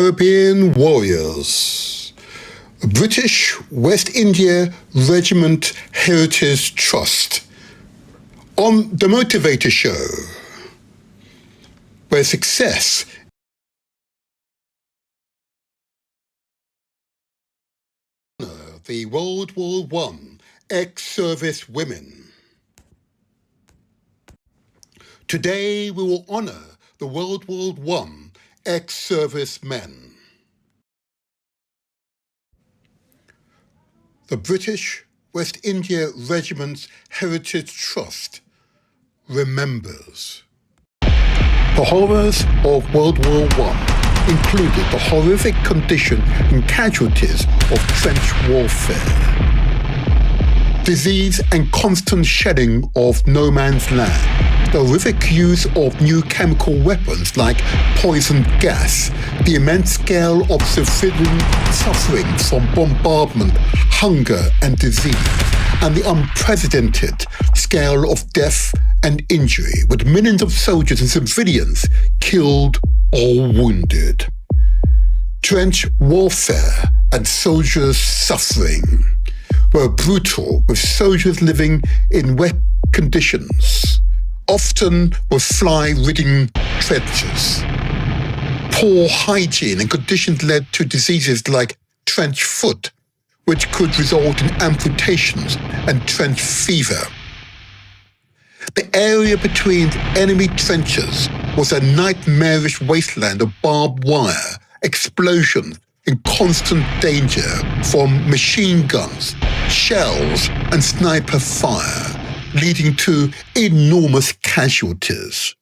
European warriors. British West India Regiment Heritage Trust on the Motivator Show, where success the World War I ex-service women. Today we will honour the World War I ex-service men. The British West India Regiments Heritage Trust remembers. The horrors of World War I included the horrific condition and casualties of trench warfare, disease and constant shelling of no man's land, the horrific use of new chemical weapons like poison gas, the immense scale of civilian suffering from bombardment, hunger and disease, and the unprecedented scale of death and injury, with millions of soldiers and civilians killed or wounded. Trench warfare and soldiers' suffering were brutal, with soldiers living in wet conditions, often with fly-ridden trenches. Poor hygiene and conditions led to diseases like trench foot, which could result in amputations, and trench fever. The area between enemy trenches was a nightmarish wasteland of barbed wire, explosions, and constant danger from machine guns, shells, and sniper fire, leading to enormous casualties.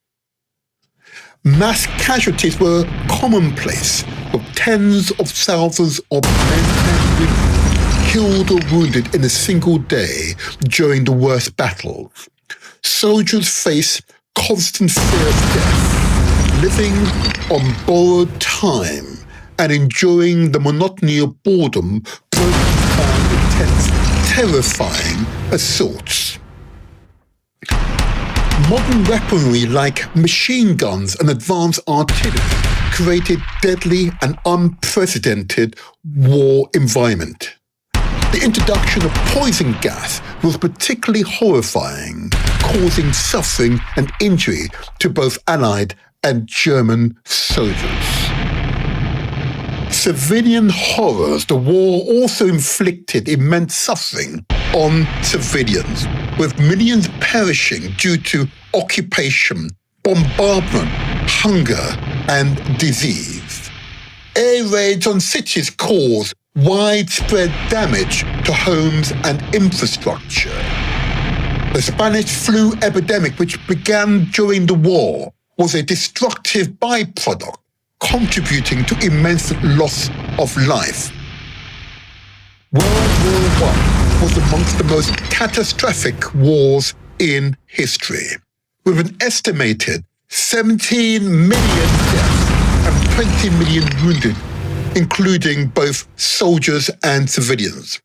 Mass casualties were commonplace, with tens of thousands of men and women killed or wounded in a single day during the worst battles. Soldiers face constant fear of death, living on borrowed time and enjoying the monotony of boredom broken by intense, terrifying assaults. Modern weaponry like machine guns and advanced artillery created deadly and unprecedented war environment. The introduction of poison gas was particularly horrifying, causing suffering and injury to both Allied and German soldiers. Civilian horrors. The war also inflicted immense suffering on civilians, with millions perishing due to occupation, bombardment, hunger, and disease. Air raids on cities caused widespread damage to homes and infrastructure. The Spanish flu epidemic, which began during the war, was a destructive byproduct, contributing to immense loss of life. World War I was amongst the most catastrophic wars in history, with an estimated 17 million deaths and 20 million wounded, including both soldiers and civilians.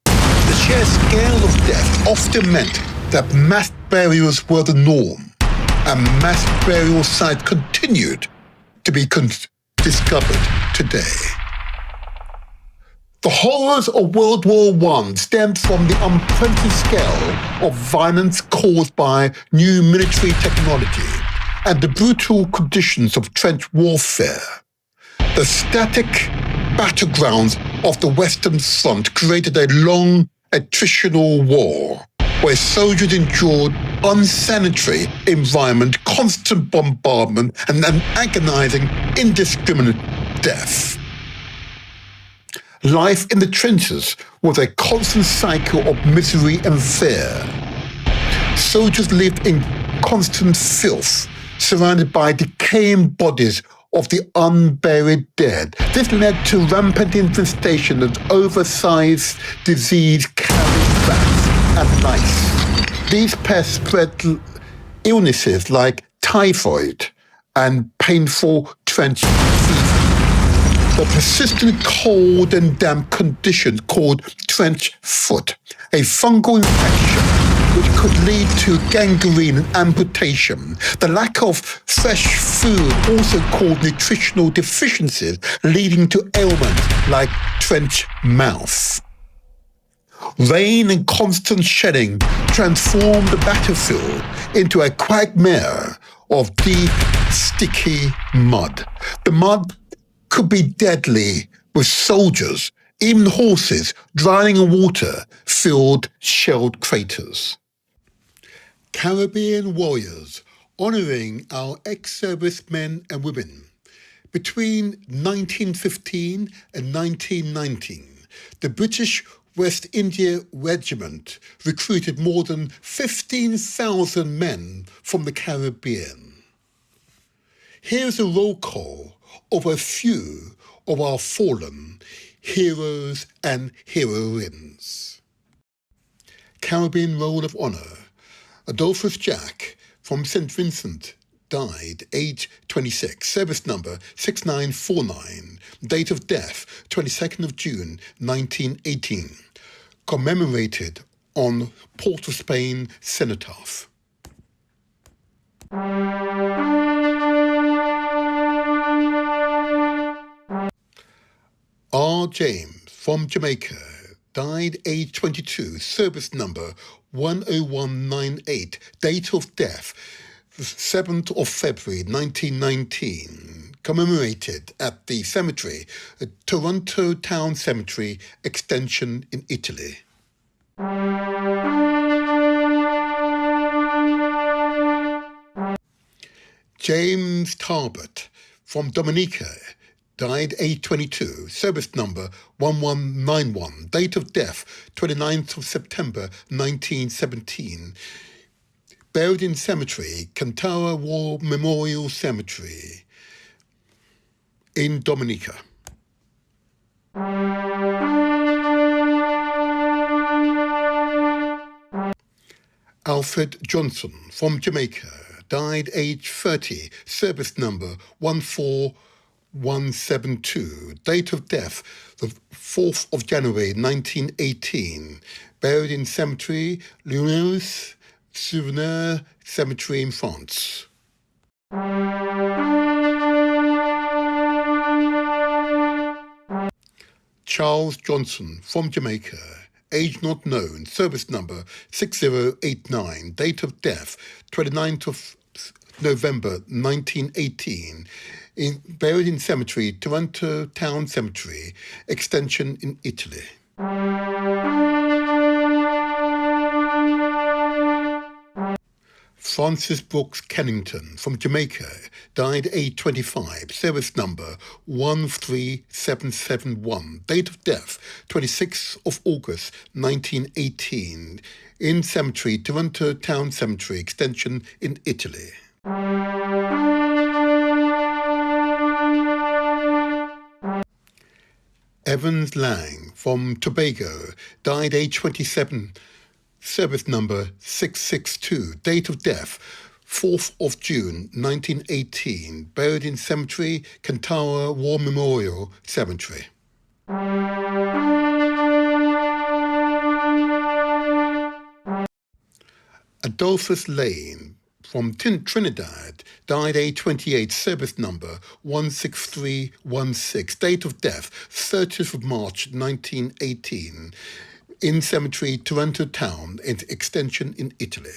The sheer scale of death often meant that mass burials were the norm, and mass burial sites continued to be discovered today. The horrors of World War I stemmed from the unprecedented scale of violence caused by new military technology and the brutal conditions of trench warfare. The static battlegrounds of the Western Front created a long attritional war, where soldiers endured unsanitary environment, constant bombardment, and an agonizing, indiscriminate death. Life in the trenches was a constant cycle of misery and fear. Soldiers lived in constant filth, surrounded by decaying bodies of the unburied dead. This led to rampant infestation of oversized disease-carrying rats and lice. These pests spread illnesses like typhoid and painful trench fever. The persistent cold and damp condition called trench foot, a fungal infection which could lead to gangrene and amputation. The lack of fresh food also caused nutritional deficiencies, leading to ailments like trench mouth. Rain and constant shedding transformed the battlefield into a quagmire of deep, sticky mud. The mud could be deadly, with soldiers, even horses, drowning in water filled shelled craters. Caribbean warriors honouring our ex-servicemen and women. Between 1915 and 1919, the British West India Regiment recruited more than 15,000 men from the Caribbean. Here's a roll call of a few of our fallen heroes and heroines. Caribbean Roll of Honour. Adolphus Jack from St. Vincent died, age 26, service number 6949, date of death 22nd of June 1918, commemorated on Port of Spain cenotaph. R. James from Jamaica died, age 22, service number 10198, date of death 7th of February 1919, commemorated at the cemetery, Toronto Town Cemetery Extension in Italy. James Tarbert from Dominica died, age 22, service number 1191, date of death 29th of September 1917, buried in cemetery, Cantara War Memorial Cemetery in Dominica. Alfred Johnson from Jamaica died, age 30, service number 14172, date of death the 4th of January 1918, buried in cemetery Lyonneuse Souvenir Cemetery in France. Charles Johnson from Jamaica, age not known, service number 6089, date of death 29th of November 1918, buried in cemetery Toronto Town Cemetery Extension in Italy. Francis Brooks Kennington from Jamaica died, age 25, service number 13771, date of death 26th of August 1918, in cemetery Toronto Town Cemetery Extension in Italy. Evans Lang from Tobago died, age 27, service number 662, date of death 4th of June 1918, buried in cemetery Cantara War Memorial Cemetery. Adolphus Lane from Trinidad died, age 28, service number 16316, date of death 30th of March 1918, in cemetery Toronto Town Extension in Italy.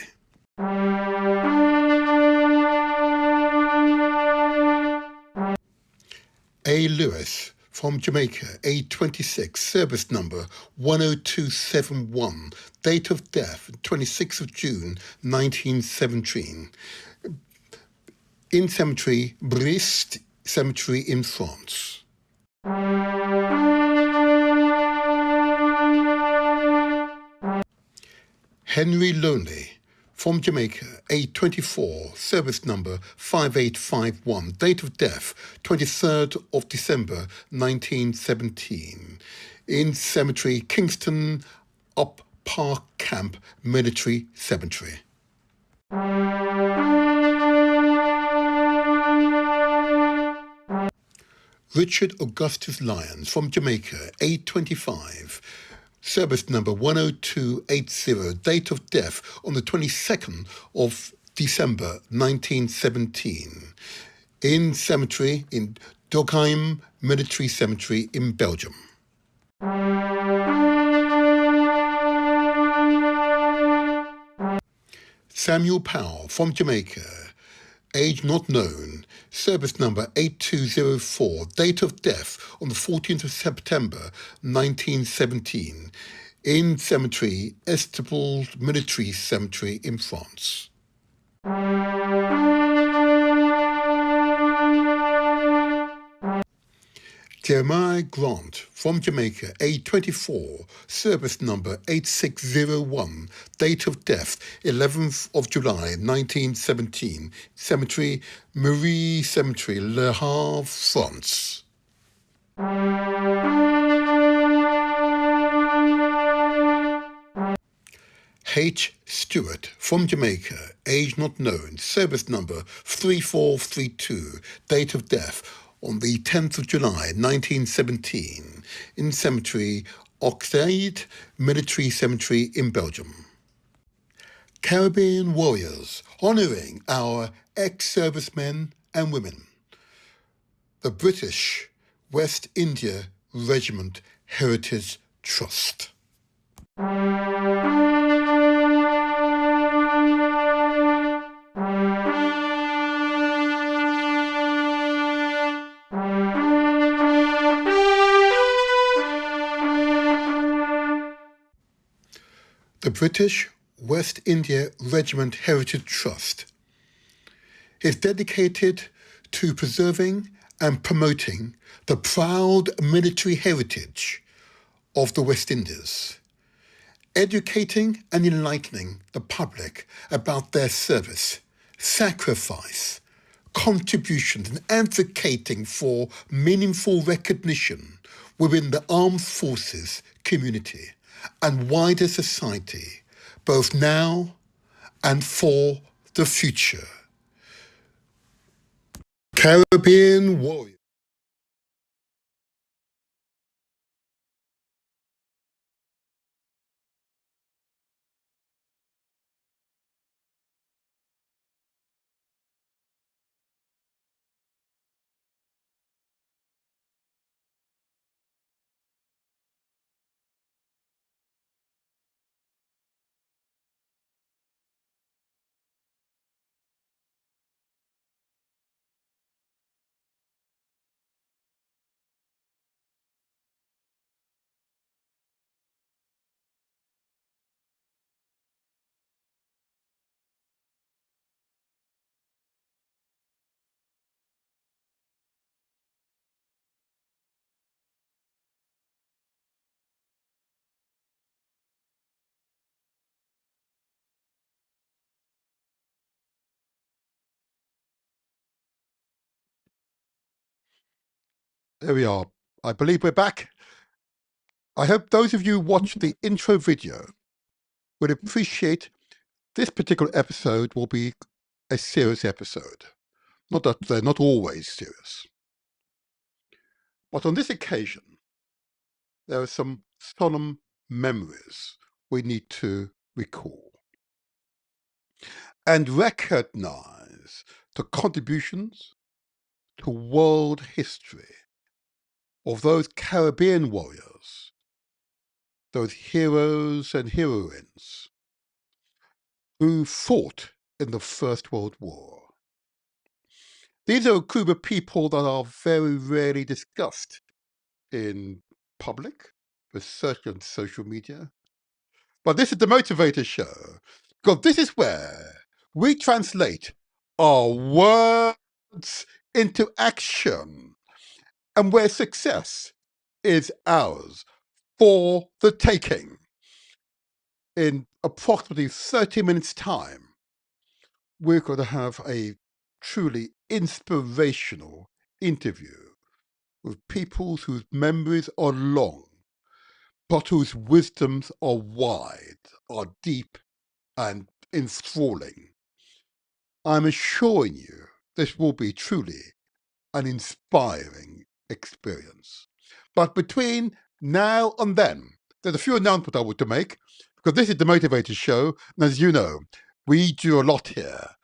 A. Lewis from Jamaica, age 26, service number 10271, date of death 26th of June 1917, in cemetery BWIRHT Cemetery in France. Henry Lonely from Jamaica, age 24, service number 5851, date of death 23rd of December 1917, in cemetery Kingston Up Park Camp Military Cemetery. Richard Augustus Lyons from Jamaica, age 25, Service number 10280, date of death on the 22nd of December 1917, in cemetery in Dogheim Military Cemetery in Belgium. Samuel Powell from Jamaica, age not known, service number 8204, date of death on the 14th of September 1917, in cemetery Estival Military Cemetery in France. Jeremiah Grant from Jamaica, age 24, service number 8601, date of death 11th of July 1917, cemetery Marie Cemetery, Le Havre, France. H. Stewart from Jamaica, age not known, service number 3432, date of death on the 10th of July 1917, in cemetery Oxade Military Cemetery in Belgium. Caribbean warriors honouring our ex-servicemen and women. The British West India Regiment Heritage Trust. The British West India Regiment Heritage Trust is dedicated to preserving and promoting the proud military heritage of the West Indies, educating and enlightening the public about their service, sacrifice, contributions, and advocating for meaningful recognition within the armed forces community and wider society, both now and for the future. Caribbean warrior. There we are. I believe we're back. I hope those of you who watched the intro video would appreciate this particular episode will be a serious episode. Not that they're not always serious. But on this occasion, there are some solemn memories we need to recall and recognize the contributions to world history of those Caribbean warriors, those heroes and heroines who fought in the First World War. These are a group of people that are very rarely discussed in public, research on social media. But this is the Motivator Show, because this is where we translate our words into action, and where success is ours for the taking. In approximately 30 minutes' time, we're going to have a truly inspirational interview with people whose memories are long, but whose wisdoms are wide, are deep and enthralling. I'm assuring you this will be truly an inspiring experience. But between now and then, there's a few announcements I want to make, because this is the Motivator Show, and as you know, we do a lot here.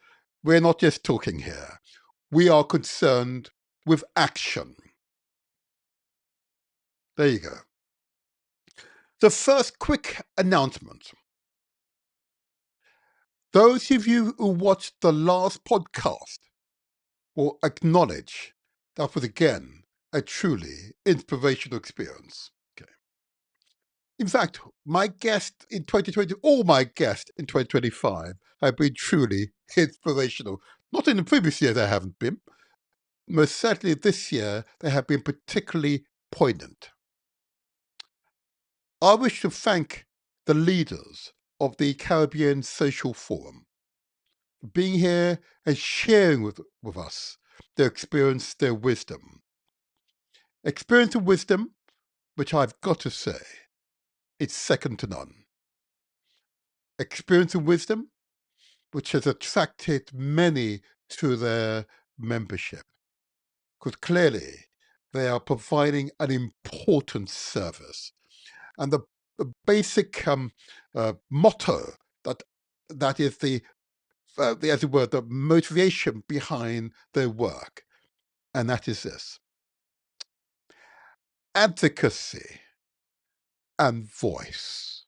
We're not just talking here. We are concerned with action. There you go. The first quick announcement. Those of you who watched the last podcast will acknowledge that was again a truly inspirational experience. Okay. In fact, my guest in 2020, all my guests in 2025 have been truly inspirational. Not in the previous year they haven't been. Most certainly this year they have been particularly poignant. I wish to thank the leaders of the Caribbean Social Forum for being here and sharing with us their experience, their wisdom. Experience and wisdom, which I've got to say, it's second to none. Experience and wisdom, which has attracted many to their membership, because clearly they are providing an important service. And the basic motto that is as it were, the motivation behind their work, and that is this: advocacy and voice,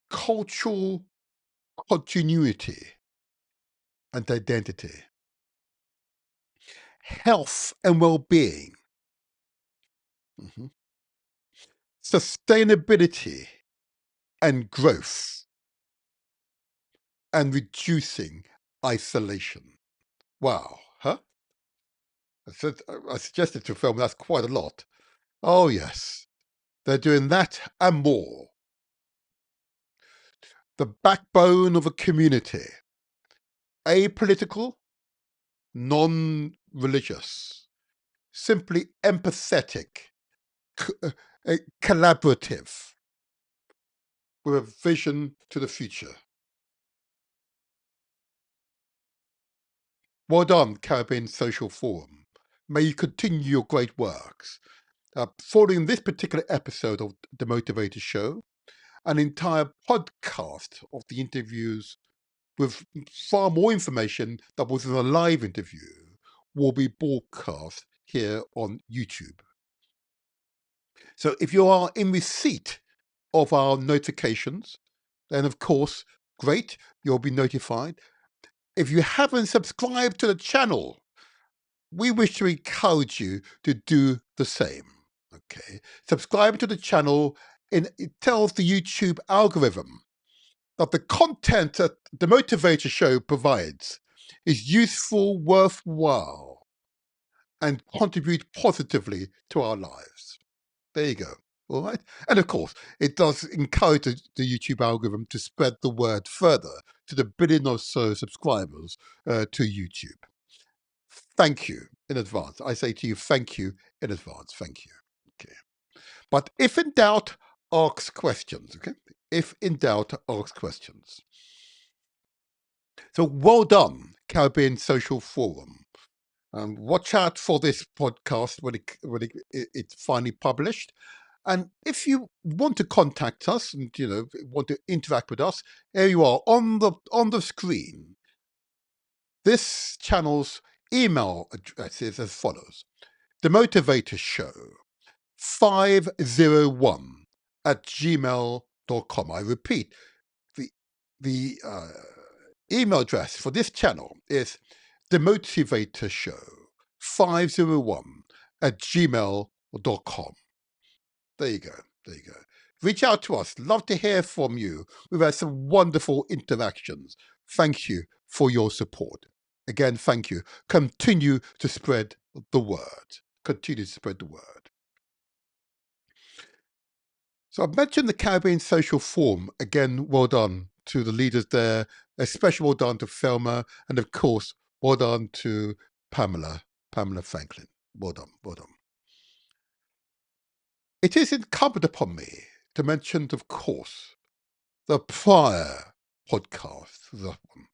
cultural continuity and identity, health and well-being, sustainability and growth, and reducing isolation. Wow, huh? I suggested to film that's quite a lot. Oh yes, they're doing that and more. The backbone of a community, apolitical, non-religious, simply empathetic, collaborative, with a vision to the future. Well done, Caribbean Social Forum. May you continue your great works. Following this particular episode of the Motivator Show, an entire podcast of the interviews with far more information that was in a live interview will be broadcast here on YouTube. So if you are in receipt of our notifications, then of course, great, you'll be notified. If you haven't subscribed to the channel, we wish to encourage you to do the same. Okay, subscribe to the channel, and it tells the YouTube algorithm that the content that the Motivator Show provides is useful, worthwhile, and contribute positively to our lives. There you go. All right. And of course, it does encourage the YouTube algorithm to spread the word further to the billion or so subscribers to YouTube. Thank you in advance. I say to you, thank you in advance. Thank you. Okay. But if in doubt, ask questions. Okay. If in doubt, ask questions. So well done, Caribbean Social Forum. Watch out for this podcast when it's finally published. And if you want to contact us and want to interact with us, here you are on the screen. This channel's email address is as follows: The Motivator Show 501 @gmail.com. I repeat, the email address for this channel is The Motivator Show 501 @gmail.com. There you go. There you go. Reach out to us. Love to hear from you. We've had some wonderful interactions. Thank you for your support. Again, thank you. Continue to spread the word. Continue to spread the word. So I've mentioned the Caribbean Social Forum. Again, well done to the leaders there. Especially well done to Thelma. And of course, well done to Pamela Franklin. Well done. Well done. It is incumbent upon me to mention, of course, the prior podcast, that one,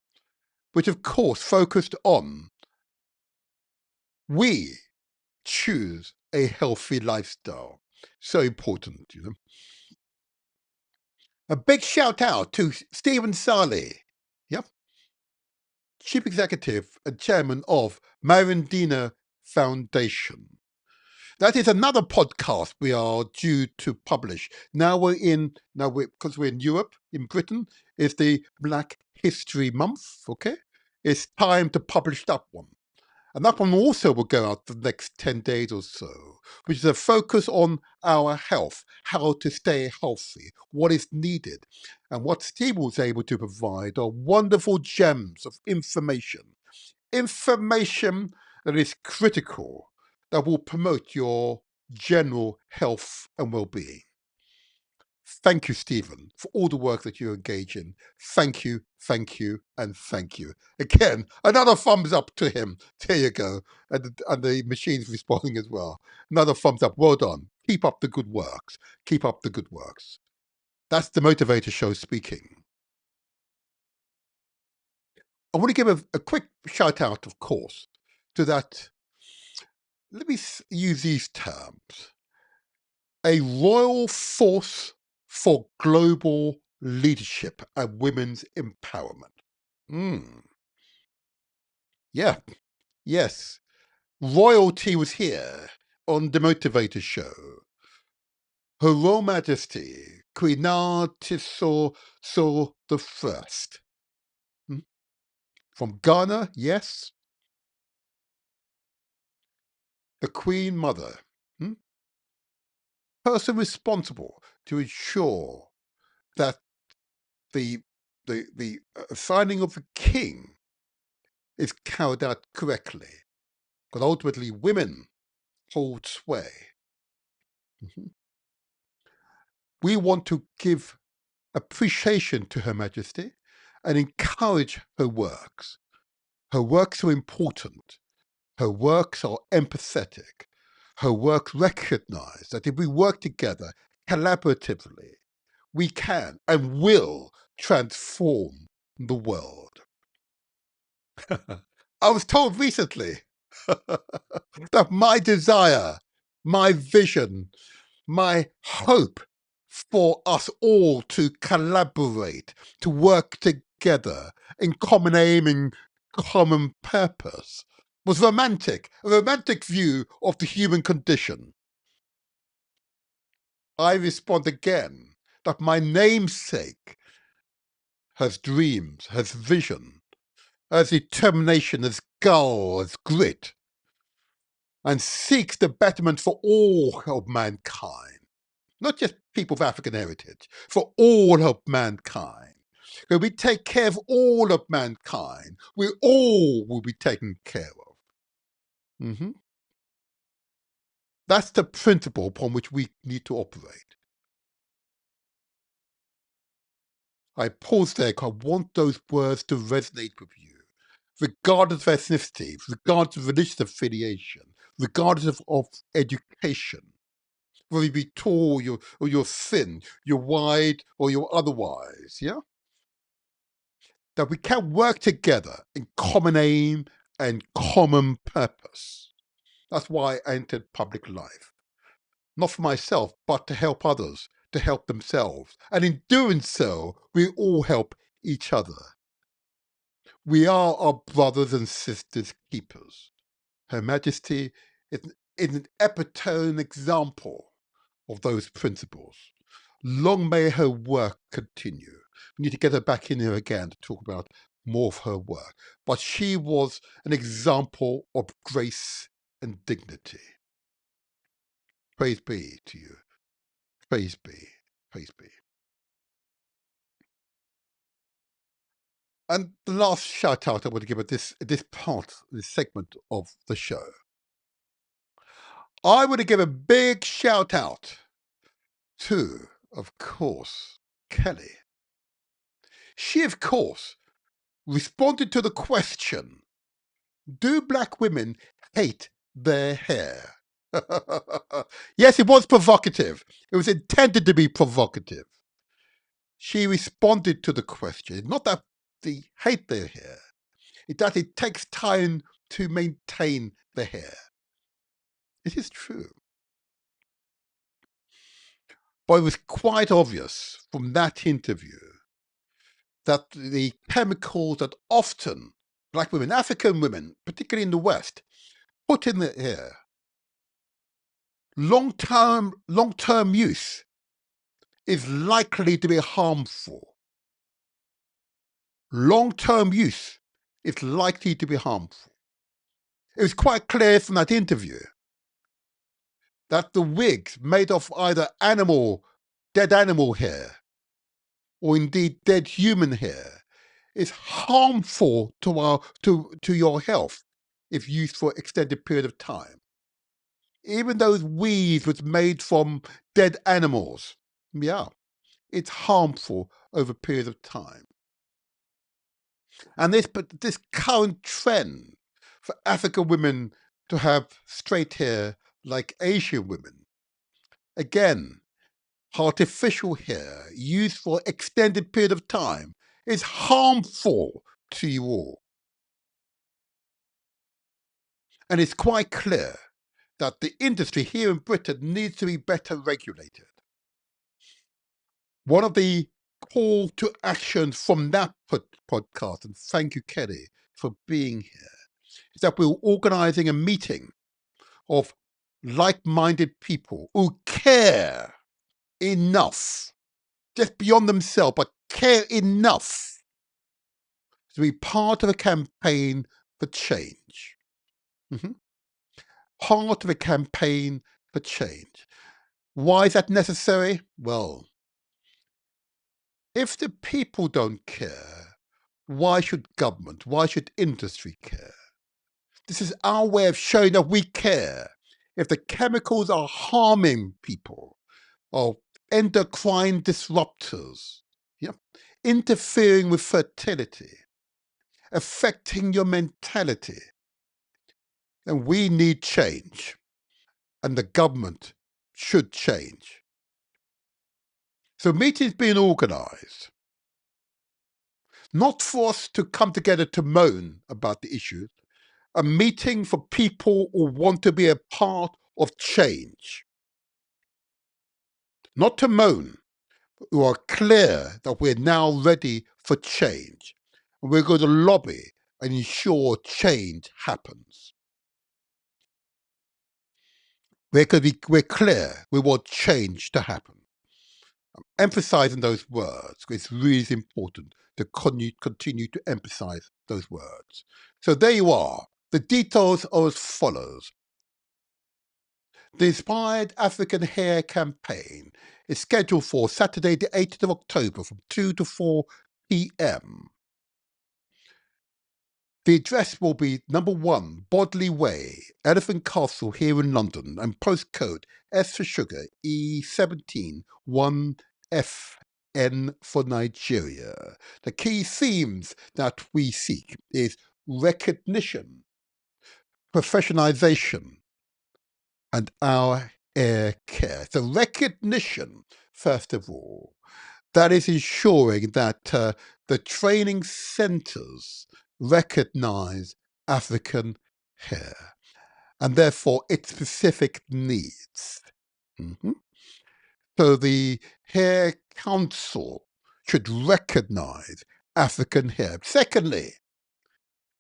which of course focused on we choose a healthy lifestyle. So important, A big shout out to Stephen Sarley, yep, Chief Executive and Chairman of Marindina Foundation. That is another podcast we are due to publish. Because we're in Europe, in Britain, it's the Black History Month, okay? It's time to publish that one. And that one also will go out the next 10 days or so, which is a focus on our health, how to stay healthy, what is needed. And what Steve was able to provide are wonderful gems of information. Information that is critical, that will promote your general health and well-being. Thank you, Stephen, for all the work that you engage in. Thank you, and thank you. Again, another thumbs up to him. There you go. And the machine's responding as well. Another thumbs up. Well done. Keep up the good works. Keep up the good works. That's the Motivator Show speaking. I want to give a quick shout out, of course, to that. Let me use these terms. A royal force for global leadership and women's empowerment. Yeah, yes. Royalty was here on the Motivator Show. Her Royal Majesty, Queen Natisor the First. From Ghana, yes. The Queen Mother. Person responsible to ensure that the signing of the king is carried out correctly. Because ultimately women hold sway. We want to give appreciation to Her Majesty and encourage her works. Her works are important. Her works are empathetic. Her works recognize that if we work together collaboratively, we can and will transform the world. I was told recently that my desire, my vision, my hope for us all to collaborate, to work together in common aim and common purpose was romantic, a romantic view of the human condition. I respond again that my namesake has dreams, has vision, has determination, has guile, has grit, and seeks the betterment for all of mankind, not just people of African heritage, for all of mankind. When we take care of all of mankind, we all will be taken care of. That's the principle upon which we need to operate. I pause there because I want those words to resonate with you, regardless of ethnicity, regardless of religious affiliation, regardless of education, whether you be tall or you're thin, you're wide or you're otherwise, yeah? That we can work together in common aim and common purpose. That's why I entered public life. Not for myself, but to help others, to help themselves. And in doing so, we all help each other. We are our brothers and sisters' keepers. Her Majesty is an epitome example of those principles. Long may her work continue. We need to get her back in here again to talk about more of her work. But she was an example of grace and dignity. Praise be to you. Praise be. Praise be. And the last shout out I want to give at this segment of the show. I want to give a big shout out to, of course, Kelly. She, of course, responded to the question, do black women hate their hair? Yes, it was provocative. It was intended to be provocative. She responded to the question, not that they hate their hair, it's that it takes time to maintain the hair. It is true. But it was quite obvious from that interview that the chemicals that often black women, African women, particularly in the West, put in their hair, long-term use is likely to be harmful. Long-term use is likely to be harmful. It was quite clear from that interview that the wigs made of either dead animal hair, or indeed dead human hair, is harmful to your health if used for an extended period of time. Even those weaves was made from dead animals, it's harmful over periods of time. And this current trend for African women to have straight hair like Asian women, again, artificial hair used for an extended period of time, is harmful to you all. And it's quite clear that the industry here in Britain needs to be better regulated. One of the call to actions from that podcast, and thank you, Kelly, for being here, is that we're organising a meeting of like-minded people who care enough, just beyond themselves, but care enough to be part of a campaign for change. Part of a campaign for change. Why is that necessary? Well, if the people don't care, why should government, why should industry care? This is our way of showing that we care. If the chemicals are harming people, or endocrine disruptors, interfering with fertility, affecting your mentality, then we need change. And the government should change. So meetings being organised, not for us to come together to moan about the issue, a meeting for people who want to be a part of change. Not to moan, but who are clear that we're now ready for change. And we're going to lobby and ensure change happens. We're clear we want change to happen. I'm emphasizing those words because it's really important to continue to emphasize those words. So there you are. The details are as follows. The Inspired African Hair Campaign is scheduled for Saturday the 8th of October from 2 to 4 p.m. The address will be number 1, Bodley Way, Elephant Castle here in London, and postcode S for sugar, E17 1FN for Nigeria. The key themes that we seek is recognition, professionalization, and our air care. So recognition, first of all, that is ensuring that the training centres recognize African hair and therefore its specific needs. So the Hair Council should recognize African hair. Secondly,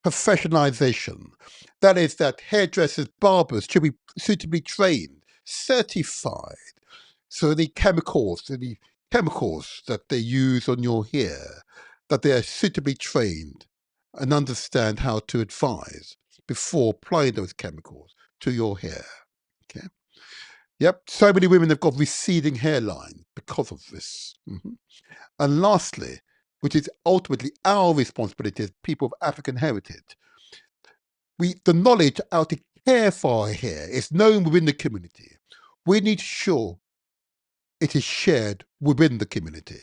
professionalization. That is that hairdressers, barbers should be suitably trained, certified. So the chemicals that they use on your hair, that they are suitably trained and understand how to advise before applying those chemicals to your hair. Okay. Yep, so many women have got receding hairline because of this. And lastly, which is ultimately our responsibility as people of African heritage, the knowledge how to care for our hair is known within the community. We need to ensure it is shared within the community.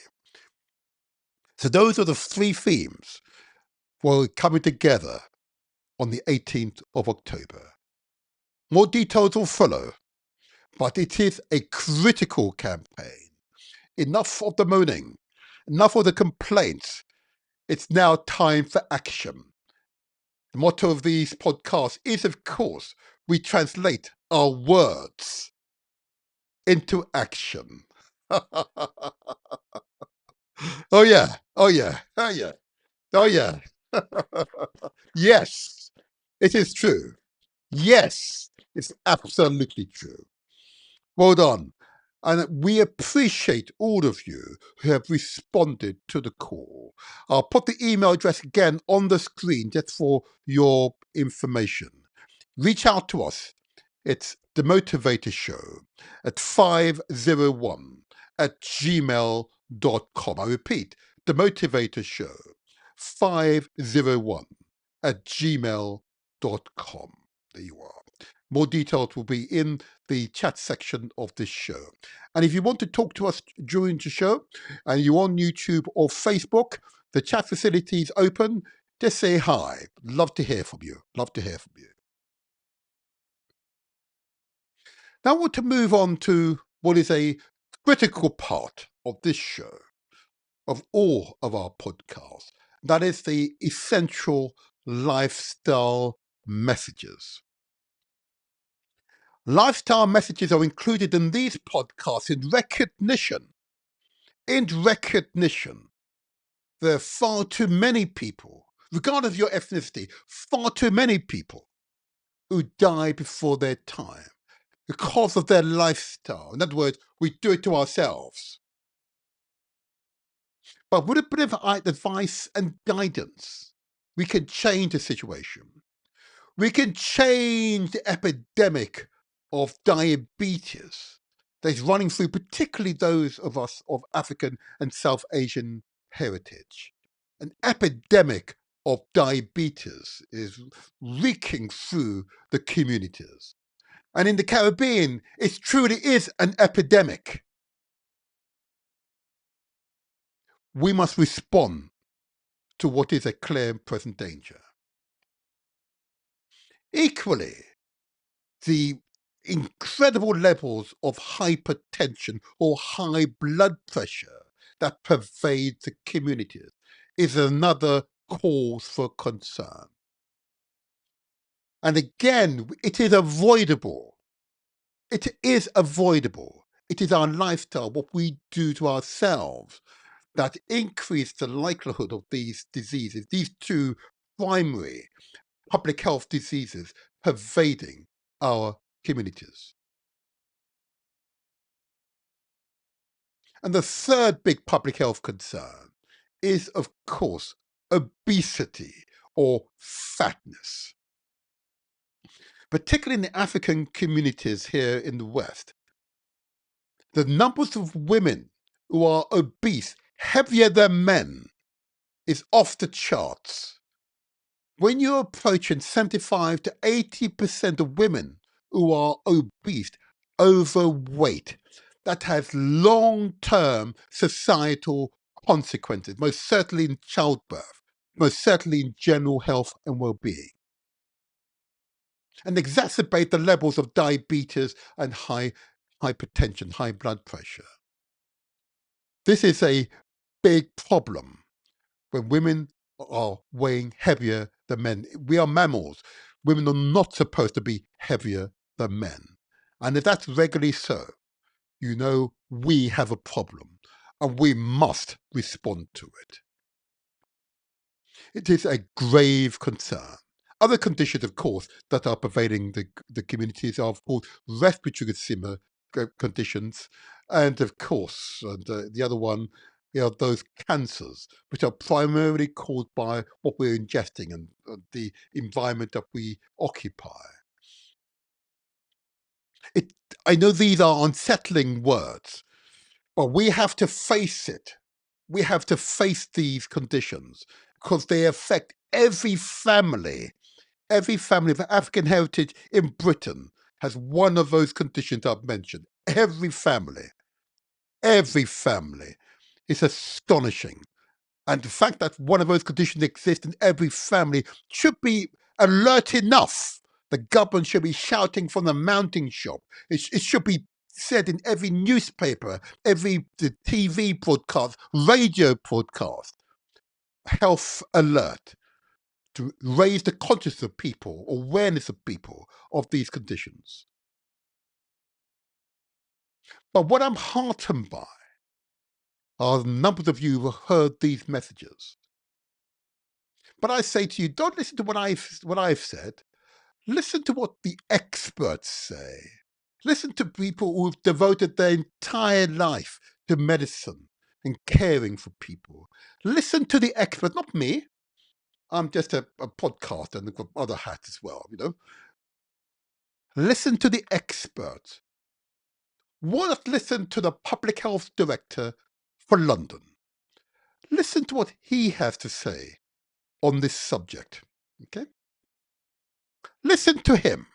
So those are the 3 themes for coming together on the 18th of October. More details will follow, but it is a critical campaign. Enough of the moaning, enough of the complaints. It's now time for action. The motto of these podcasts is, of course, we translate our words into action. Oh yeah. Oh yeah. Oh yeah. Oh yeah. Yes, it is true. Yes, it's absolutely true. Well done. And we appreciate all of you who have responded to the call. I'll put the email address again on the screen just for your information. Reach out to us. It's The Motivator Show at 501 at gmail.com. I repeat, The Motivator Show 501 at gmail.com. There you are. More details will be in the chat section of this show. And if you want to talk to us during the show and you're on YouTube or Facebook, the chat facility is open. Just say hi. Love to hear from you. Love to hear from you. Now I want to move on to what is a critical part of this show, of all of our podcasts. That is the essential lifestyle messages. Lifestyle messages are included in these podcasts in recognition. There are far too many people, regardless of your ethnicity, far too many people who die before their time because of their lifestyle. In other words, we do it to ourselves. But with a bit of advice and guidance, we can change the situation. We can change the epidemic of diabetes that is running through particularly those of us of African and South Asian heritage. An epidemic of diabetes is reeking through the communities. And in the Caribbean, it truly is an epidemic. We must respond to what is a clear and present danger. Equally, the incredible levels of hypertension or high blood pressure that pervade the communities is another cause for concern. And again, it is avoidable. It is avoidable. It is our lifestyle, what we do to ourselves, that increase the likelihood of these diseases, these two primary public health diseases pervading our communities. And the third big public health concern is, of course, obesity or fatness. Particularly in the African communities here in the West, the numbers of women who are obese, heavier than men, is off the charts. When you're approaching 75 to 80% of women who are obese, overweight, that has long-term societal consequences, most certainly in childbirth, most certainly in general health and well-being, and exacerbate the levels of diabetes and high hypertension, high blood pressure. This is a big problem when women are weighing heavier than men. We are mammals. Women are not supposed to be heavier than men. And if that's regularly so, you know we have a problem and we must respond to it. It is a grave concern. Other conditions, of course, that are pervading the communities are, of course, respiratory conditions, and of course, the other one, those cancers, which are primarily caused by what we're ingesting and the environment that we occupy. I know these are unsettling words, but we have to face it. We have to face these conditions because they affect every family. Every family of African heritage in Britain has one of those conditions I've mentioned. Every family. Every family. It's astonishing. And the fact that one of those conditions exists in every family should be alert enough. The government should be shouting from the mountain top. It should be said in every newspaper, every TV broadcast, radio broadcast. Health alert to raise the consciousness of people, awareness of people of these conditions. But what I'm heartened by A number of you have heard these messages. But I say to you, don't listen to what I've said. Listen to what the experts say. Listen to people who've devoted their entire life to medicine and caring for people. Listen to the experts, not me. I'm just a podcaster and I've got other hats as well, Listen to the experts. Why not listen to the public health director for London? Listen to what he has to say on this subject, okay? Listen to him,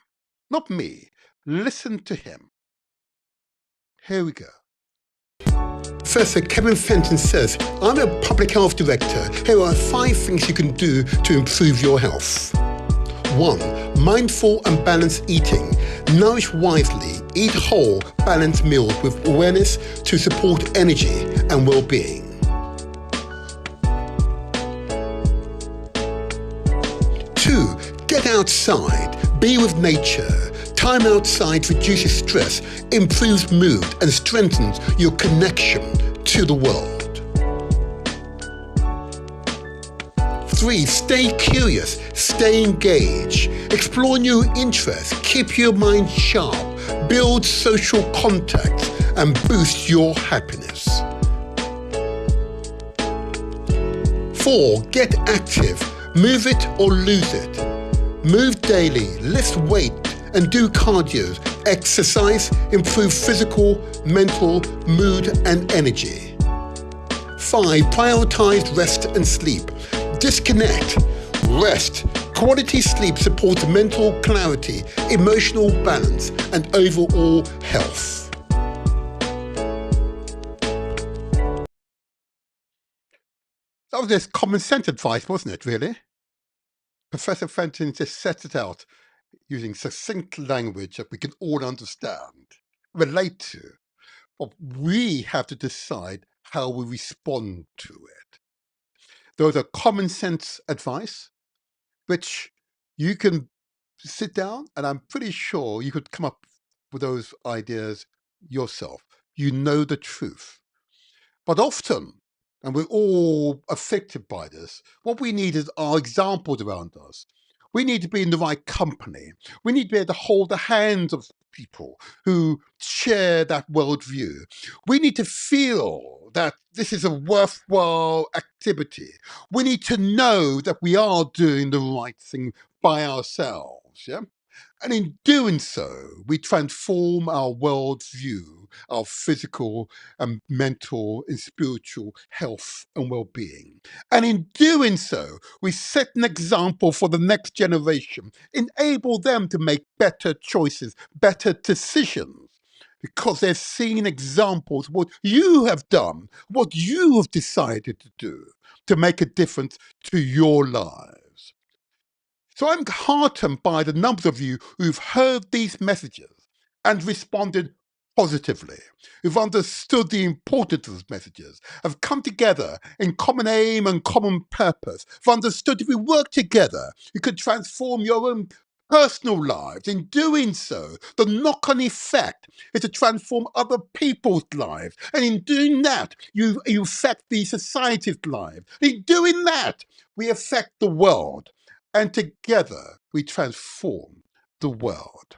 not me. Listen to him. Here we go. Professor Kevin Fenton says, I'm a public health director. Here are 5 things you can do to improve your health. 1. Mindful and balanced eating. Nourish wisely. Eat whole, balanced meals with awareness to support energy and well-being. 2. Get outside. Be with nature. Time outside reduces stress, improves mood, and strengthens your connection to the world. 3. Stay curious, stay engaged, explore new interests, keep your mind sharp, build social contacts, and boost your happiness. 4. Get active, move it or lose it. Move daily, lift weight, and do cardio. Exercise, improve physical, mental, mood, and energy. 5. Prioritize rest and sleep. Disconnect. Rest. Quality sleep supports mental clarity, emotional balance, and overall health. That was just common sense advice, wasn't it, really? Professor Fenton just set it out using succinct language that we can all understand, relate to, but we have to decide how we respond to it. Those are common sense advice, which you can sit down and I'm pretty sure you could come up with those ideas yourself. You know the truth. But often, and we're all affected by this, what we need is our examples around us. We need to be in the right company. We need to be able to hold the hands of people who share that worldview. We need to feel that this is a worthwhile activity. We need to know that we are doing the right thing by ourselves, yeah? And in doing so, we transform our worldview, our physical and mental and spiritual health and well-being. And in doing so, we set an example for the next generation, enable them to make better choices, better decisions, because they've seen examples of what you have done, what you have decided to do to make a difference to your lives. So I'm heartened by the numbers of you who've heard these messages and responded positively, who've understood the importance of those messages, have come together in common aim and common purpose, have understood if we work together, you could transform your own personal lives. In doing so, the knock-on effect is to transform other people's lives. And in doing that, you affect the society's lives. In doing that, we affect the world. And together, we transform the world.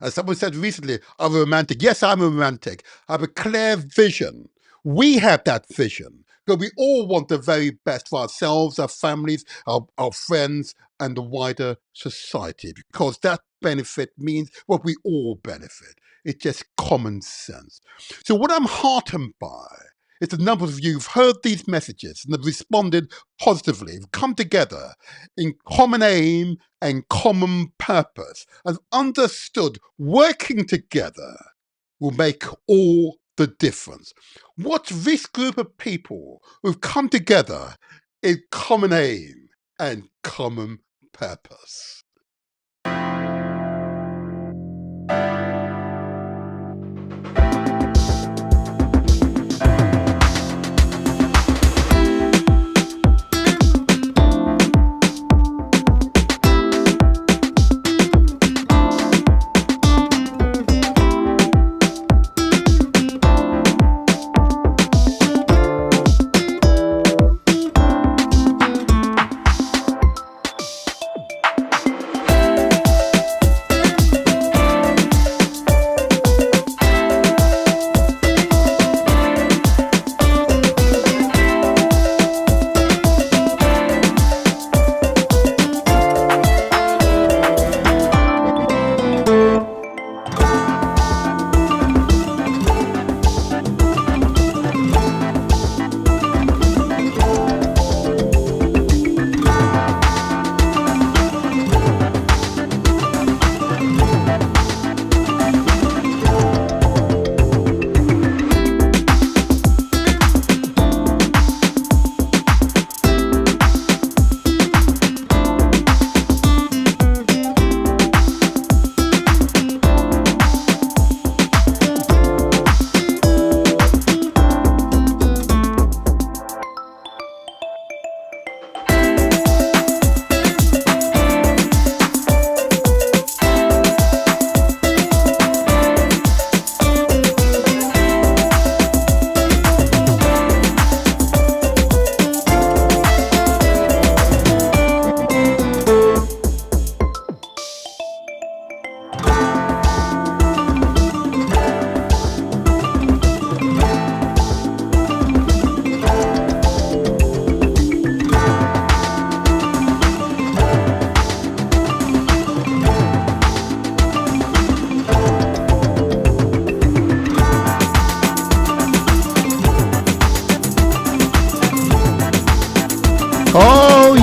As someone said recently, I'm a romantic. Yes, I'm a romantic. I have a clear vision. We have that vision. Because we all want the very best for ourselves, our families, our friends, and the wider society. Because that benefit means what we all benefit. It's just common sense. So what I'm heartened by is the numbers of you who've heard these messages and have responded positively, have come together in common aim and common purpose, and understood working together will make all the difference. What's this group of people who've come together in common aim and common purpose?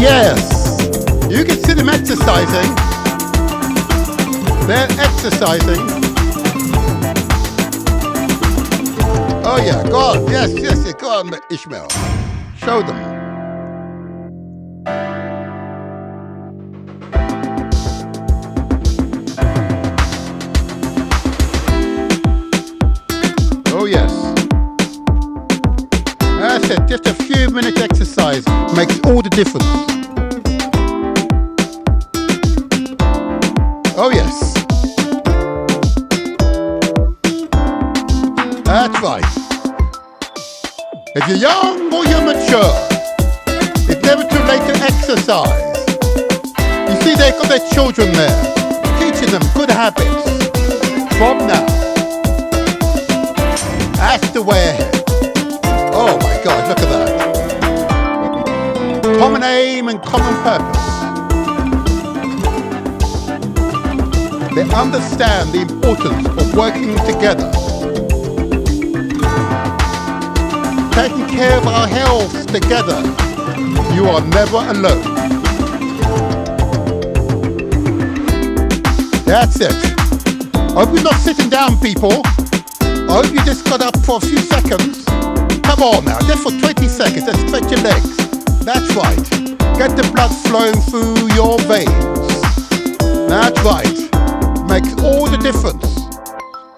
Yes, you can see them exercising. They're exercising. Oh yeah, go on. Yes, go on, Ishmael. Show them. Oh yes. That's it, just a few minutes exercise makes all the difference. Oh yes. That's right. If you're young or you're mature, it's never too late to exercise. You see, they've got their children there, teaching them good habits from now. That's the way ahead. Oh my God, look at that. Common aim and common purpose. They understand the importance of working together. Taking care of our health together. You are never alone. That's it. I hope you're not sitting down, people. I hope you just got up for a few seconds. Come on now, just for 20 seconds, just stretch your legs. That's right. Get the blood flowing through your veins. That's right. Makes all the difference.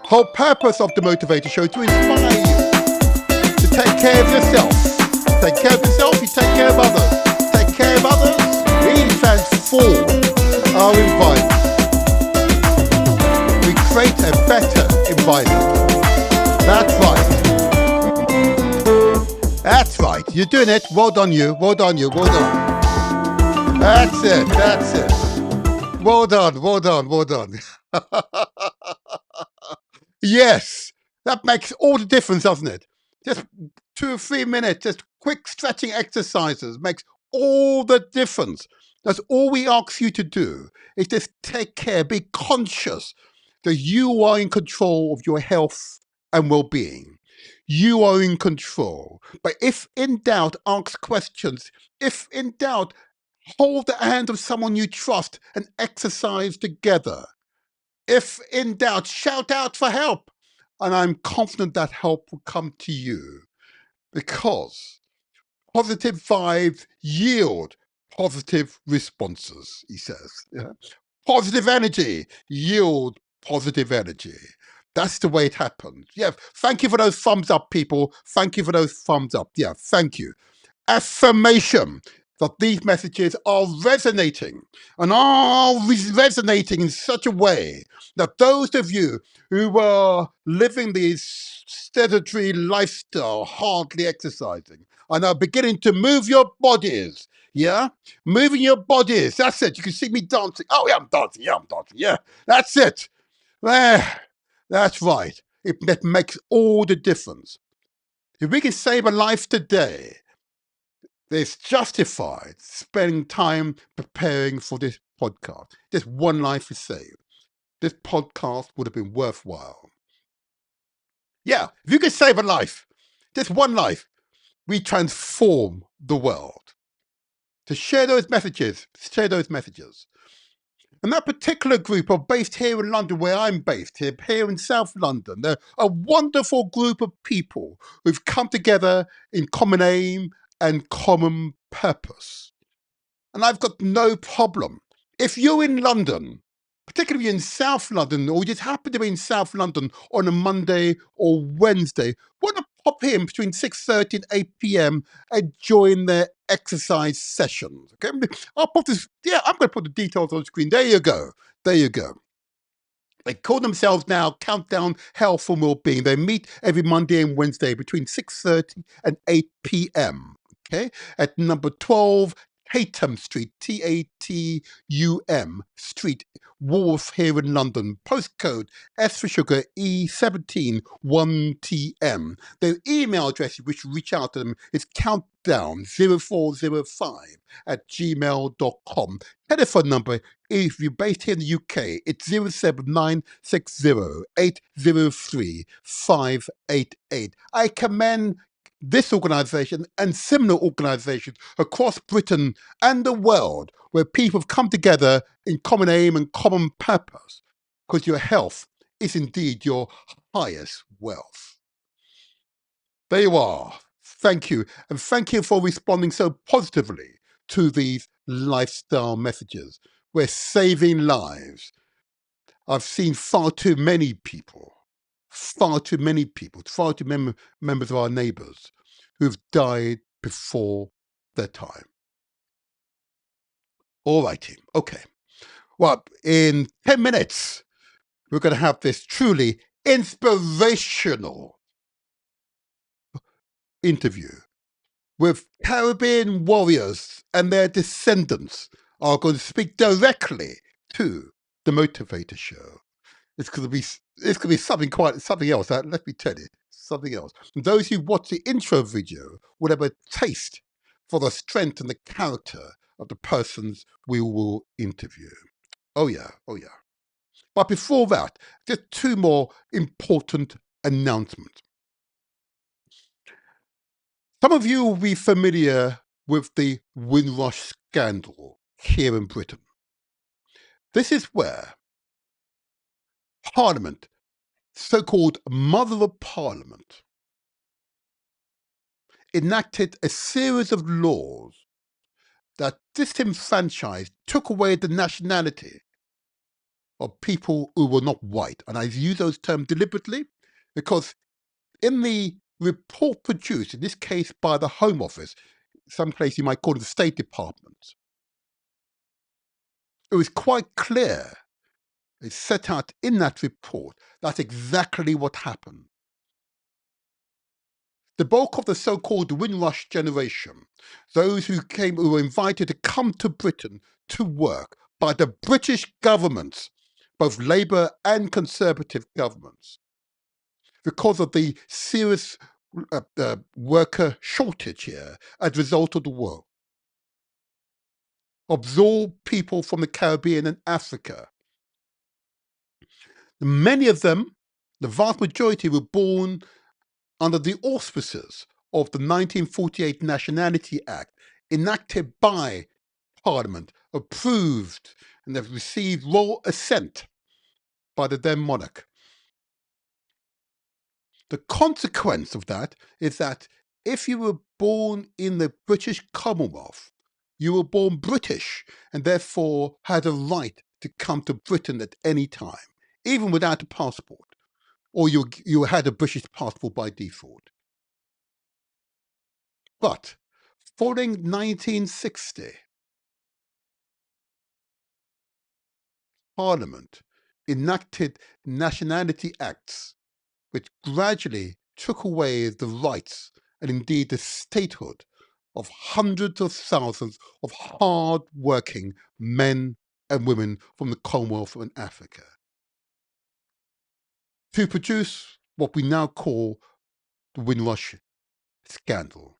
Whole purpose of the Motivator Show to inspire you. To take care of yourself. Take care of yourself, you take care of others. Take care of others, we transform our environment. We create a better environment. That's right. That's right. You're doing it. Well done you. Well done you. Well done. That's it. That's it. Well done. Well done. Well done. Yes. That makes all the difference, doesn't it? Just 2 or 3 minutes, just quick stretching exercises makes all the difference. That's all we ask you to do is just take care, be conscious that you are in control of your health and well-being. You are in control. But if in doubt, ask questions. If in doubt, hold the hand of someone you trust and exercise together. If in doubt, shout out for help. And I'm confident that help will come to you because positive vibes yield positive responses, he says. Yeah? Positive energy yield positive energy. That's the way it happens. Yeah, thank you for those thumbs up, people. Thank you for those thumbs up. Yeah, thank you. Affirmation that these messages are resonating and are resonating in such a way that those of you who were living this sedentary lifestyle, hardly exercising, are now beginning to move your bodies. Yeah, moving your bodies. That's it. You can see me dancing. Oh, yeah, I'm dancing. Yeah, I'm dancing. Yeah, that's it. There. That's right. It makes all the difference. If we can save a life today, it's justified spending time preparing for this podcast. Just one life is saved. This podcast would have been worthwhile. Yeah, if you could save a life, just one life, we transform the world. To share those messages. And that particular group are based here in London, where I'm based, here in South London. They're a wonderful group of people who've come together in common aim and common purpose. And I've got no problem. If you're in London, particularly in South London, or you just happen to be in South London on a Monday or Wednesday, want to pop in between 6:30 and 8 p.m. and join their exercise sessions. Okay, I'll put this. Yeah, I'm going to put the details on the screen. There you go. There you go. They call themselves now Countdown Health and Wellbeing. They meet every Monday and Wednesday between 6:30 and 8 p.m. Okay, at number 12 Tatum Street, Tatum Street, Wharf here in London. Postcode S for sugar E17 1TM. Their email address, which reach out to them, is countdown0405@gmail.com. Telephone number, if you're based here in the UK, it's 07960 803 588. I commend this organisation and similar organisations across Britain and the world, where people have come together in common aim and common purpose, because your health is indeed your highest wealth. There you are. Thank you. And thank you for responding so positively to these lifestyle messages. We're saving lives. I've seen far too many people, far too members of our neighbours who've died before their time. All righty. Okay. Well, in 10 minutes, we're going to have this truly inspirational interview with Caribbean warriors, and their descendants are going to speak directly to the Motivator Show. It's going to be something else. Let me tell you, something else. And those who watch the intro video will have a taste for the strength and the character of the persons we will interview. Oh yeah, oh yeah. But before that, just two more important announcements. Some of you will be familiar with the Windrush scandal here in Britain. This is where Parliament, so-called Mother of Parliament, enacted a series of laws that disenfranchised, took away the nationality of people who were not white. And I use those terms deliberately because in the report produced, in this case by the Home Office, some place you might call it the State Department, it was quite clear, it's set out in that report, that's exactly what happened. The bulk of the so-called Windrush generation, those who were invited to come to Britain to work by the British governments, both Labour and Conservative governments, because of the serious worker shortage here as a result of the war, absorbed people from the Caribbean and Africa. Many of them, the vast majority, were born under the auspices of the 1948 Nationality Act, enacted by Parliament, approved, and have received royal assent by the then monarch. The consequence of that is that if you were born in the British Commonwealth, you were born British and therefore had a right to come to Britain at any time, even without a passport, or you had a British passport by default. But following 1960, Parliament enacted Nationality Acts, which gradually took away the rights and indeed the statehood of hundreds of thousands of hard-working men and women from the Commonwealth and Africa, to produce what we now call the Windrush scandal.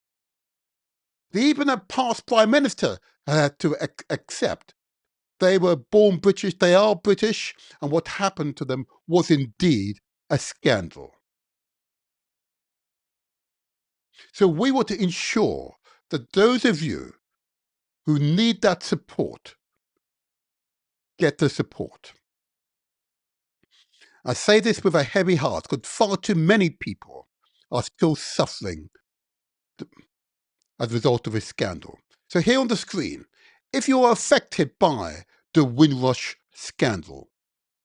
Even a past Prime Minister had to accept they were born British, they are British, and what happened to them was indeed a scandal. So we want to ensure that those of you who need that support get the support. I say this with a heavy heart because far too many people are still suffering as a result of this scandal. So here on the screen, if you are affected by the Windrush scandal,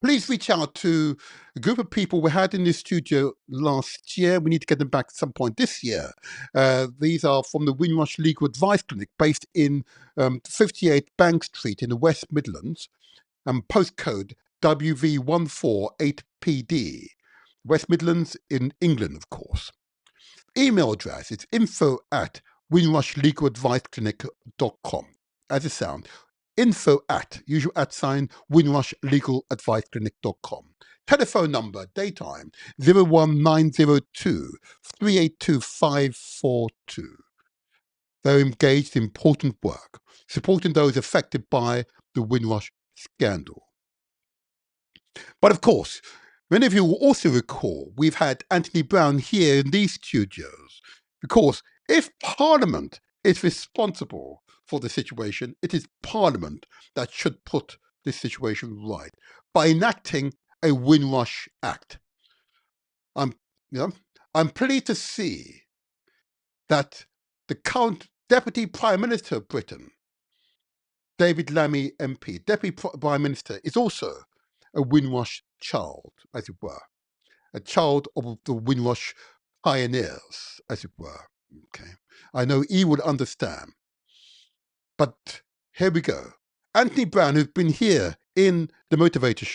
please reach out to a group of people we had in the studio last year. We need to get them back at some point this year. These are from the Windrush Legal Advice Clinic based in 58 Bank Street in the West Midlands, and postcode WV148PD, West Midlands in England, of course. Email address is info@windrushlegaladviceclinic.com. As a sound, info@ @windrushlegaladviceclinic.com. Telephone number, daytime, 01902 382 542. They're engaged in important work, supporting those affected by the Windrush scandal. But of course, many of you will also recall we've had Anthony Brown here in these studios Because if Parliament is responsible for the situation, it is Parliament that should put this situation right by enacting a Windrush Act. I'm pleased to see that the current Deputy Prime Minister of Britain, David Lammy MP, Deputy Prime Minister, is also a Windrush child, as it were, a child of the Windrush pioneers, as it were. Okay, I know he would understand. But here we go. Anthony Brown, who's been here in the Motivator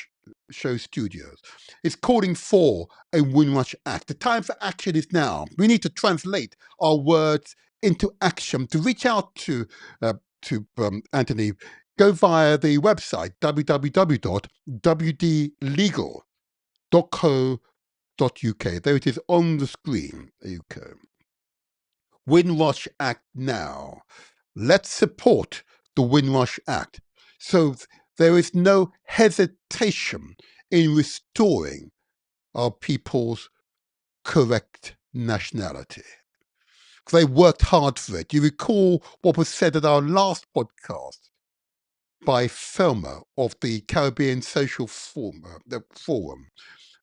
Show studios, is calling for a Windrush Act. The time for action is now. We need to translate our words into action. To reach out to Anthony, go via the website www.wdlegal.co.uk. There it is on the screen. There you go. Windrush Act now. Let's support the Windrush Act so there is no hesitation in restoring our people's correct nationality. They worked hard for it. You recall what was said at our last podcast by Thelma of the Caribbean Social Forum.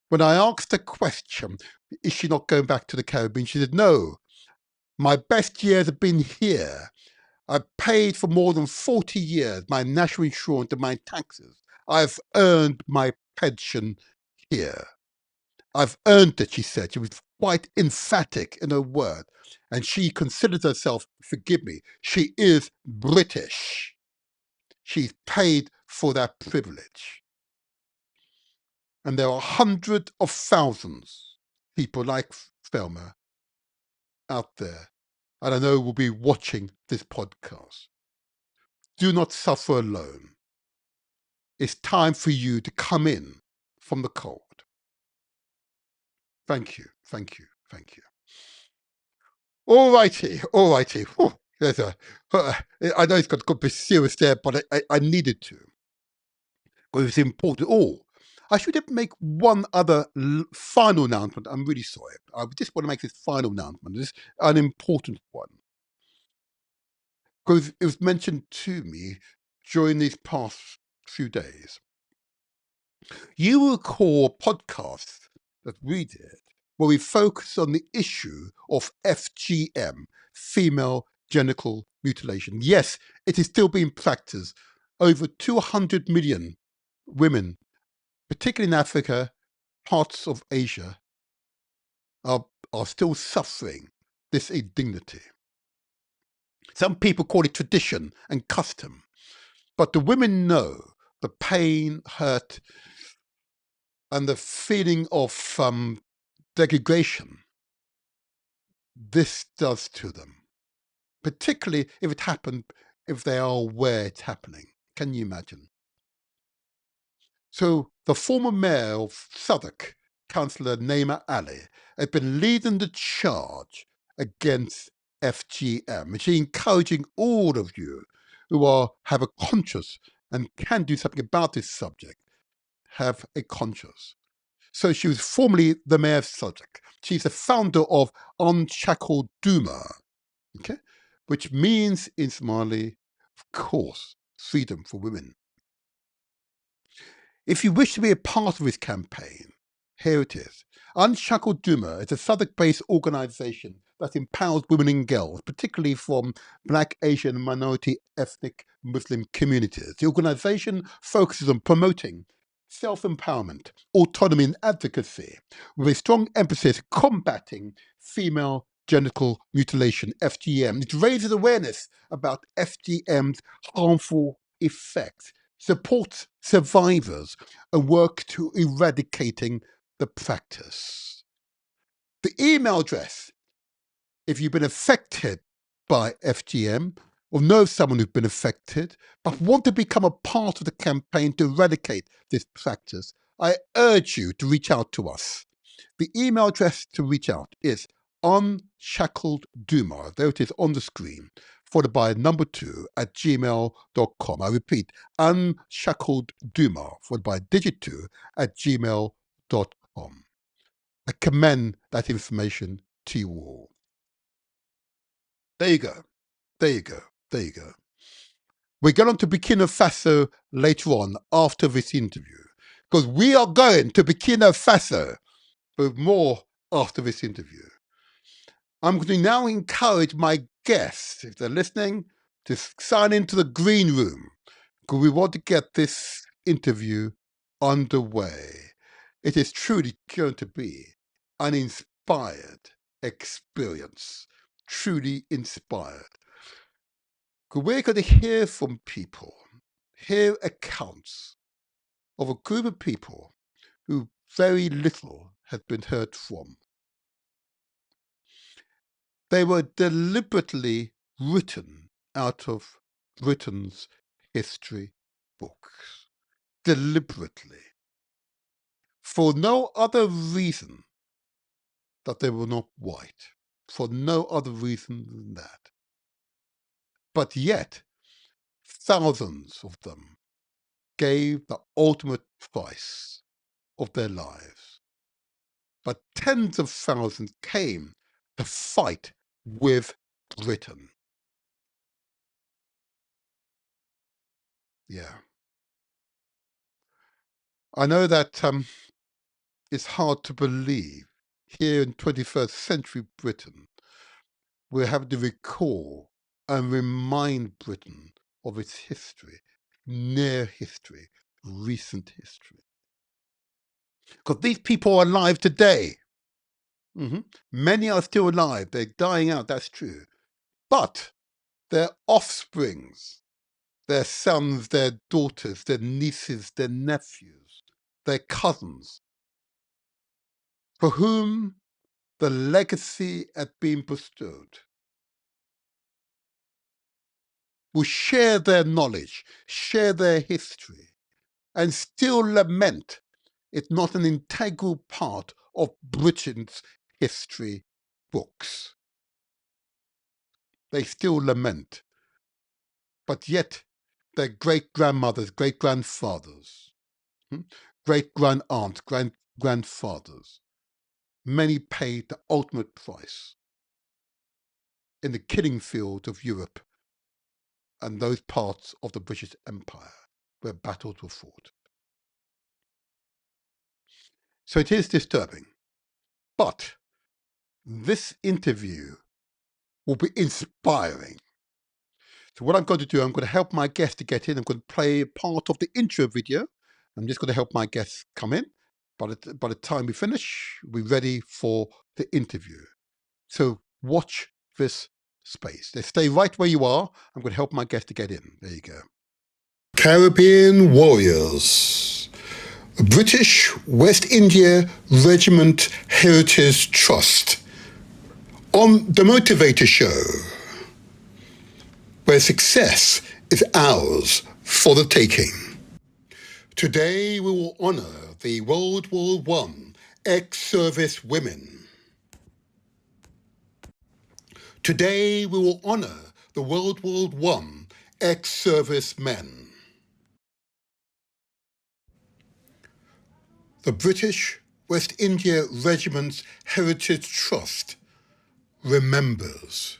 When I asked the question, is she not going back to the Caribbean? She said, no, my best years have been here. I've paid for more than 40 years my national insurance and my taxes. I've earned my pension here. I've earned it, she said. She was quite emphatic in her word. And she considers herself, forgive me, she is British. She's paid for that privilege. And there are hundreds of thousands of people like Thelma out there, and I know will be watching this podcast. Do not suffer alone. It's time for you to come in from the cold. Thank you, thank you, thank you. All righty. Whew, I know it's got a bit serious there, but I needed to. Because it's important. I should make one other final announcement. I'm really sorry. I just want to make this final announcement. This is an important one. Because it was mentioned to me during these past few days. You will recall podcasts that we did where we focused on the issue of FGM, female genital mutilation. Yes, it is still being practiced. Over 200 million women, particularly in Africa, parts of Asia, are still suffering this indignity. Some people call it tradition and custom, but the women know the pain, hurt, and the feeling of degradation this does to them, particularly if it happened, if they are aware it's happening. Can you imagine? So the former mayor of Southwark, Councillor Naima Ali, has been leading the charge against FGM. And she's encouraging all of you who have a conscience and can do something about this subject, have a conscience. So she was formerly the mayor of Southwark. She's the founder of Unshackled Duma, okay, which means in Somali, of course, freedom for women. If you wish to be a part of this campaign, here it is. Unshackled Duma is a Southwark-based organisation that empowers women and girls, particularly from Black, Asian, and minority ethnic Muslim communities. The organisation focuses on promoting self-empowerment, autonomy and advocacy, with a strong emphasis combating female genital mutilation, FGM. It raises awareness about FGM's harmful effects, supports survivors, and works to eradicating the practice. The email address, if you've been affected by FGM or know someone who's been affected but want to become a part of the campaign to eradicate this practice, I urge you to reach out to us. The email address to reach out is unshackledduma, there it is on the screen, followed by number 2 at gmail.com. I repeat, unshackledduma, followed by digit 2 at gmail.com. I commend that information to you all. There you go. There you go. There you go. We get on to Burkina Faso later on after this interview, because we are going to Burkina Faso with more after this interview. I'm going to now encourage my guests, if they're listening, to sign into the green room, because we want to get this interview underway. It is truly going to be an inspired experience, truly inspired. Because we're going to hear from people, hear accounts of a group of people who very little has been heard from. They were deliberately written out of Britain's history books. Deliberately. For no other reason that they were not white. For no other reason than that. But yet, thousands of them gave the ultimate price of their lives. But tens of thousands came to fight with Britain. Yeah. I know that it's hard to believe here in 21st century Britain, we're having to recall and remind Britain of its history, near history, recent history. Because these people are alive today. Many are still alive. They're dying out, that's true. But their offsprings, their sons, their daughters, their nieces, their nephews, their cousins, for whom the legacy had been bestowed, will share their knowledge, share their history, and still lament it's not an integral part of Britain's history books. They still lament. But yet, their great-grandmothers, great-grandfathers, great-grand-aunts, grandfathers, many paid the ultimate price in the killing field of Europe and those parts of the British Empire where battles were fought. So it is disturbing. But this interview will be inspiring. So what I'm going to do, I'm going to help my guest to get in. I'm going to play part of the intro video. I'm just going to help my guests come in. By the time we finish, we're ready for the interview. So watch this space. Stay right where you are. I'm going to help my guest to get in. There you go. Caribbean Warriors. British West India Regiment Heritage Trust. On the Motivator Show, where success is ours for the taking. Today we will honour the World War I ex-service women. Today we will honour the World War I ex-service men. The British West India Regiments Heritage Trust remembers.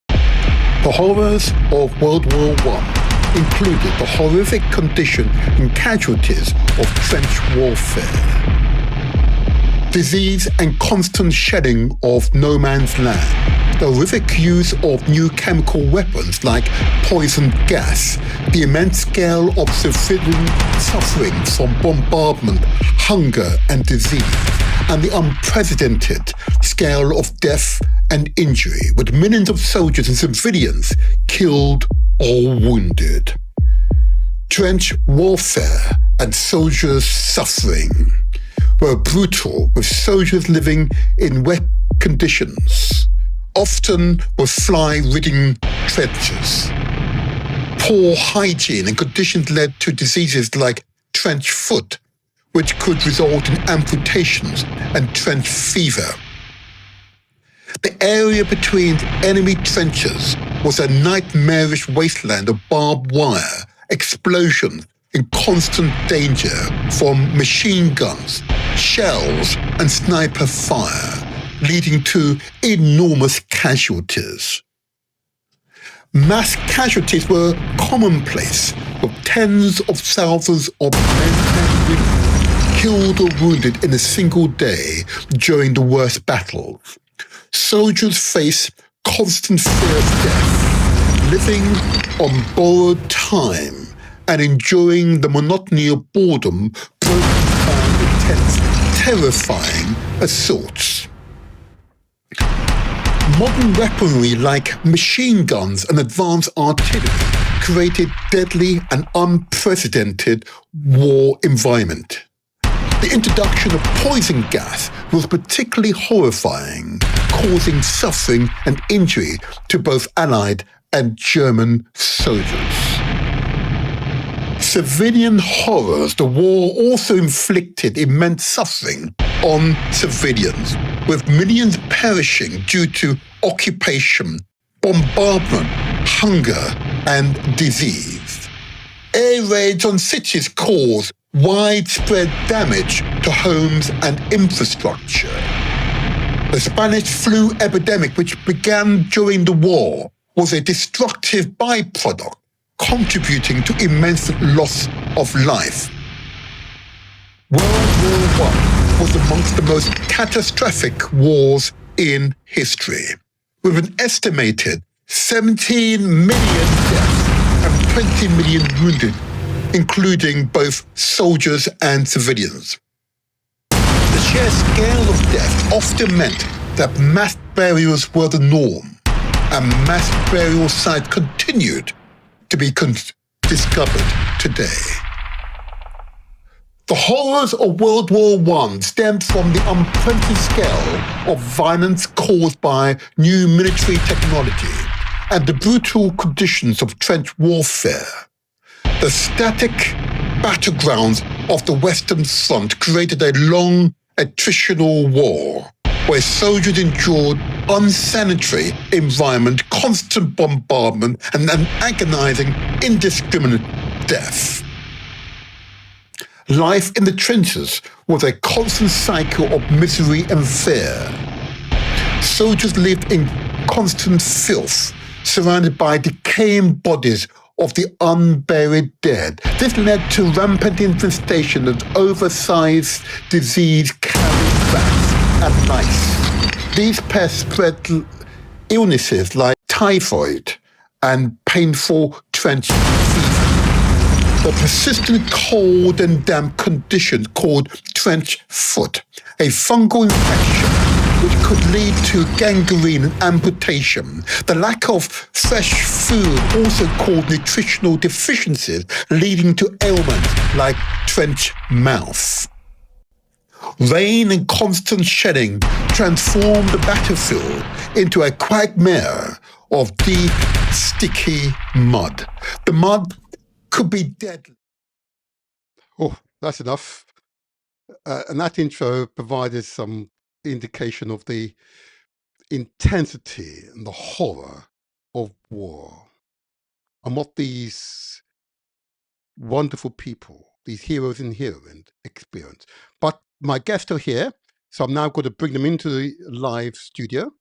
The horrors of World War I included the horrific condition and casualties of trench warfare, disease and constant shelling of no man's land, the horrific use of new chemical weapons like poison gas, the immense scale of civilian suffering from bombardment, hunger and disease, and the unprecedented scale of death and injury, with millions of soldiers and civilians killed or wounded. Trench warfare and soldiers' suffering were brutal, with soldiers living in wet conditions, often with fly-ridden trenches. Poor hygiene and conditions led to diseases like trench foot, which could result in amputations, and trench fever. The area between enemy trenches was a nightmarish wasteland of barbed wire, explosions, and constant danger from machine guns, shells, and sniper fire, leading to enormous casualties. Mass casualties were commonplace, with tens of thousands of men and women killed or wounded in a single day during the worst battles. Soldiers face constant fear of death, living on borrowed time and enduring the monotony of boredom broken by intense, terrifying assaults. Modern weaponry like machine guns and advanced artillery created deadly and unprecedented war environment. The introduction of poison gas was particularly horrifying, causing suffering and injury to both Allied and German soldiers. Civilian horrors, the war also inflicted immense suffering on civilians, with millions perishing due to occupation, bombardment, hunger, and disease. Air raids on cities caused widespread damage to homes and infrastructure. The Spanish flu epidemic, which began during the war, was a destructive byproduct, contributing to immense loss of life. World War I was amongst the most catastrophic wars in history, with an estimated 17 million deaths and 20 million wounded, including both soldiers and civilians. The sheer scale of death often meant that mass burials were the norm, and mass burial sites continued to be discovered today. The horrors of World War I stemmed from the unprecedented scale of violence caused by new military technology and the brutal conditions of trench warfare. The static battlegrounds of the Western Front created a long attritional war where soldiers endured unsanitary environment, constant bombardment, and an agonizing, indiscriminate death. Life in the trenches was a constant cycle of misery and fear. Soldiers lived in constant filth, surrounded by decaying bodies of the unburied dead. This led to rampant infestation of oversized, disease-carrying rats and mice. These pests spread illnesses like typhoid and painful trench fever. The persistent cold and damp condition called trench foot, a fungal infection which could lead to gangrene and amputation. The lack of fresh food also caused nutritional deficiencies, leading to ailments like trench mouth. Rain and constant shedding transformed the battlefield into a quagmire of deep, sticky mud. The mud could be deadly. Oh, that's enough. And that intro provided some indication of the intensity and the horror of war and what these wonderful people, these heroes and heroines, experience. But my guests are here, so I'm now going to bring them into the live studio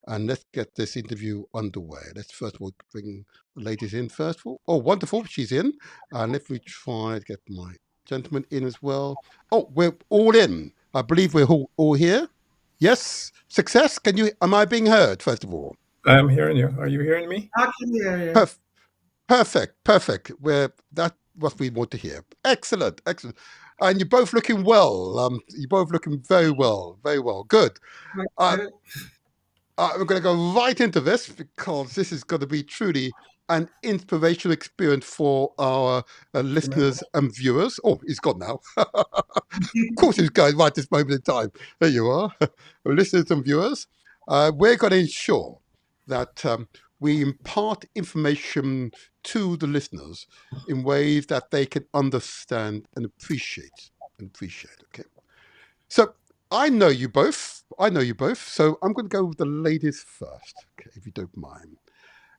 and let's get this interview underway. Let's first of all bring the ladies in first of all. Oh, wonderful, she's in. And let me try to get my gentleman in as well. Oh, we're all in. I believe we're all here. Yes, success. Am I being heard, first of all? I'm hearing you. Are you hearing me? I can hear you. Perfect. That's what we want to hear. Excellent. And you're both looking well. You're both looking very well. Good. We're going to go right into this because this is going to be truly an inspirational experience for our listeners and viewers. Oh, he's gone now. Of course he's going right this moment in time. There you are. Listeners and viewers, we're going to ensure that we impart information to the listeners in ways that they can understand and appreciate. Okay. So I know you both. So I'm going to go with the ladies first, okay, if you don't mind.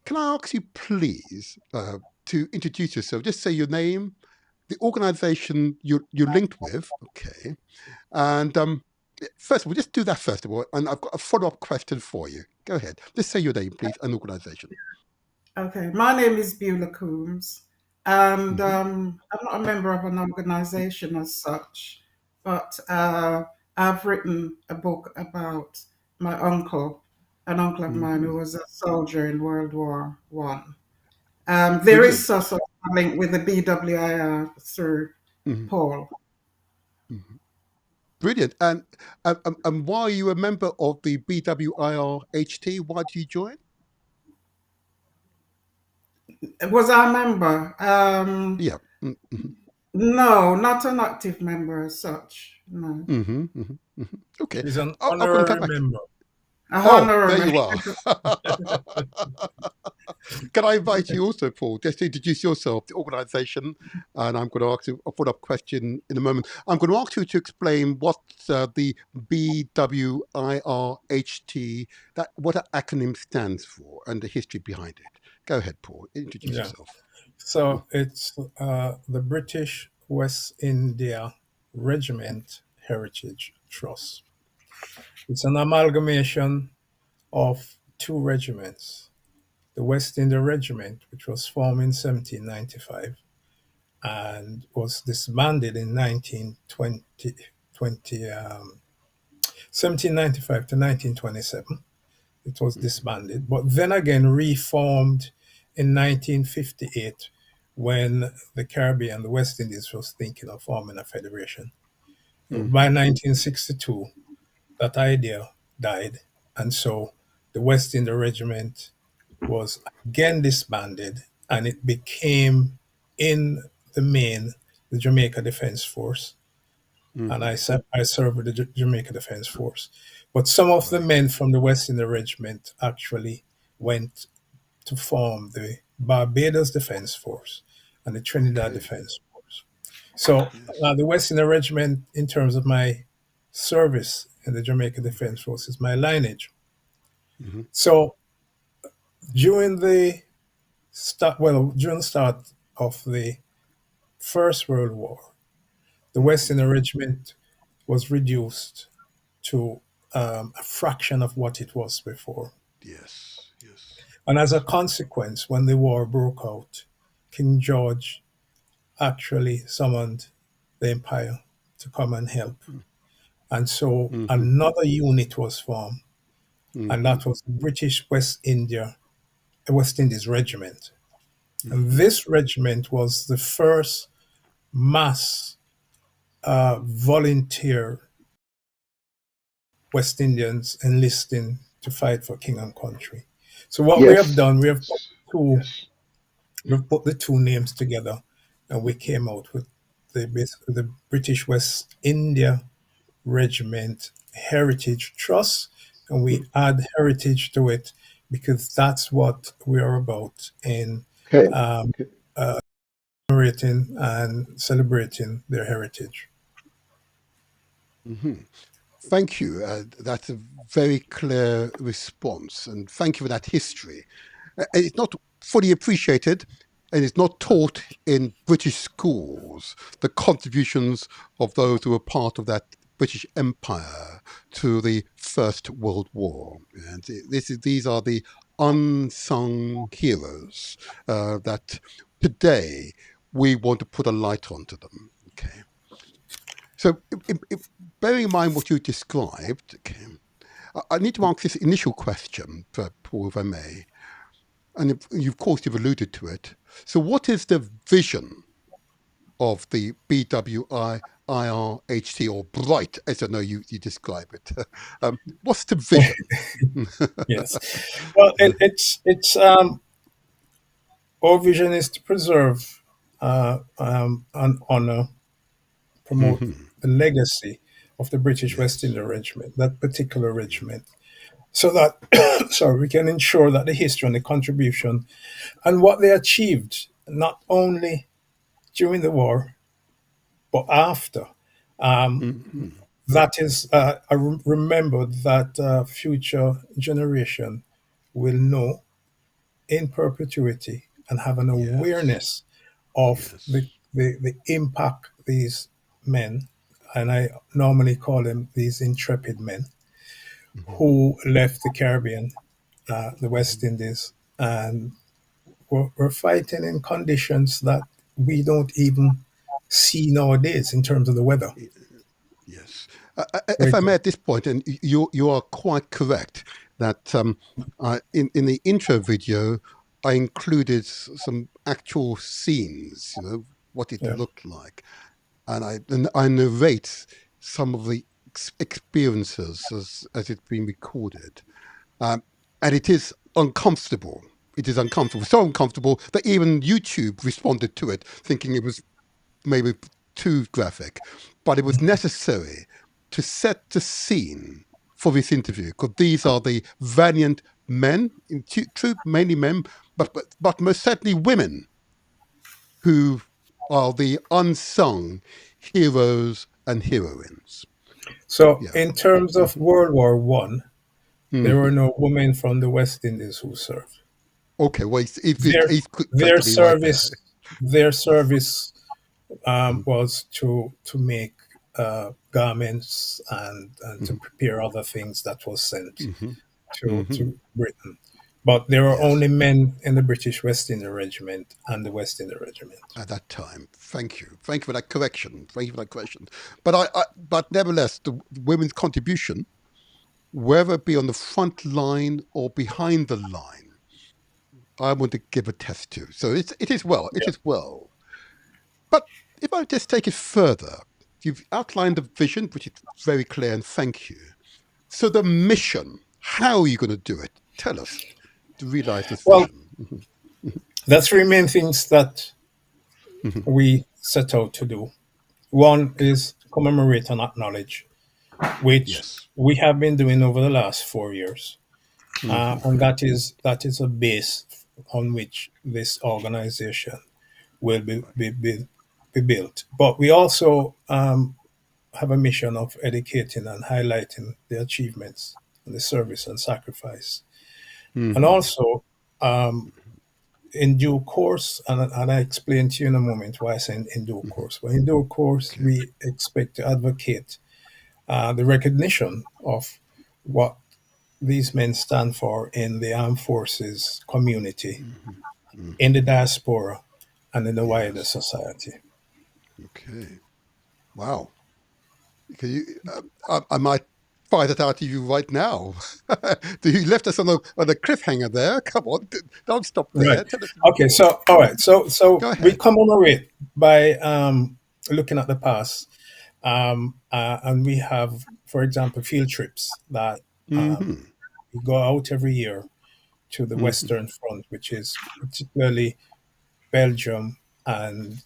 Can I ask you, please, to introduce yourself? Just say your name, the organization you're linked with, okay? And first of all, just do that first of all, and I've got a follow-up question for you. Go ahead. Just say your name, please, and organization. Okay, my name is Beulah Coombs, and Hmm. I'm not a member of an organization as such, but I've written a book about my uncle, an uncle of mine who Hmm. was a soldier in World War One. There is Brilliant. also a link with the BWIR through Hmm. Paul. Hmm. Brilliant. And why are you a member of the BWIRHT? Why did you join? Was I a member? Yeah. Mm-hmm. No, not an active member as such. No, Hmm. Hmm. Hmm. Okay. She's an I'm going to come honorary back. member. a Oh, there honorary. you are. Can I invite you also, Paul, just to introduce yourself, the organisation, and I'm going to ask you a follow-up question in a moment. I'm going to ask you to explain what the BWIRHT, what that acronym stands for, and the history behind it. Go ahead, Paul. Introduce Yeah. yourself. So it's the British West India Regiment Heritage Trust. It's an amalgamation of two regiments. The West India Regiment, which was formed in 1795 and was disbanded in 1795 to 1927. It was disbanded, but then again reformed in 1958 when the Caribbean, the West Indies, was thinking of forming a federation. By Mm-hmm. 1962, that idea died, and so the West India Regiment was again disbanded, and it became, in the main, the Jamaica Defense Force. And Mm-hmm. I served with the Jamaica Defense Force. But some of the Right. men from the West India Regiment actually went to form the Barbados Defense Force and the Trinidad Okay. Defense Force. So Yes. the West India Regiment, in terms of my service in the Jamaica Defense Force, is my lineage. Mm-hmm. So during the during the start of the First World War, the West India Regiment was reduced to a fraction of what it was before. Yes. Yes. And as a Yes. consequence, when the war broke out, King George actually summoned the empire to come and help. And so Mm-hmm. another unit was formed, and Mm-hmm. that was the British West Indies Regiment. And Mm-hmm. this regiment was the first mass volunteer West Indians enlisting to fight for king and country. So what we have Yes. done, two we've put the two names together, and we came out with the British West India Regiment Heritage Trust, and we add heritage to it because that's what we are about in Okay. um, commemorating and celebrating their heritage. Mm-hmm. Thank you. That's a very clear response, and thank you for that history. It's not fully appreciated, and it's not taught in British schools. The contributions of those who were part of that British Empire to the First World War, and these are the unsung heroes that today we want to put a light onto them. Okay. So, bearing in mind what you described, okay, I need to ask this initial question, Paul, if I may. And of course, you've alluded to it. So, what is the vision of the BWIRHT, or BRIGHT, as I know you describe it? What's the vision? Yes. Well, it's our vision is to preserve and honor, promote Mhm. the legacy of the British West Yes. India Regiment, that particular regiment, so that sorry, we can ensure that the history and the contribution and what they achieved, not only during the war but after. Um, Mhm. that is, remembered that future generation will know in perpetuity and have an Yes. awareness of Yes. the impact these men, and I normally call them these intrepid men, Mhm. who left the Caribbean, the West Mhm. Indies, and we're fighting in conditions that we don't even see nowadays in terms of the weather. Yes. For If I may example. at this point, and you are quite correct that in the intro video, I included some actual scenes, what it Yeah. looked like, and I narrate some of the experiences as it's been recorded, and it is uncomfortable. It is uncomfortable, so uncomfortable that even YouTube responded to it, thinking it was maybe too graphic, but it was necessary to set the scene for this interview because these are the valiant men, in truth, mainly men, but most certainly women who are the unsung heroes and heroines. So Yeah. in terms of World War One, there were Hmm. no women from the West Indies who served. Okay, well, Their he's their practically right there. service Mm-hmm. was to make garments and to prepare other things that was sent Hmm. Hmm. to Britain. But there were Yes. only men in the British West India Regiment and the West India Regiment. At that time. Thank you. Thank you for that correction. Thank you for that correction. But but nevertheless, the women's contribution, whether it be on the front line or behind the line, I want to give a test to. So it is well. It Yeah. is well. But if I just take it further, you've outlined the vision, which is very clear, and thank you. So the mission, how are you going to do it? Tell us to realize this Well, vision. the three main things that Mhm. we set out to do. One is commemorate and acknowledge, which Yes. we have been doing over the last 4 years. Hmm. And that is a base on which this organization will Right. be built. But we also have a mission of educating and highlighting the achievements and the service and sacrifice. And Hmm. also, in due course, and I explain to you in a moment why I say in due course, but in due course, Okay. we expect to advocate the recognition of what these men stand for in the armed forces community, Hmm. in Hmm. the diaspora, and in the wider Yes. society. Okay. Wow. Can you, I might find it out to you right now. You left us on a cliffhanger there. Come on, don't stop Right. there. Tell us. Okay. So, all right. So Go we ahead. commemorate by looking at the past, and we have, for example, field trips that Hmm. we go out every year to the Hmm. Western Front, which is particularly Belgium and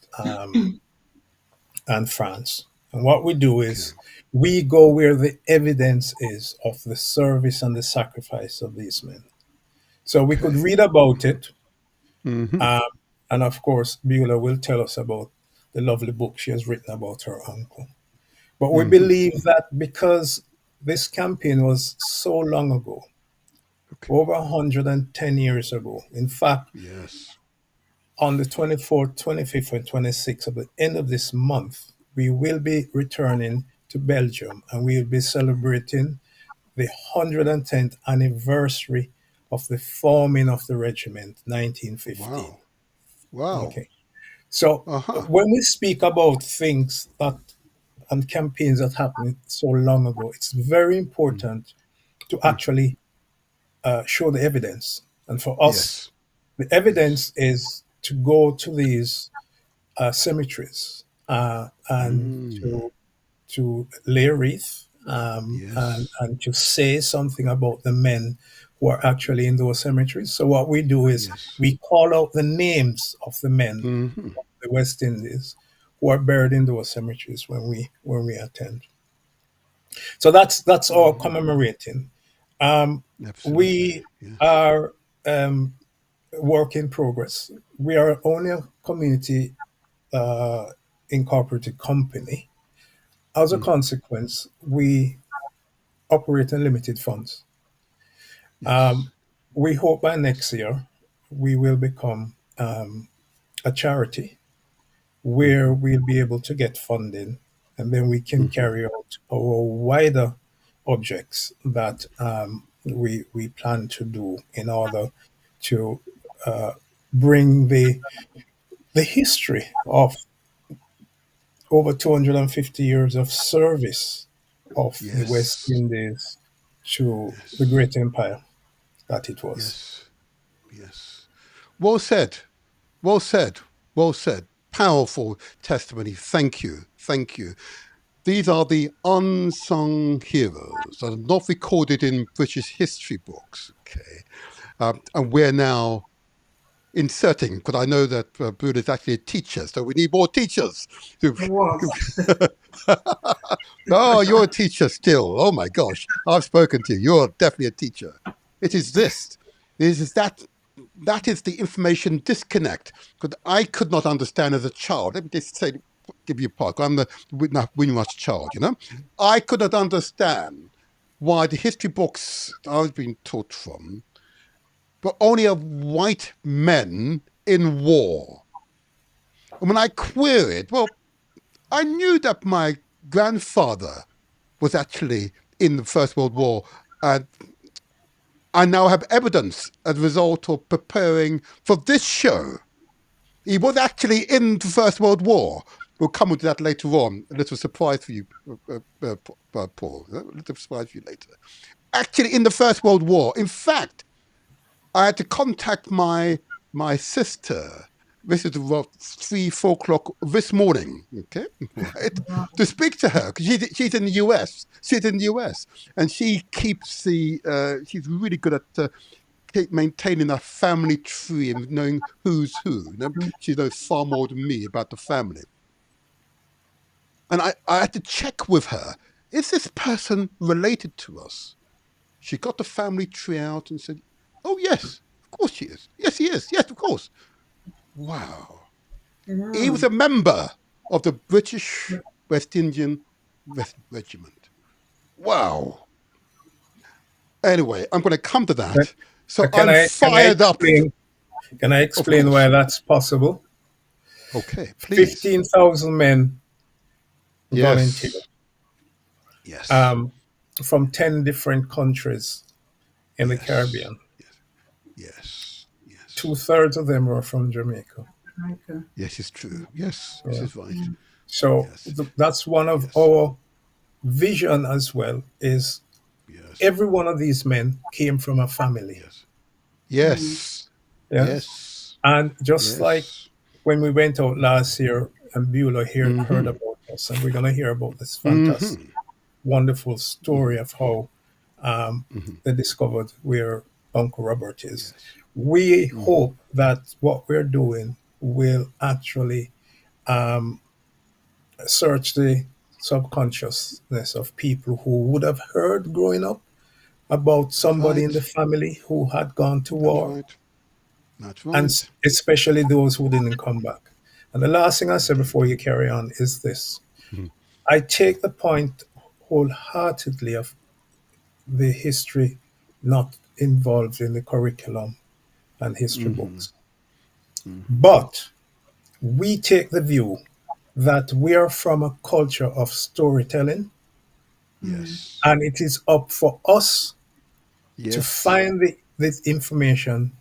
France. And what we do Okay. is we go where the evidence is of the service and the sacrifice of these men. So we could Okay. read about it, Hmm. um, and of course, Beulah will tell us about the lovely book she has written about her uncle. But we Hmm. believe that because this campaign was so long ago, Okay. over 110 years ago, in fact, Yes. on the 24th, 25th, and 26th of the end of this month, we will be returning to Belgium and we will be celebrating the 110th anniversary of the forming of the regiment, 1915. Wow. Wow. Okay. So Uh huh. when we speak about things that and campaigns that happened so long ago, it's very important to actually show the evidence. And for us, Yes. the Yes. evidence is to go to these cemeteries and Mm. to lay a wreath Yes. and to say something about the men who are actually in those cemeteries. So what we do is Yes. we call out the names of the men Hmm. of the West Indies who are buried in those cemeteries when we attend. So that's our Hmm. commemorating. Absolutely. We Yes. are work in progress. We are only a community uh, incorporated company. As a Mm. consequence, we operate in limited funds. Yes. We hope by next year we will become a charity where Hmm. we'll be able to get funding and then we can Hmm. carry out our wider objects that we plan to do in order to bring the history of over 250 years of service of the West Yes. Indies to the Yes. great empire that it was. Yes. Yes. Well said. Well said. Well said. Powerful testimony. Thank you. Thank you. These are the unsung heroes that are not recorded in British history books. Okay. And we're now inserting, because I know that BWIRHT is actually a teacher, so we need more teachers. I was. Oh, you're a teacher still. Oh my gosh, I've spoken to you. You're definitely a teacher. It is this. It is that. That is the information disconnect. Because I could not understand as a child. Let me just say, give you a part. I'm the Winrush child. You know, I could not understand why the history books I was being taught from were only of white men in war. And when I queried, well, I knew that my grandfather was actually in the First World War, and I now have evidence as a result of preparing for this show. He was actually in the First World War. We'll come into that later on. A little surprise for you, Paul. A little surprise for you later. Actually, in the First World War. In fact, I had to contact my sister. This is about 3-4 o'clock this morning, okay, right? To speak to her, because she's in the US. She's in the US, and she keeps she's really good at maintaining a family tree and knowing who's who. You know? She knows far more than me about the family. And I had to check with her, is this person related to us? She got the family tree out and said, oh, yes, of course she is. Yes, he is. Yes, of course. Wow. He was a member of the British West Indian Regiment. Wow. Anyway, I'm going to come to that. So I'm fired up. Can I explain why that's possible? Okay, please. 15,000 men volunteered. Yes. From 10 different countries in the Caribbean. Yes. 2/3 of them were from Jamaica. Okay. Yes, it's true. Yes, this is right. So that's one of our vision as well, is every one of these men came from a family. Yes. And just like when we went out last year and Beulah heard about us, and we're going to hear about this fantastic, wonderful story of how they discovered where Uncle Robert is. We hope that what we're doing will actually search the subconsciousness of people who would have heard growing up about somebody in the family who had gone to war. That's right. And especially those who didn't come back. And the last thing I say before you carry on is this. I take the point wholeheartedly of the history not involved in the curriculum and history books. But we take the view that we are from a culture of storytelling. Yes. And it is up for us to find this information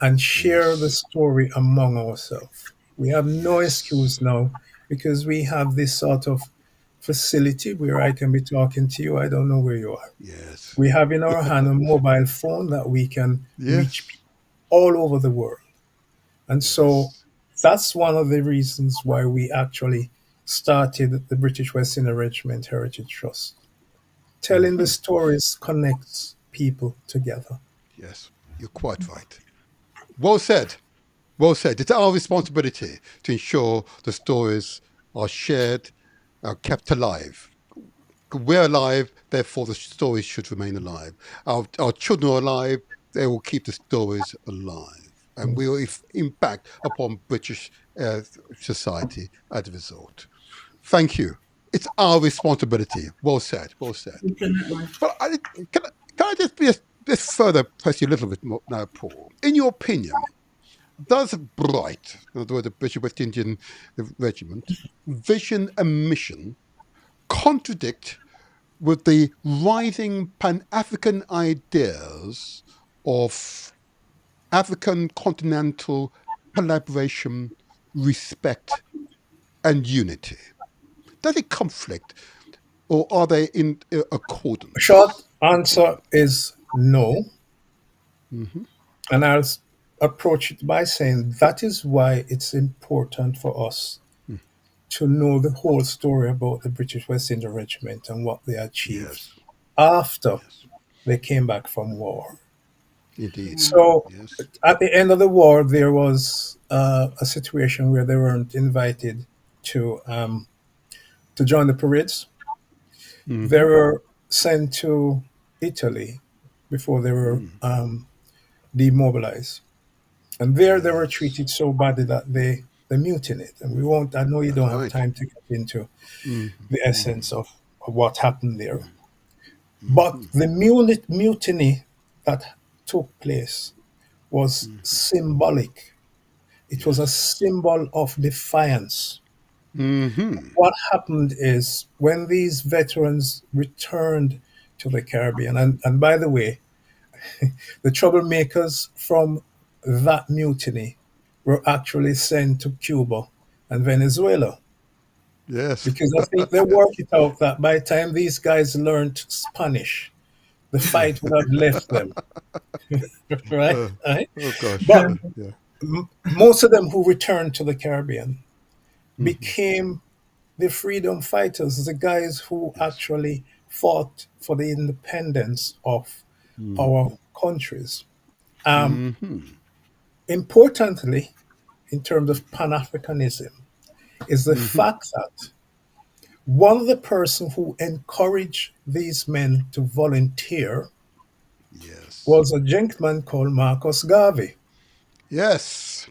and share the story among ourselves. We have no excuse now, because we have this sort of facility where I can be talking to you. I don't know where you are. Yes. We have in our hand a mobile phone that we can reach people all over the world. And so that's one of the reasons why we actually started the British West India Regiment Heritage Trust. Telling the stories connects people together. Yes, you're quite right. Well said. Well said. It's our responsibility to ensure the stories are shared, are kept alive. We're alive, therefore the stories should remain alive. Our children are alive, they will keep the stories alive. And we will impact upon British society as a result. Thank you. It's our responsibility. Well said. Well said. Definitely. But can I just further press you a little bit more now, Paul? In your opinion, does BWIRHT, in other words, the British West Indian Regiment, vision and mission contradict with the rising Pan-African ideas of African continental collaboration, respect, and unity? Does it conflict, or are they in Short accordance? answer is no. Mm-hmm. And I'll approach it by saying that is why it's important for us to know the whole story about the British West India Regiment and what they achieved Yes, after yes, they came back from war. indeed. So Yes. at the end of the war, there was a situation where they weren't invited to join the parades. They Mm-hmm. were sent to Italy before they were demobilized. And there they were Yes, treated so badly that they mutinied. And we won't, I know you that's don't have right. time to get into Mm-hmm. the essence of what happened there. But Mm-hmm. the mutiny that took place was symbolic. It was a Yes. symbol of defiance. Mm-hmm. What happened is when these veterans returned to the Caribbean, and by the way, the troublemakers from that mutiny were actually sent to Cuba and Venezuela Yes. because I think they Yes. worked it out that by the time these guys learned Spanish, the Yeah. fight would have left them, right? Uh, Right? oh gosh. But Yeah. most of them who returned to the Caribbean Mm-hmm. became the freedom fighters, the guys who Yes. actually fought for the independence of our countries. Um, Mm-hmm. Importantly, in terms of Pan Africanism, is the Mm-hmm. fact that one of the person who encouraged these men to volunteer Yes. was a gentleman called Marcus Garvey. Yes.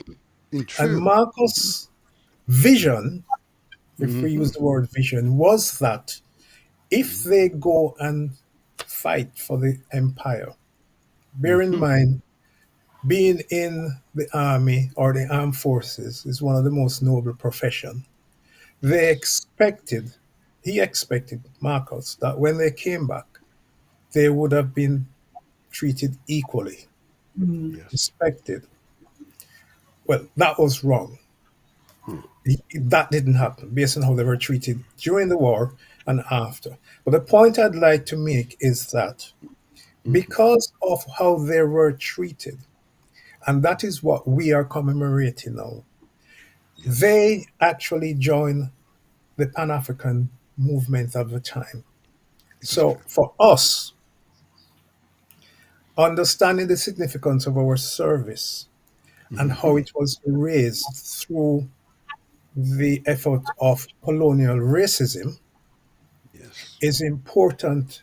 In And true. Marcus' vision, if we Mm-hmm. use the word vision, was that if they go and fight for the empire, bear in Mm-hmm. mind, being in the army or the armed forces is one of the most noble professions. They Yes. expected, he expected, Marcus, that when they came back, they would have been treated equally, Yes. respected. Well, that was wrong. That didn't happen based on how they were treated during the war and after. But the point I'd like to make is that Mm-hmm. because of how they were treated, and that is what we are commemorating now, Yes. they actually joined the Pan African movement of the time. It is true. So for us, understanding the significance of our service and how Mm-hmm. it was raised through the effort of colonial racism Yes. is important,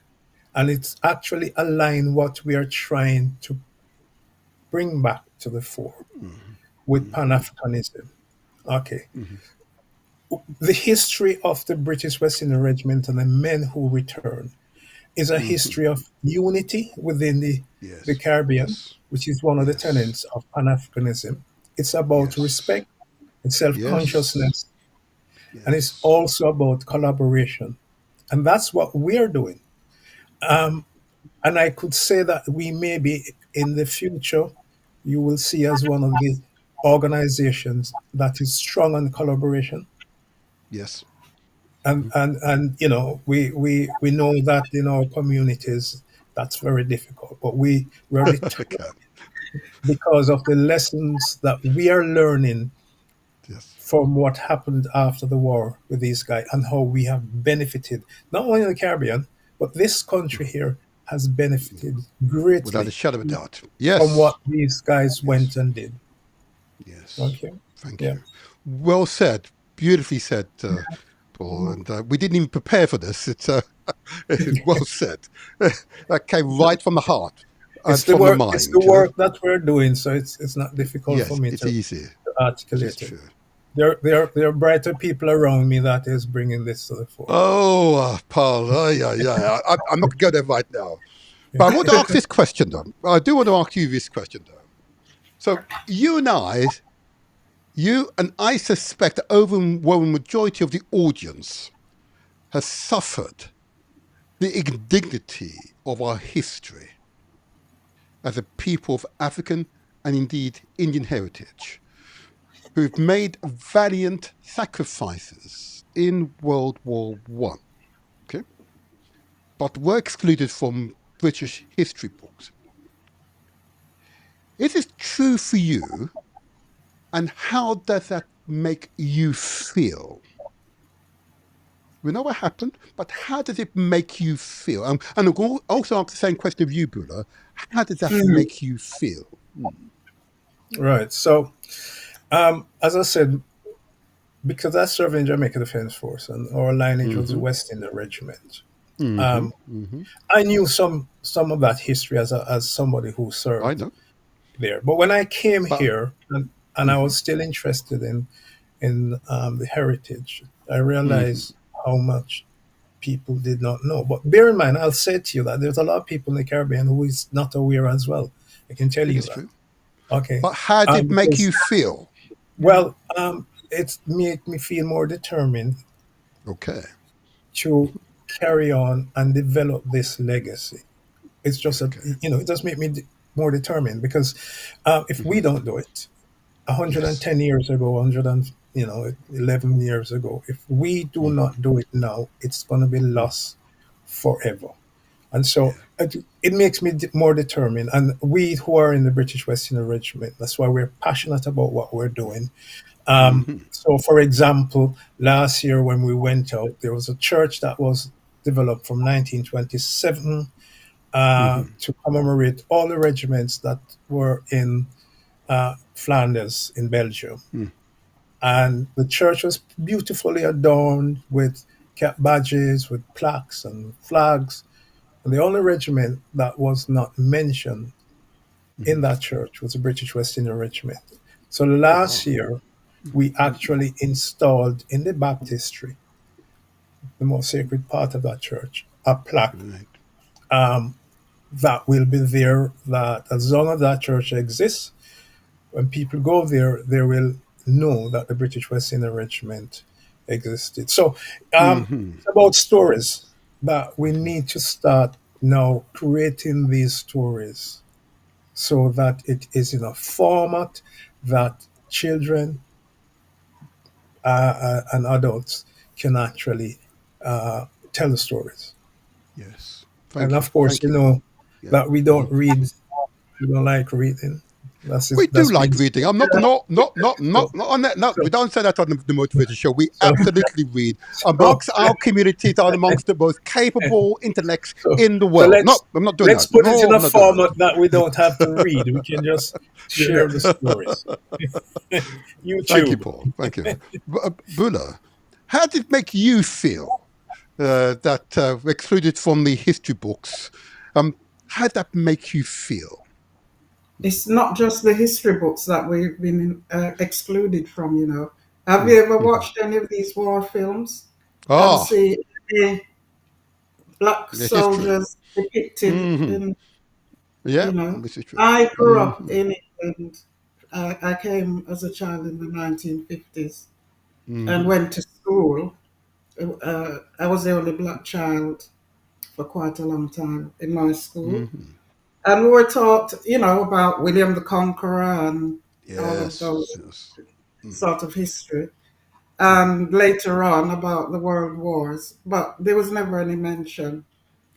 and it's actually aligned what we are trying to bring back to the fore with Mm-hmm. Pan-Africanism. Okay. Mm-hmm. The history of the British West India Regiment and the men who returned is a Mm-hmm. history of unity within the Yes. Caribbean, Yes. which is one of the Yes. tenets of Pan Africanism. It's about Yes. respect and self Yes. consciousness, and it's Yes. also about collaboration. And that's what we're doing. And I could say that we may be in the future, you will see as one of the organizations that is strong on collaboration. Yes. And we know that in our communities that's very difficult, but we're Okay. determined because of the lessons that we are learning Yes. from what happened after the war with these guys and how we have benefited not only in the Caribbean, but this country here has benefited Without a greatly shadow of a doubt. from Yes. what these guys Yes. went and did. Yes. Okay. Thank Yeah. you. Well said. Beautifully said, Paul. And we didn't even prepare for this. It's well said. That came right from the heart and It's the from the work. It's the mind. work that we're doing, so it's not difficult for Yes, me it's to easy. It is articulate it. true. There are brighter people around me that is bringing this to the fore. Oh, Paul. Oh, yeah, yeah. I'm not going to go there right now. But I want to ask this question, though. I do want to ask you this question, though. So you and I suspect the overwhelming majority of the audience has suffered the indignity of our history as a people of African and indeed Indian heritage. who've made valiant sacrifices in World War One, okay, but were excluded from British history books. Is this true for you, and how does that make you feel? We know what happened, but how does it make you feel? And I'll also ask the same question of you, Bula. How does that make you feel? Right. So, as I said, because I served in Jamaica Defence Force and our lineage was the West India Regiment, I knew some of that history as somebody who I served know. there. But when I came But here and I was still interested in the heritage, I realized how much people did not know. But bear in mind, I'll say to you that there's a lot of people in the Caribbean who is not aware as well. I can tell it you is that. true. Okay. But how did it make Because, you feel? well, it's made me feel more determined Okay. to carry on and develop this legacy. It's just that, Okay. it does make me more determined because if we don't do it, Yes. 110 years ago, 11 years ago, if we do not do it now, it's going to be lost forever. And so Yeah. it makes me more determined. And we who are in the British West Indies Regiment, that's why we're passionate about what we're doing. So, for example, last year when we went out, there was a church that was developed from 1927 to commemorate all the regiments that were in Flanders in Belgium. And the church was beautifully adorned with cap badges, with plaques and flags. And the only regiment that was not mentioned in that church was the British West India Regiment. So Oh last wow. year, we actually installed in the baptistry, the most sacred part of that church, a plaque Right. that will be there, that as long as that church exists, when people go there, they will know that the British West India Regiment existed. So it's about stories that we need to start now creating these stories so that it is in a format that children and adults can actually tell the stories. Yes. And Thank you. of course, Thank you. Yeah. that we don't read, we don't like reading. We do That's like been reading. I'm not, no, no, no, no, so, not on that. No, so, we don't say that on the Motivated Show. We so, absolutely read. so, Amongst our communities are amongst the most capable intellects so, in the so world. No, I'm not doing let's that. put it in No, a I'm not doing that. format that we don't have to read. We can just share the stories. Thank you, YouTube. Paul. Thank you. Bula, how did it make you feel that excluded from the history books? How did that make you feel? It's not just the history books that we've been excluded from, you know. Have you ever watched any of these war films and Ah, see any black the history. soldiers depicted in, Yeah, you know? this is true. I grew up in England. I came as a child in the 1950s and went to school. I was the only black child for quite a long time in my school. And we were taught, you know, about William the Conqueror and all of Yes, those yes. sort of history. And later on about the world wars, but there was never any mention.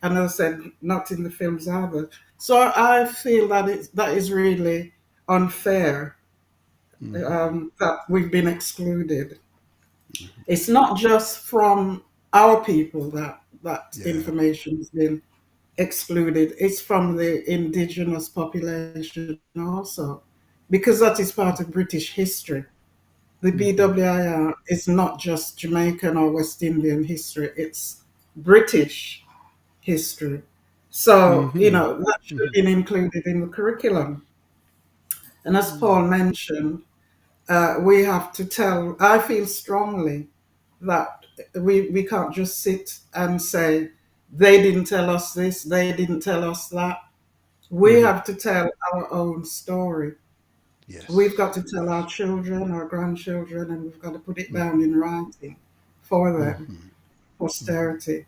And as I said, not in the films either. So I feel that that is really unfair that we've been excluded. It's not just from our people that Yeah. information has been excluded. It's from the indigenous population also, because that is part of British history. The BWIR is not just Jamaican or West Indian history, it's British history. So, you know, that should have been included in the curriculum. And as Paul mentioned, we have to tell, I feel strongly that we can't just sit and say, they didn't tell us this, they didn't tell us that. We have to tell our own story. We've Yes. got to tell our children, our grandchildren, and we've got to put it down in writing for them, posterity.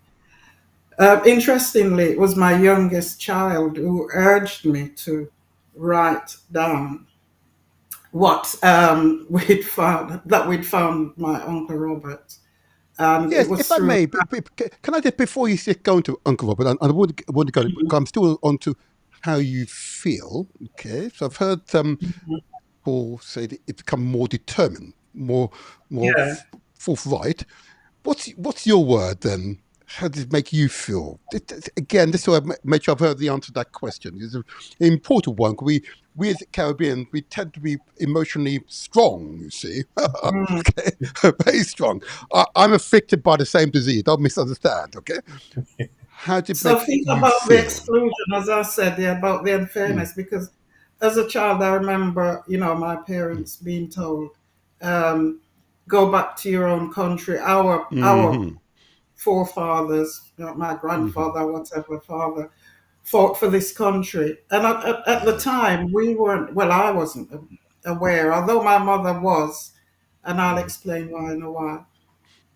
Interestingly, it was my youngest child who urged me to write down what we'd found my Uncle Robert. And it Yes, was if I through. may, can I just, before you go into Uncle Robert, and I want to go, I'm still on to how you feel. Okay, so I've heard Paul say that it's become more determined, more Yeah. forthright. What's your word then? How does it make you feel? Again, this is why I make sure I've heard the answer to that question. It's an important one. We as Caribbean, we tend to be emotionally strong, you see. Mm. Okay, very strong. I'm afflicted by the same disease. Don't misunderstand, okay? How does it So make think you about the feel? exclusion, as I said, yeah, about the Mm, unfairness, because as a child, I remember, my parents being told, um, go back to your own country. Our mm-hmm, forefathers, my mm-hmm, grandfather, whatever father, fought for this country. And at the yes. time, we weren't, well, I wasn't aware, although my mother was, and I'll explain why in a while.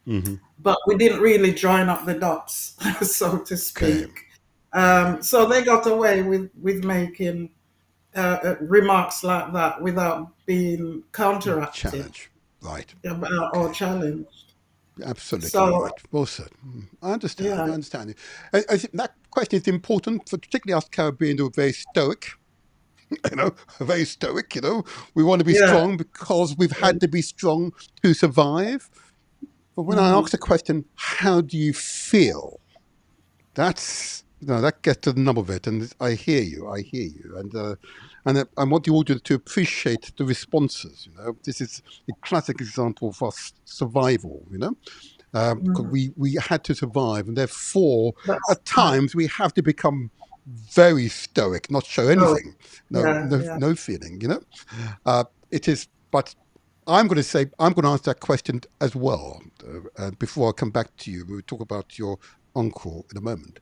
Mm-hmm. But we didn't really join up the dots, so to Okay, speak. right. So they got away with making remarks like that without being counteracted Challenge. Right. or Okay. challenged. Absolutely So right. Well said. I understand. yeah, I understand. I think that question is important for particularly us Caribbean who are very stoic. Very stoic. We want to be yeah, strong because we've had to be strong to survive. But when I mhm, ask the question, how do you feel? That gets to the nub of it, and I hear you. I hear you, and I want the audience to appreciate the responses. This is a classic example of us survival. 'Cause mhm. we had to survive, and therefore, That's at right. times, we have to become very stoic, not show So anything, yeah, yeah. no feeling. It is, but I'm going to answer that question as well. Before I come back to you, we'll talk about your uncle in a moment.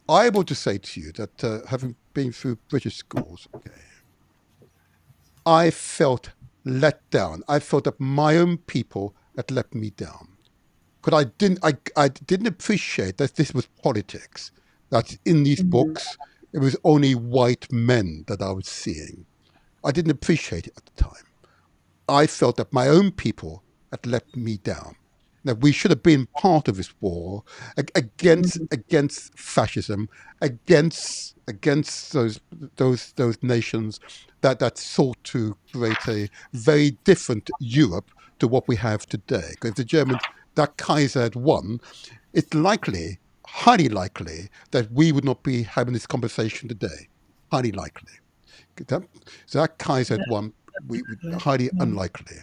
I want to say to you that having been through British schools, okay, I felt let down. I felt that my own people had let me down because I didn't appreciate that this was politics. That in these Mhm. books, it was only white men that I was seeing. I didn't appreciate it at the time. I felt that my own people had let me down. That we should have been part of this war against fascism, against those nations that sought to create a very different Europe to what we have today. Because if the Germans, that Kaiser had won, it's likely, highly likely, that we would not be having this conversation today. Highly likely. So that Kaiser had won, we highly Yeah. unlikely.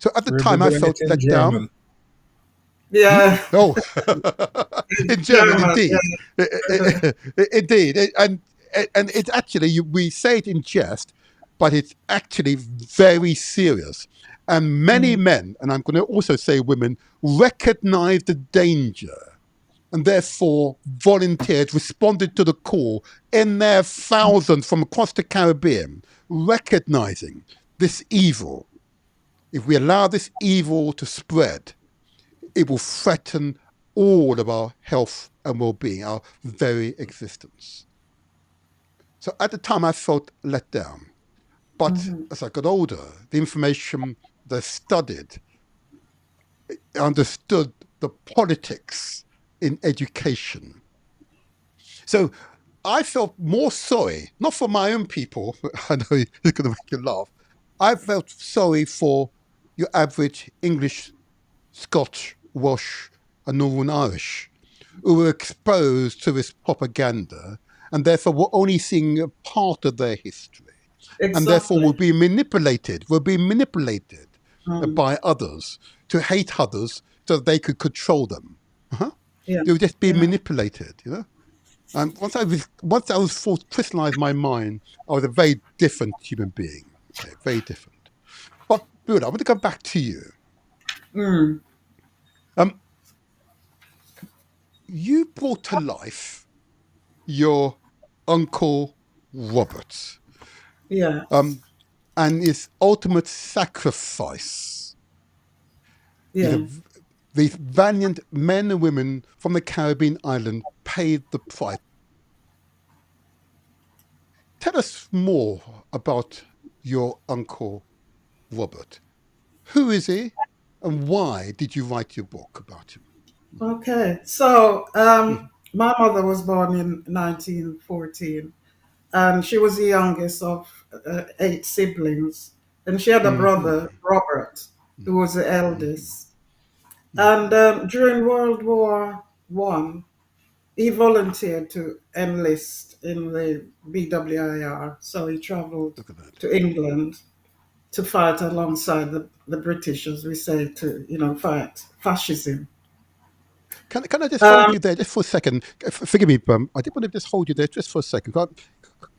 So at the We'll be time, I doing it felt in let down. German. Yeah, Oh, in it's German, German. indeed, Yeah. indeed, and it's actually we say it in jest, but it's actually very serious. And many Mm. men, and I'm going to also say women, recognize the danger and therefore volunteered, responded to the call in their thousands from across the Caribbean, recognizing this evil. If we allow this evil to spread, it will threaten all of our health and well-being, our very existence. So at the time, I felt let down. But Mhm. as I got older, the information that I studied, understood the politics in education. So I felt more sorry, not for my own people. I know it's going to make you laugh. I felt sorry for your average English, Scotch, Welsh, and Northern Irish who were exposed to this propaganda and therefore were only seeing a part of their history and therefore Exactly. were being manipulated Mm. by others to hate others so that they could control them. Uh-huh. Yeah, They were just being yeah. manipulated. And once I was forced to crystallize my mind, I was a very different human being. Okay, very different. But good, I want to come back to you. Mm. Um, you brought to life your uncle Robert, Yes. um, and his ultimate sacrifice. You Yeah. know, these valiant men and women from the Caribbean island paid the price. Tell us more about your uncle Robert. Who is he, and why did you write your book about him? Okay, so my mother was born in 1914, and she was the youngest of eight siblings, and she had a Mm-hmm. brother, Robert, who was the eldest. And Mm-hmm. during World War One, he volunteered to enlist in the BWIR, so he travelled Look at that. to England to fight alongside the British, as we say, to fight fascism. Can I just hold Um, you there just for a second? Forgive me, I did want to just hold you there just for a second.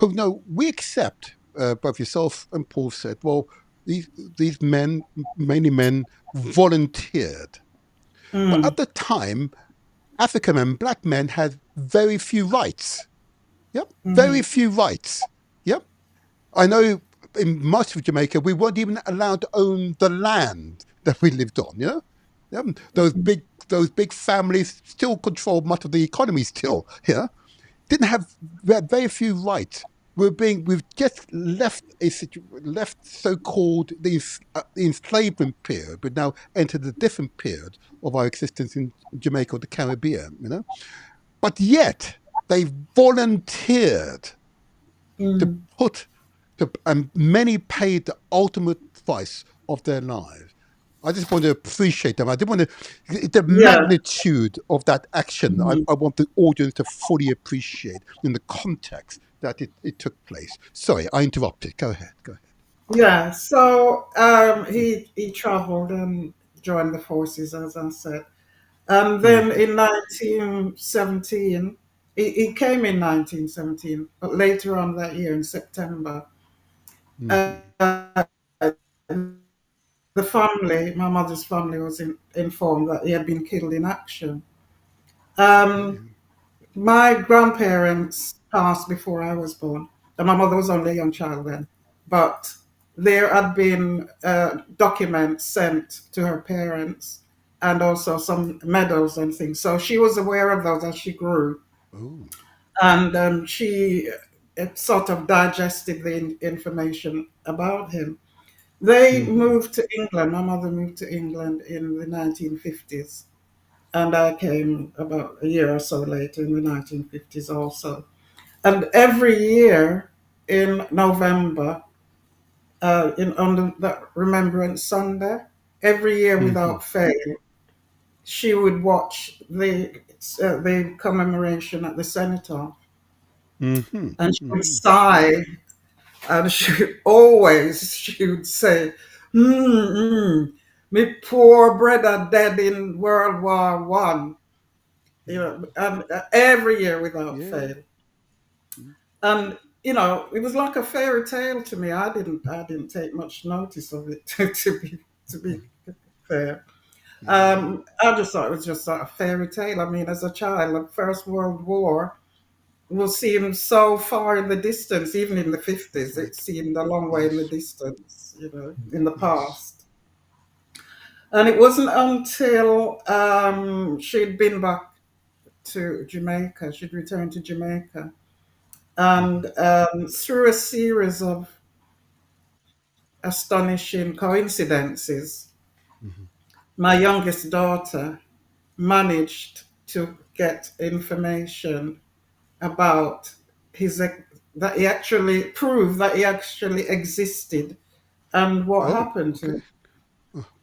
No, we accept, both yourself and Paul said, well, these men, mainly men, volunteered. But mm, at the time, African and black men had very few rights. Yep, very mhm, few rights. Yep. I know in most of Jamaica, we weren't even allowed to own the land that we lived on. Yeah? Those big families still controlled much of the economy. Still, yeah, we had very few rights. We've just left so-called the enslavement period. We've now entered a different period of our existence in Jamaica or the Caribbean. But yet they volunteered to mm, put and many paid the ultimate price of their lives. I just want to appreciate them. I didn't want to the yeah. magnitude of that action. Mhm. I want the audience to fully appreciate in the context that it took place. Sorry, I interrupted. Go ahead. Go ahead. Yeah, so he traveled and joined the forces, as I said. And then Mm-hmm. in 1917, he came in 1917, but later on that year in September, Mm-hmm. uh, the family, my mother's family, was informed that he had been killed in action. Okay. Um, my grandparents passed before I was born, and my mother was only a young child then. But there had been documents sent to her parents and also some medals and things. So she was aware of those as she grew. Oh. And she sort of digested the information about him. They Mm-hmm. moved to England. My mother moved to England in the 1950s. And I came about a year or so later in the 1950s also. And every year in November, on that Remembrance Sunday, every year Mm-hmm. without fail, she would watch the commemoration at the Cenotaph, Mm-hmm. and she would Mm-hmm. sigh, and she would say, mm, "Me poor brother dead in World War One," and every year without Yeah. fail. And it was like a fairy tale to me. I didn't take much notice of it to be fair. Yeah. I just thought it was just like a fairy tale. I mean, as a child, the First World War will seem so far in the distance. Even in the That's 50s, it right. seemed a long way in the Yes. distance, in the Yes. past. And it wasn't until she'd been back to Jamaica, she'd returned to Jamaica, Mm-hmm. and through a series of astonishing coincidences, Mm-hmm. my youngest daughter managed to get information about that he actually proved that he actually existed and what Oh, happened to okay. him.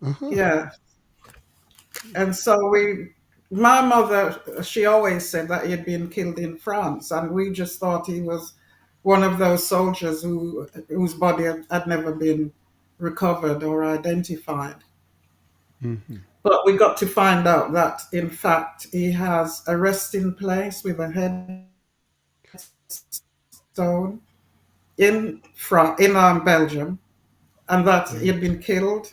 Uh-huh. Yeah. And so my mother, she always said that he had been killed in France, and we just thought he was one of those soldiers whose body had never been recovered or identified. Mm-hmm. But we got to find out that, in fact, he has a resting place with a headstone in Belgium, and that he had Right. been killed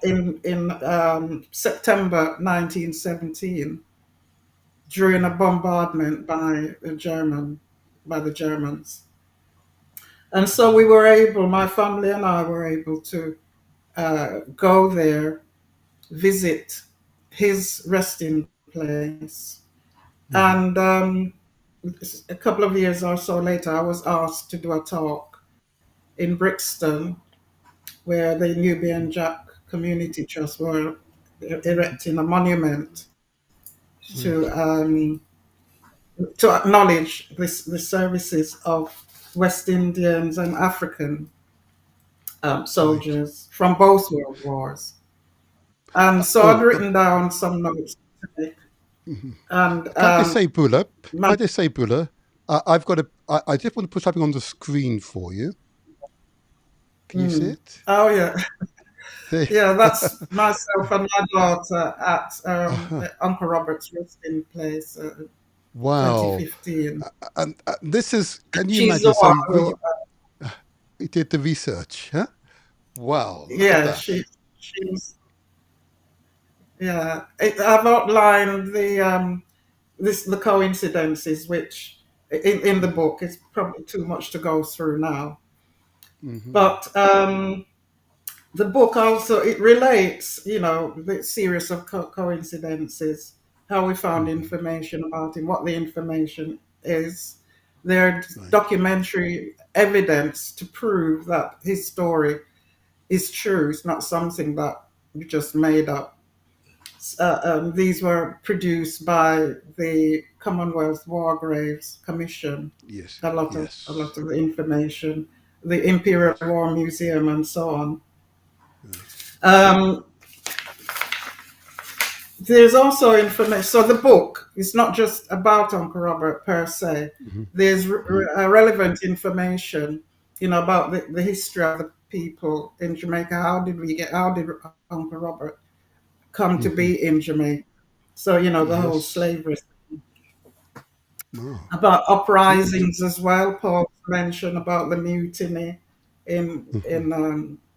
in September 1917 during a bombardment by the Germans. And so my family and I were able to go there, visit his resting place. Mm-hmm. And a couple of years or so later, I was asked to do a talk in Brixton where the Nubian Jack Community Trust were erecting a monument to Right. acknowledge the services of West Indians and African Right. soldiers from both world wars. And so I'd Oh, written down some notes to make. And can I just say, Bula? my, Can I just say, Bula? I've got a. I just want to put something on the screen for you. Can you see it? oh yeah, There. yeah, that's myself and my daughter at Uh-huh. Uncle Robert's resting place, Wow. 2015. And this is. Can you She's imagine? the one So who, we did the research, huh? Wow. Look at yeah, that. she's, yeah. I've outlined the coincidences, which in the book it's probably too much to go through now. But the book also it relates, the series of coincidences, how we found information about him, what the information is. There's Right. documentary evidence to prove that his story is true. It's not something that we just made up. These were produced by the Commonwealth War Graves Commission. Yes. A lot Yes. of the information, the Imperial Right. War Museum, and so on. Right. Um, there's also information. So the book is not just about Uncle Robert per se. There's relevant information, about the history of the people in Jamaica. How did Uncle Robert come to be in Jamaica? So, the whole Yes. slavery, Wow. about Good. uprisings as well. Paul mentioned about the mutiny in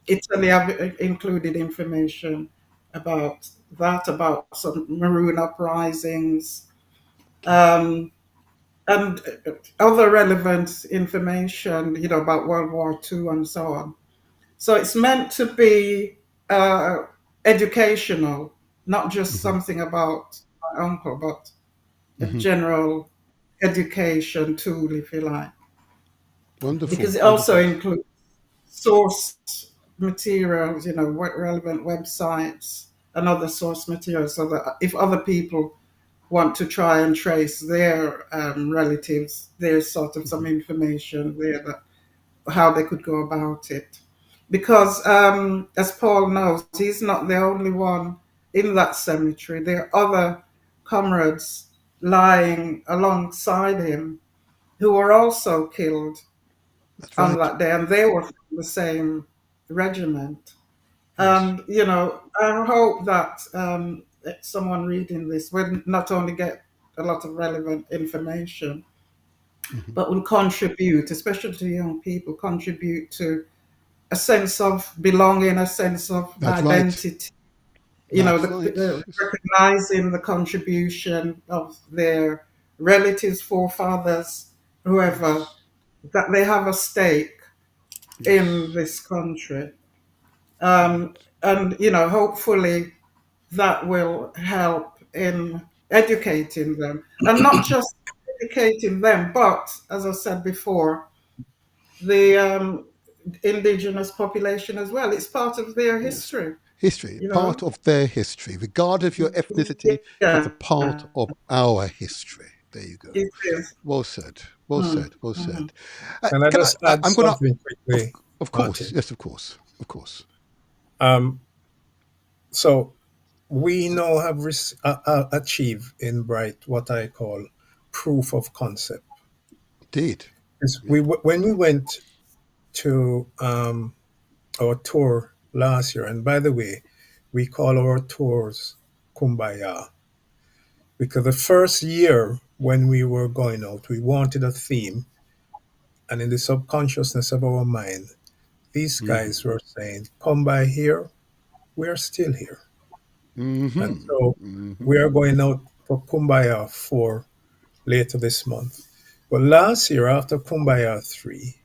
Italy. I've included information about that, about some maroon uprisings, um, and other relevant information, about World War II and so on. So it's meant to be educational, not just something about my uncle, but a general education tool, if you like, because Wonderful. it also Wonderful. includes source materials, relevant websites and other source materials, so that if other people want to try and trace their relatives, there's sort of some information there that how they could go about it. Because as Paul knows, he's not the only one in that cemetery. There are other comrades lying alongside him who were also killed That's on right. that day, and they were from the same regiment. Yes. And, I hope that someone reading this will not only get a lot of relevant information, but will contribute, especially to young people, contribute to a sense of belonging, a sense of That's right. identity, That's right. recognizing the contribution of their relatives, forefathers, whoever, Yes. that they have a stake in Yes. this country. Right. And, hopefully that will help in educating them. And not just educating them, but, as I said before, the indigenous population as well. It's part of their Yes. history, History, you part know. of their history, regardless of your ethnicity, it's a Yeah, part of our history. There you go. it is. Well said. Well Mm, said. Well mhm. said. Can I Can just I? add I'm gonna. something Of quickly, of course. Martin? Yes. Of course. Of course. Um, so we now have achieved in Bright what I call proof of concept. Indeed. 'Cause Yeah. when we went to our tour last year, and by the way, we call our tours Kumbaya, because the first year when we were going out, we wanted a theme, and in the subconsciousness of our mind, these guys were saying, "Come by here, we're still here." And Mm-hmm. so Mm-hmm. we are going out for Kumbaya 4 later this month. But last year, after Kumbaya 3,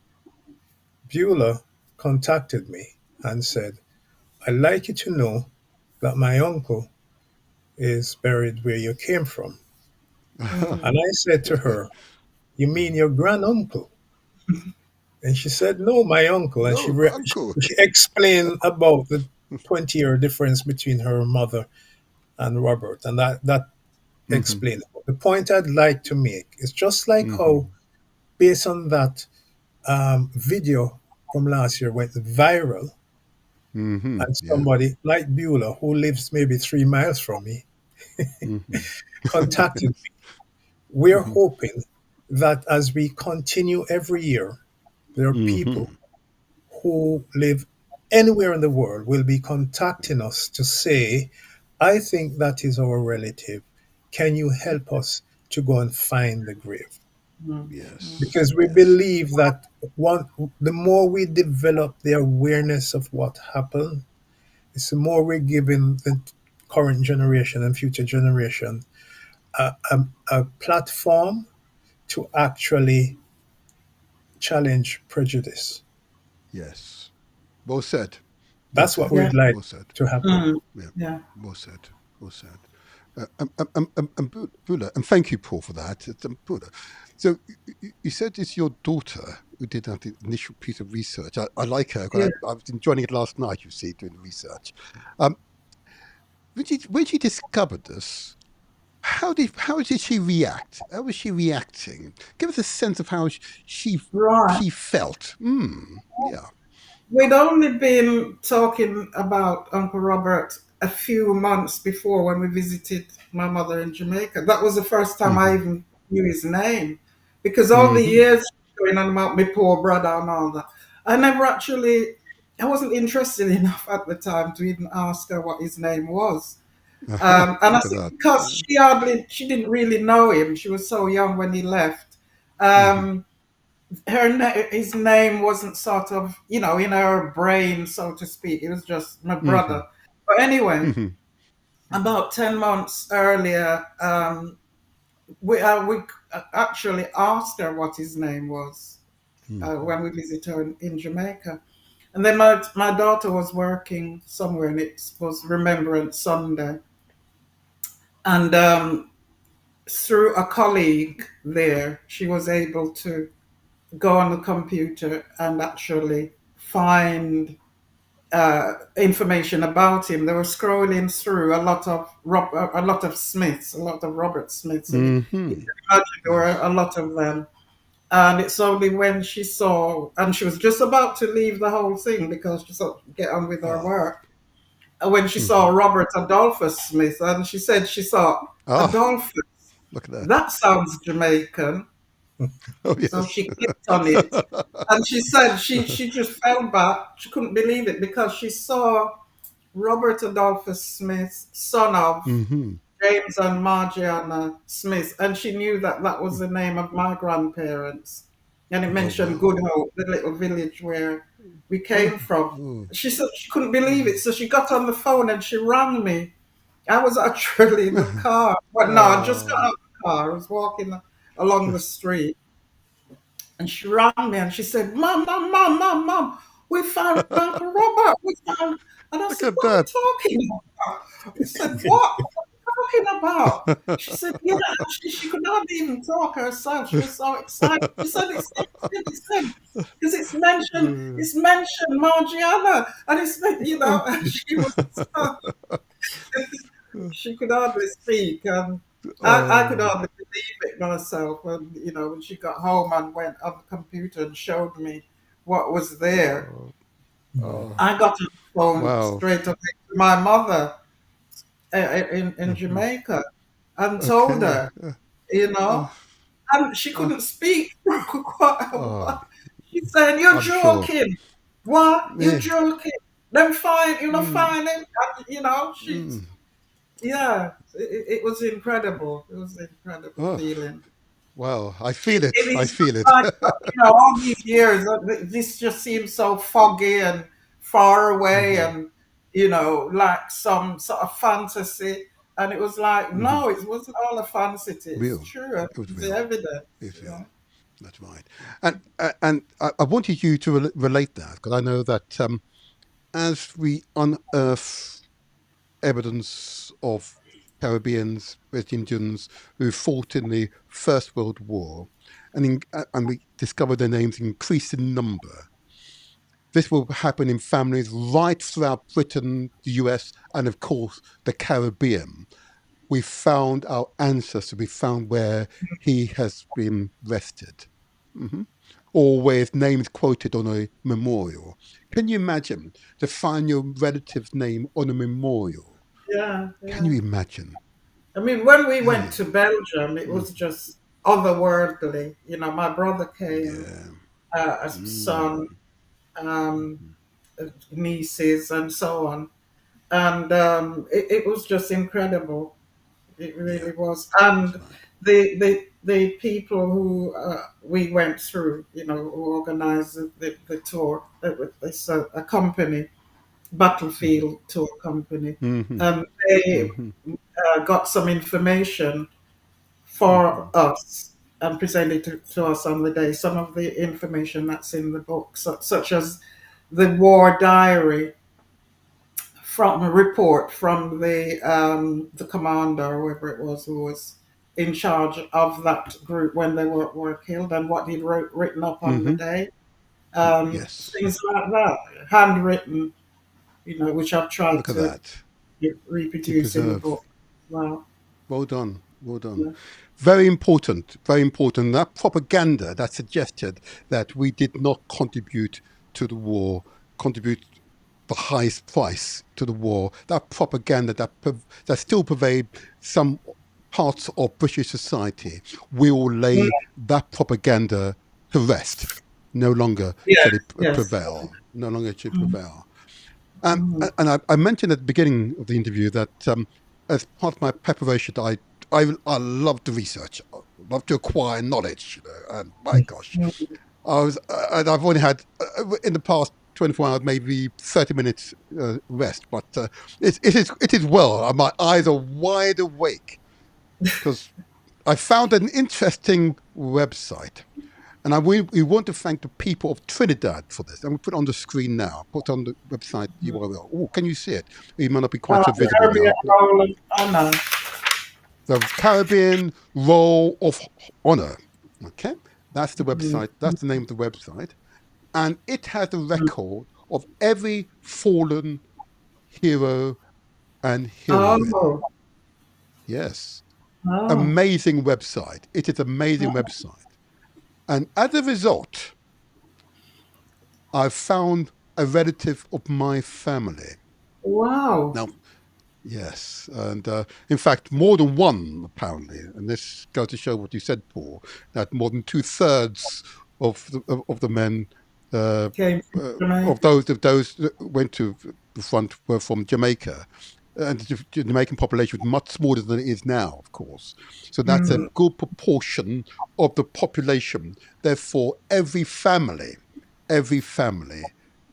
Beulah contacted me and said, "I'd like you to know that my uncle is buried where you came from." And Mhm. I said to her, "You mean your granduncle?" And she said, no, my uncle. And No, uncle. she explained about the 20-year difference between her mother and Robert. And that Mm-hmm. explained. The point I'd like to make is just like Mm-hmm. how, based on that video from last year went viral, Mm-hmm. and Yeah. somebody like Beulah, who lives maybe 3 miles from me, Mm-hmm. contacted me. We're Mm-hmm. hoping that as we continue every year, there are people Mm-hmm. who live anywhere in the world will be contacting us to say, I think that is our relative. Can you help us to go and find the grave? Mm, mm, Yes. Because we Yes. believe that the more we develop the awareness of what happened, it's the more we're giving the current generation and future generation a platform to actually challenge prejudice. Yes. Well said. Well That's what said. yeah. we'd like Well said. to happen. Mm, Yeah. yeah. Well said. Well said. Bula, and thank you, Paul, for that. Bula. So you said it's your daughter who did that initial piece of research. I like her. Yeah. I was enjoying it last night, you see, doing the research. Um, when she discovered this, how did she react? How was she reacting? Give us a sense of how Right. she felt. Yeah. We'd only been talking about Uncle Robert a few months before when we visited my mother in Jamaica. That was the first time I Mm-hmm. even knew his name. Because all the Mm-hmm. years going on about my poor brother and all that, I wasn't interested enough at the time to even ask her what his name was. And I Look at think that. because she didn't really know him, she was so young when he left. Mm-hmm. Um, his name wasn't sort of in her brain, so to speak. It was just my Mm-hmm. brother. But anyway, Mm-hmm. about 10 months earlier, we actually asked her what his name was Mm-hmm. when we visited her in Jamaica. And then my daughter was working somewhere, and it was Remembrance Sunday, and through a colleague there, she was able to go on the computer and actually find information about him. They were scrolling through a lot of Smiths, a lot of Robert Smiths, and you Mm-hmm. can imagine there were Yes. a lot of them. And it's only when she saw, and she was just about to leave the whole thing because she thought get on with her Ah. work. And when she saw Mm-hmm. Robert Adolphus Smith, and she said she saw Ah. Adolphus. Look at that. That sounds Jamaican. Oh So yes. she clicked on it, and she said she just fell back. She couldn't believe it because she saw Robert Adolphus Smith, son of mm-hmm. James and Margiana Smith, and she knew that that was the name of my grandparents. And it Oh mentioned wow. Good Hope, the little village where we Oh. came from. Oh. She said she couldn't believe it, so she got on the phone and she rang me. I was actually in the car. But no, I just got Oh. out of the car. I was walking along the street, and she rang me and she said, Mom, Mom, Mom, Mom, Mom, we found Uncle Robert. We found. And I Look said, at what are you that. talking about? I said, what are you talking about? She said, yeah, she could not even talk herself. She was so excited. She said, it's him. Because it's mentioned Margiana. And and she was so, she could hardly speak. I could Oh. hardly believe it myself. And, when she got home and went on the computer and showed me what was there, Oh. Oh. I got on the phone Wow. straight away to my mother in Mhm. Jamaica and told Okay. her, you know, Oh. and she Oh. couldn't speak for quite a Oh. while. She said, "You're I'm sure. joking. What? You're Yeah. joking. Then fine, Mm. find him." And, Mm. yeah, it was incredible. It was an incredible Oh. feeling. Wow. I feel it. It I is feel it. like, all these years, this just seems so foggy and far away hmm and, like some sort of fantasy. And it was like, hmm no, it wasn't all a fantasy. It's Real. true. And It was the real. evidence, It's you real. know. That's right. And I wanted you to relate that because I know that as we unearth evidence of Caribbeans, West Indians who fought in the First World War, and we discover their names increase in number. This will happen in families right throughout Britain, the US, and of course the Caribbean. We found our ancestor, we found where he has been rested, or where his name is quoted on a memorial. Can you imagine to find your relative's name on a memorial? Yeah, Can yeah. you imagine? I mean, when we went Hey, to Belgium, it was just otherworldly. You know, my brother came, yeah. a son, um, nieces, and so on, and it was just incredible. It Yeah, really was. that's And right. the people who we went through, you know, who organized the tour, it's a company, Battlefield Tour Company, Mm-hmm. and they Mm-hmm. got some information for us and presented to us on the day. Some of the information that's in the book, such as the war diary from a report from the commander, or whoever it was who was in charge of that group when they were killed, and what he'd written up on the Mm-hmm. day. Yes. Things like that, handwritten, you know, which I've tried Look at to that. To reproduce in the book. preserve. Wow. Well done. Well done. Yeah. Very important. Very important. That propaganda that suggested that we did not contribute to the war, contribute the highest price to the war, that propaganda that still pervade some parts of British society, we will lay that propaganda to rest. No longer Yes. shall it Yes. prevail. No longer should prevail. And I mentioned at the beginning of the interview that as part of my preparation, I love to research, I love to acquire knowledge. You know, and my gosh, and I've only had in the past 24 hours maybe 30 minutes rest, but it is well. My eyes are wide awake because I found an interesting website. And we want to thank the people of Trinidad for this. I'm going to put it on the screen now. Put on the website URL. Oh, can you see it? It might not be quite so visible Caribbean now. Roll of Honor. The Caribbean Roll of Honor. Okay, that's the website. That's the name of the website, and it has a record of every fallen hero and heroine. Oh, Yes, oh, amazing website. It is amazing website, and as a result, I found a relative of my family. wow. Now, yes, and in fact, more than one apparently, and this goes to show what you said, Paul, that more than 2/3 of the men Came from of Jamaica. those that went to the front were from Jamaica. And the Jamaican population was much smaller than it is now, of course. So that's a good proportion of the population. Therefore, every family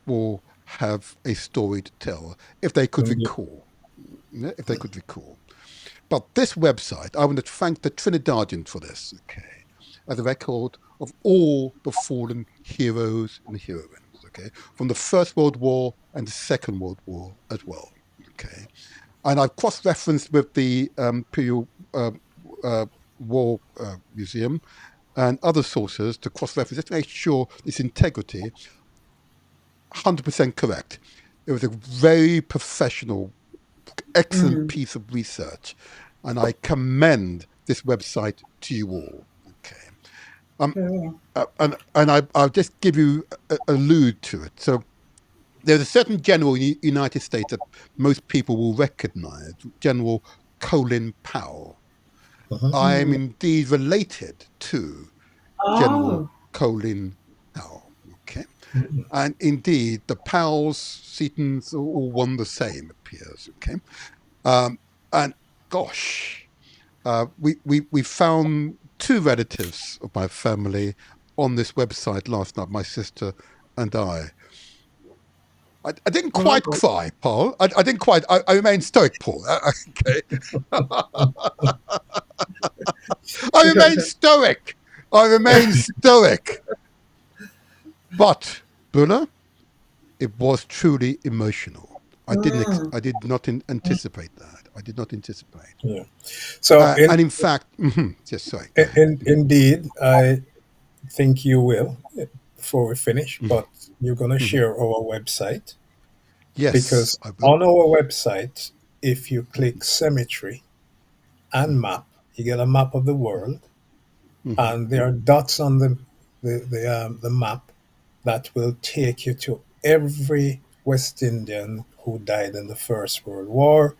will have a story to tell if they could recall. If they could recall. But this website, I want to thank the Trinidadians for this, okay, as a record of all the fallen heroes and heroines, okay, from the First World War and the Second World War as well, okay. And I've cross-referenced with the Imperial War Museum and other sources to cross-reference, just to make sure its integrity 100% correct. It was a very professional, excellent piece of research, and I commend this website to you all. Okay, I'll just give you allude to it. So there's a certain general in the United States that most people will recognize, General Colin Powell. I am indeed related to General Oh, Colin Powell. Okay. And indeed, the Powells, Seatons, are all one the same, appears. Okay. And gosh, we found two relatives of my family on this website last night, my sister and I. I didn't quite oh, cry, Paul. I didn't quite. I remained stoic, Paul. Okay. I remain stoic. I remain stoic. But, Bula, it was truly emotional. I did not anticipate that. I did not anticipate. Yeah. So And in fact, yes, sorry. Go ahead. indeed, I think you will before we finish, but you're going to share our website, Yes, because I will. on our website, if you click cemetery and map, you get a map of the world, and there are dots on the map that will take you to every West Indian who died in the First World War,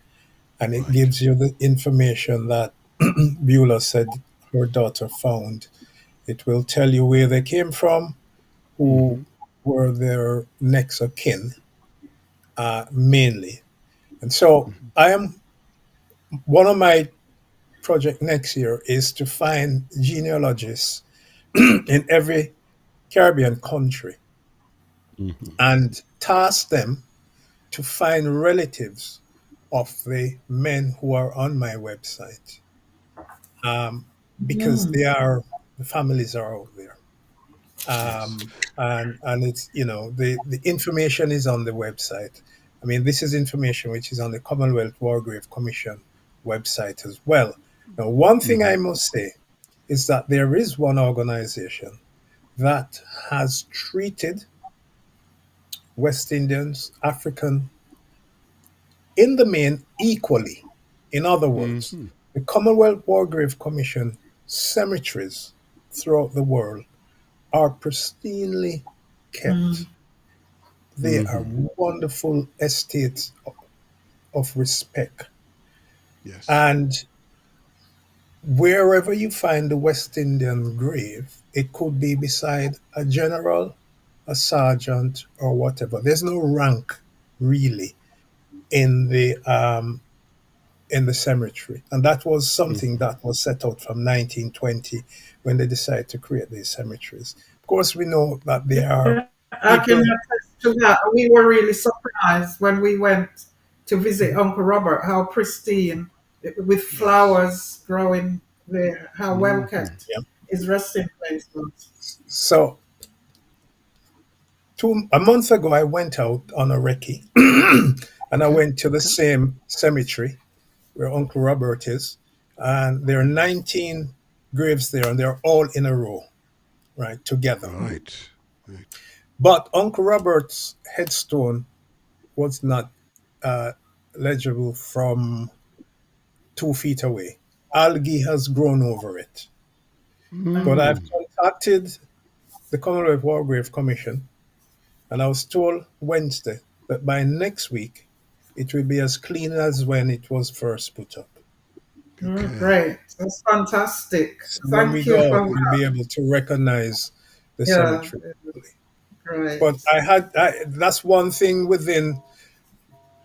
and it Right. gives you the information that Beulah said her daughter found. It will tell you where they came from, who were their next of kin, mainly. And so I am one of my project next year is to find genealogists in every Caribbean country and task them to find relatives of the men who are on my website, um, because the families are out there. Yes. And it's, the information is on the website. I mean, this is information which is on the Commonwealth War Grave Commission website as well. Now, one thing I must say is that there is one organization that has treated West Indians, African, in the main equally. In other words, the Commonwealth War Grave Commission cemeteries throughout the world are pristinely kept. They are wonderful estates of respect. Yes. And wherever you find the West Indian grave, it could be beside a general, a sergeant, or whatever. There's no rank really in the cemetery, and that was something that was set out from 1920 when they decided to create these cemeteries. Of course, we know that there are I can people. attest to that. We were really surprised when we went to visit Uncle Robert, how pristine, with Yes. flowers growing there, how well kept Yeah. his resting place was. So a month ago, I went out on a recce, and I Okay. went to the Okay. same cemetery where Uncle Robert is, and there are 19 graves there, and they're all in a row, right, together. Right. Right. But Uncle Robert's headstone was not uh, legible from 2 feet away. Algae has grown over it. But I've contacted the Commonwealth War Grave Commission, and I was told Wednesday that by next week it will be as clean as when it was first put up. Okay. Great. That's fantastic. So when we Thank you go out, for we'll be that. able to recognize the Yeah, cemetery. great. But that's one thing within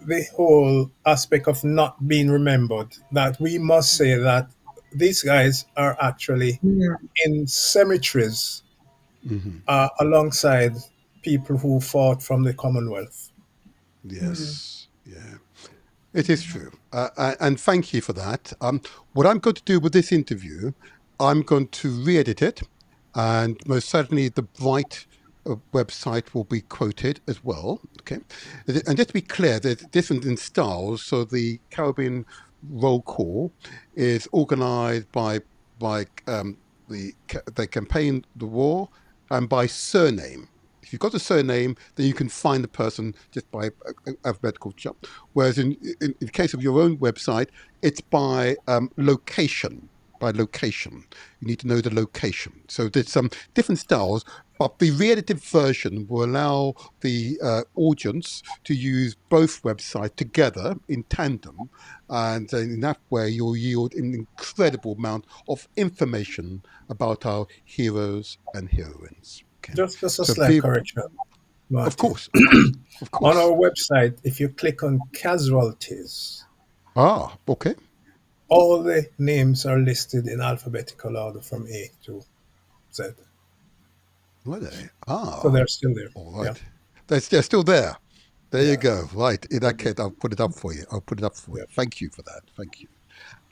the whole aspect of not being remembered, that we must say that these guys are actually Yeah. in cemeteries Hmm. alongside people who fought from the Commonwealth. Yes. Yeah. It is true. And thank you for that. What I'm going to do with this interview, I'm going to re-edit it, and most certainly the Bright website will be quoted as well. Okay, and just to be clear, there's different in styles. So the Caribbean Roll Call is organised by they campaign the war and by surname. If you've got a surname, then you can find the person just by alphabetical jump. Whereas in the case of your own website, it's by location. By location, you need to know the location. So there's some different styles, but the re-edited version will allow the audience to use both websites together in tandem, and in that way you'll yield an incredible amount of information about our heroes and heroines. Okay, Just a so slight be, correction, of Martin. course, of course, of On course. our website, if you click on casualties, Ah, okay. all the names are listed in alphabetical order from A to Z. Were they? So Ah, they're still there. all Yeah. right. They're still there. There you Yeah. go. Right. In that They're there. case, I'll put it up for you. I'll put it up for you. Yeah. Thank you for that. Thank you.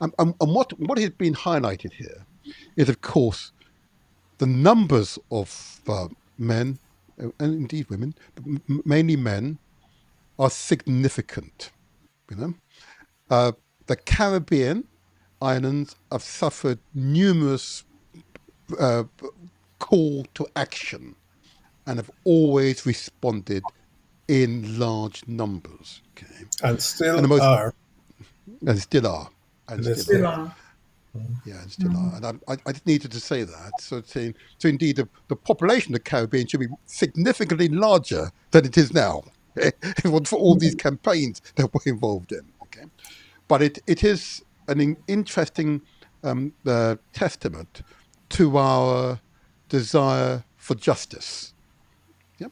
And what has been highlighted here is, of course, the numbers of men and indeed women, but mainly men, are significant. You know, the Caribbean islands have suffered numerous uh, call to action and have always responded in large numbers. Okay, And still and the most are. and still are, and They still still are. Still Yeah, and still are. And I just needed to say that. So indeed, the population of the Caribbean should be significantly larger than it is now. For all these campaigns that we're involved in. Okay, but it is an interesting testament to our desire for justice, yeah,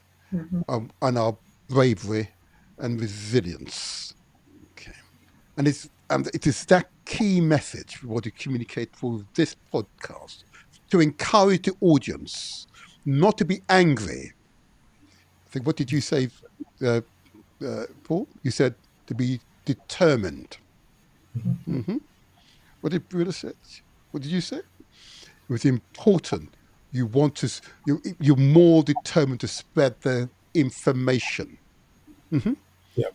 and our bravery and resilience. Okay, and it is that key message we want to communicate through this podcast to encourage the audience not to be angry. I think, what did you say, Paul? You said to be determined. Mm-hmm. What did Buddha say? What did you say? It was important. You want to. You're more determined to spread the information. Mm-hmm. Yeah.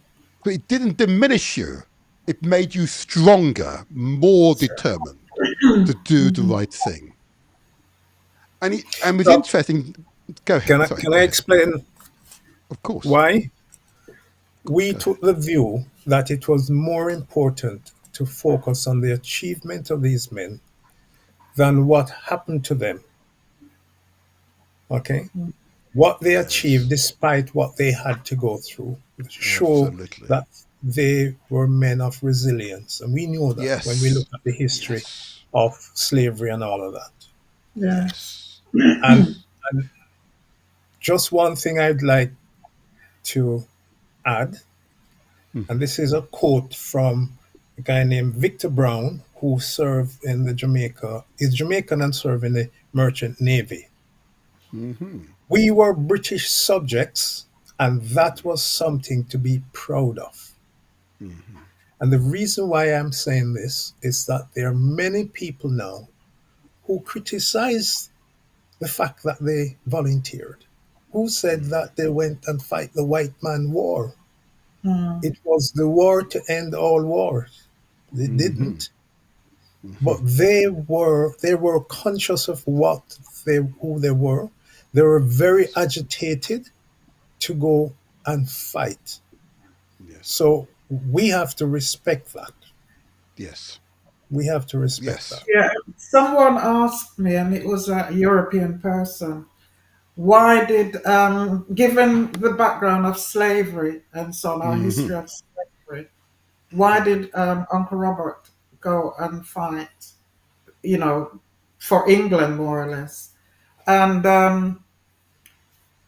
But it didn't diminish you. It made you stronger, more determined to do the right thing. And it was So, interesting. Go ahead. Sorry. can Go I ahead. explain Of course. why? We Go took the view that it was more important to focus on the achievement of these men than what happened to them. Okay? What they achieved Yes. despite what they had to go through show Absolutely. that they were men of resilience. And we know that when we look Yes. at the history Yes. of slavery and all of that. Yes. And, Yes. and just one thing I'd like to add, and this is a quote from a guy named Victor Brown, who served in the Jamaica, is Jamaican and served in the Merchant Navy. Mm-hmm. We were British subjects, and that was something to be proud of. Mm-hmm. And the reason why I'm saying this is that there are many people now who criticize the fact that they volunteered, who said that they went and fight the white man war. It was the war to end all wars. They Mm-hmm. didn't, but they were conscious of who they were. They were very agitated to go and fight. Yes. So we have to respect that. Yes. We have to respect Yes. that. Yeah, someone asked me, and it was a European person, why did, given the background of slavery and so on, our Mm-hmm. history of slavery, why did Uncle Robert go and fight, for England, more or less? And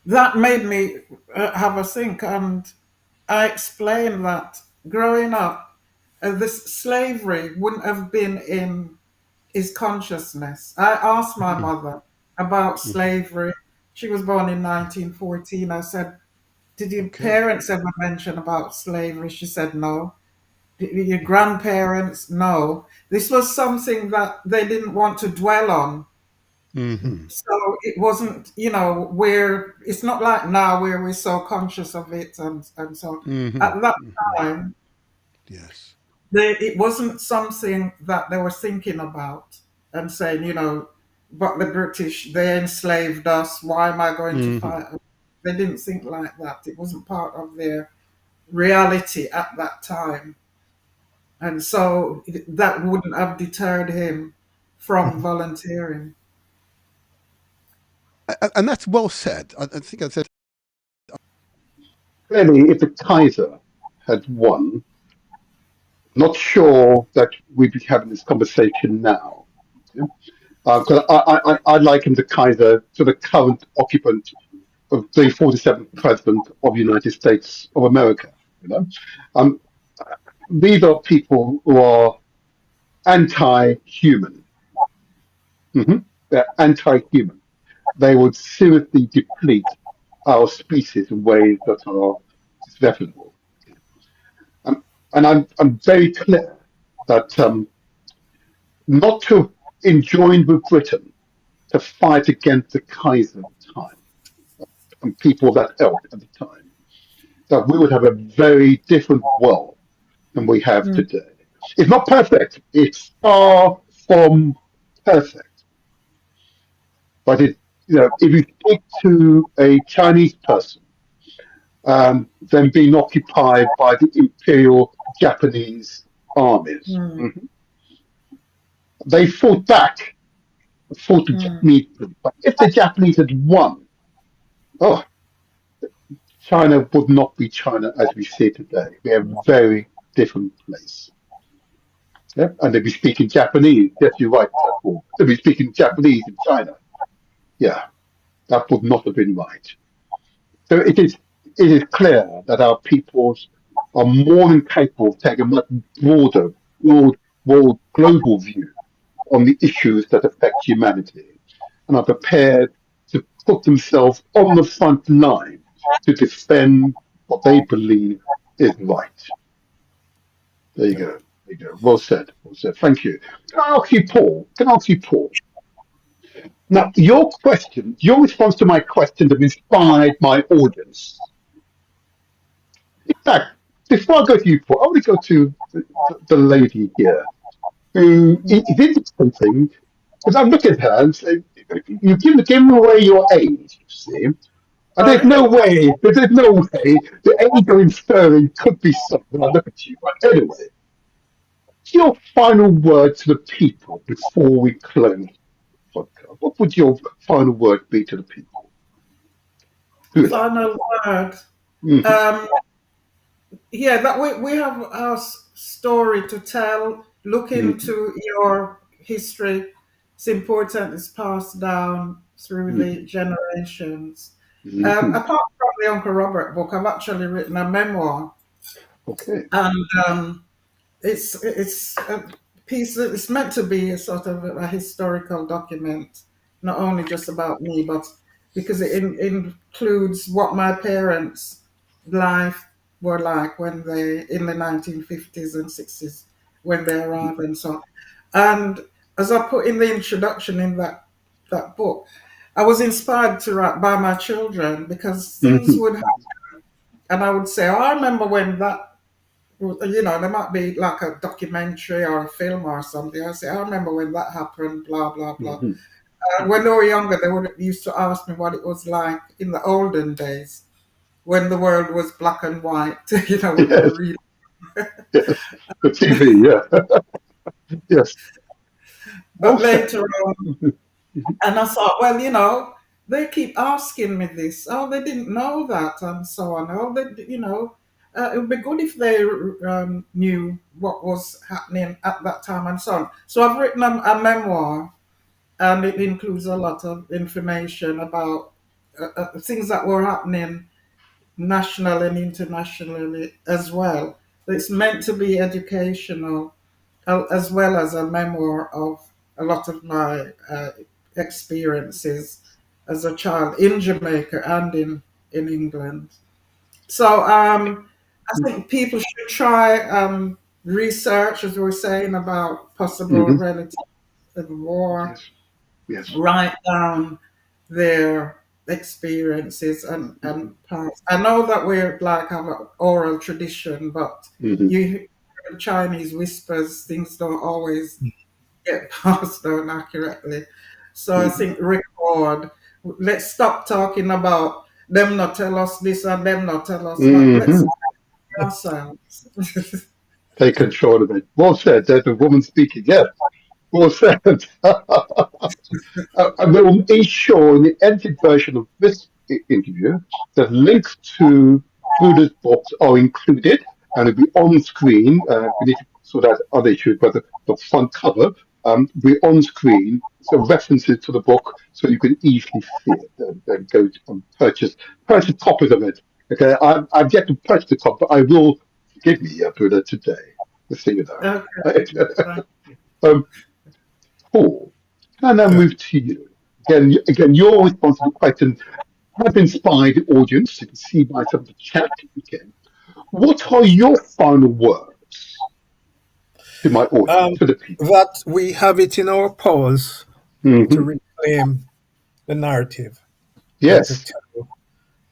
that made me have a think. And I explained that growing up, this slavery wouldn't have been in his consciousness. I asked my mother about slavery. She was born in 1914. I said, did your Okay. parents ever mention about slavery? She said, no. Did your grandparents? No. This was something that they didn't want to dwell on. Mm-hmm. So it wasn't, where it's not like now where we're so conscious of it and so Mm-hmm. at that Mm-hmm. time, Yes. it wasn't something that they were thinking about and saying, but the British, they enslaved us. Why am I going to Mm-hmm. fight? They didn't think like that. It wasn't part of their reality at that time. And so that wouldn't have deterred him from volunteering. And that's well said. I think I said. Clearly, if the Kaiser had won, not sure that we'd be having this conversation now. Because I liken the Kaiser to the current occupant of the 47th President of the United States of America. You know, um, these are people who are anti-human. They're anti-human. They would seriously deplete our species in ways that are disreputable. And I'm very clear that not to enjoin with Britain to fight against the Kaiser at the time and people of that ilk at the time, that we would have a very different world than we have today. It's not perfect. It's far from perfect. But if you speak to a Chinese person, them being occupied by the Imperial Japanese armies, they fought back, fought the Japanese. But if the Japanese had won, oh, China would not be China as we see it today. We're a very different place. Yeah? And they'd be speaking Japanese. Yes, you're right, Paul. They'd be speaking Japanese in China. Yeah, that would not have been right. So it is clear that our peoples are more than capable of taking a much broader, world global view on the issues that affect humanity and are prepared to put themselves on the front line to defend what they believe is right. There you go. There you go. Well said. Well said. Thank you. Can I ask you, Paul? Now, your response to my question have inspired my audience. In fact, before I go to you, Paul, I want to go to the lady here who is indicating, because I'm looking at her and saying, you've given away your age, you see. And there's Sorry? no way the age you're inferring could be something. When I look at you. But anyway, what's your final word to the people before we close the podcast? What would your final word be to the people? Final word. Mm-hmm. Yeah, that we have our story to tell. Look Mm-hmm. into your history. It's important. It's passed down through the generations. Mm-hmm. Apart from the Uncle Robert book, I've actually written a memoir, Okay. and it's a piece. It's meant to be a sort of a historical document, not only just about me, but because it includes what my parents' life were like when they in the 1950s and 60s when they arrived and so on. And as I put in the introduction in that book, I was inspired to write by my children because things Mm-hmm. would happen, and I would say, "Oh, I remember when that." There might be like a documentary or a film or something. I say, I remember when that happened, blah, blah, blah. Mm-hmm. When they were younger, they used to ask me what it was like in the olden days when the world was black and white, when they Yes. were reading. Yes. The TV. Yeah. Yes. Well But said. later on, and I thought, well, they keep asking me this. Oh, they didn't know that, and so on. Oh, it would be good if they knew what was happening at that time and so on. So I've written a memoir, and it includes a lot of information about things that were happening nationally and internationally as well. It's meant to be educational, as well as a memoir of a lot of my experiences as a child in Jamaica and in England. So I think people should try research, as we were saying, about possible Mm-hmm. relatives of the war, Yes. Yes. write down their experiences and past. I know that we're like have an oral tradition, but Mm-hmm. you hear Chinese whispers, things don't always get passed down accurately. So I Mm-hmm. think record. Let's stop talking about them not tell us this and them not tell us that. Let's Mm-hmm. ourselves. Take control of it. Well said. There's a woman speaking. Yes. Well said. And we will ensure in the edited version of this interview that links to Buddha's books are included and will be on screen. We need to sort out other issues, but the front cover will be on screen. So references to the book, so you can easily see it and go and purchase copies of it. Okay, I've yet to purchase the copy, but I will. Forgive me, Buddha, today. Just so you Okay. know. um, Paul, can I now Yeah. move to you? Again, your response to the question have inspired the audience. You can see by some of the chat again. What are your final words to my audience, Um, to the people? that we have it in our powers to Hmm. reclaim the narrative and to Yes, tell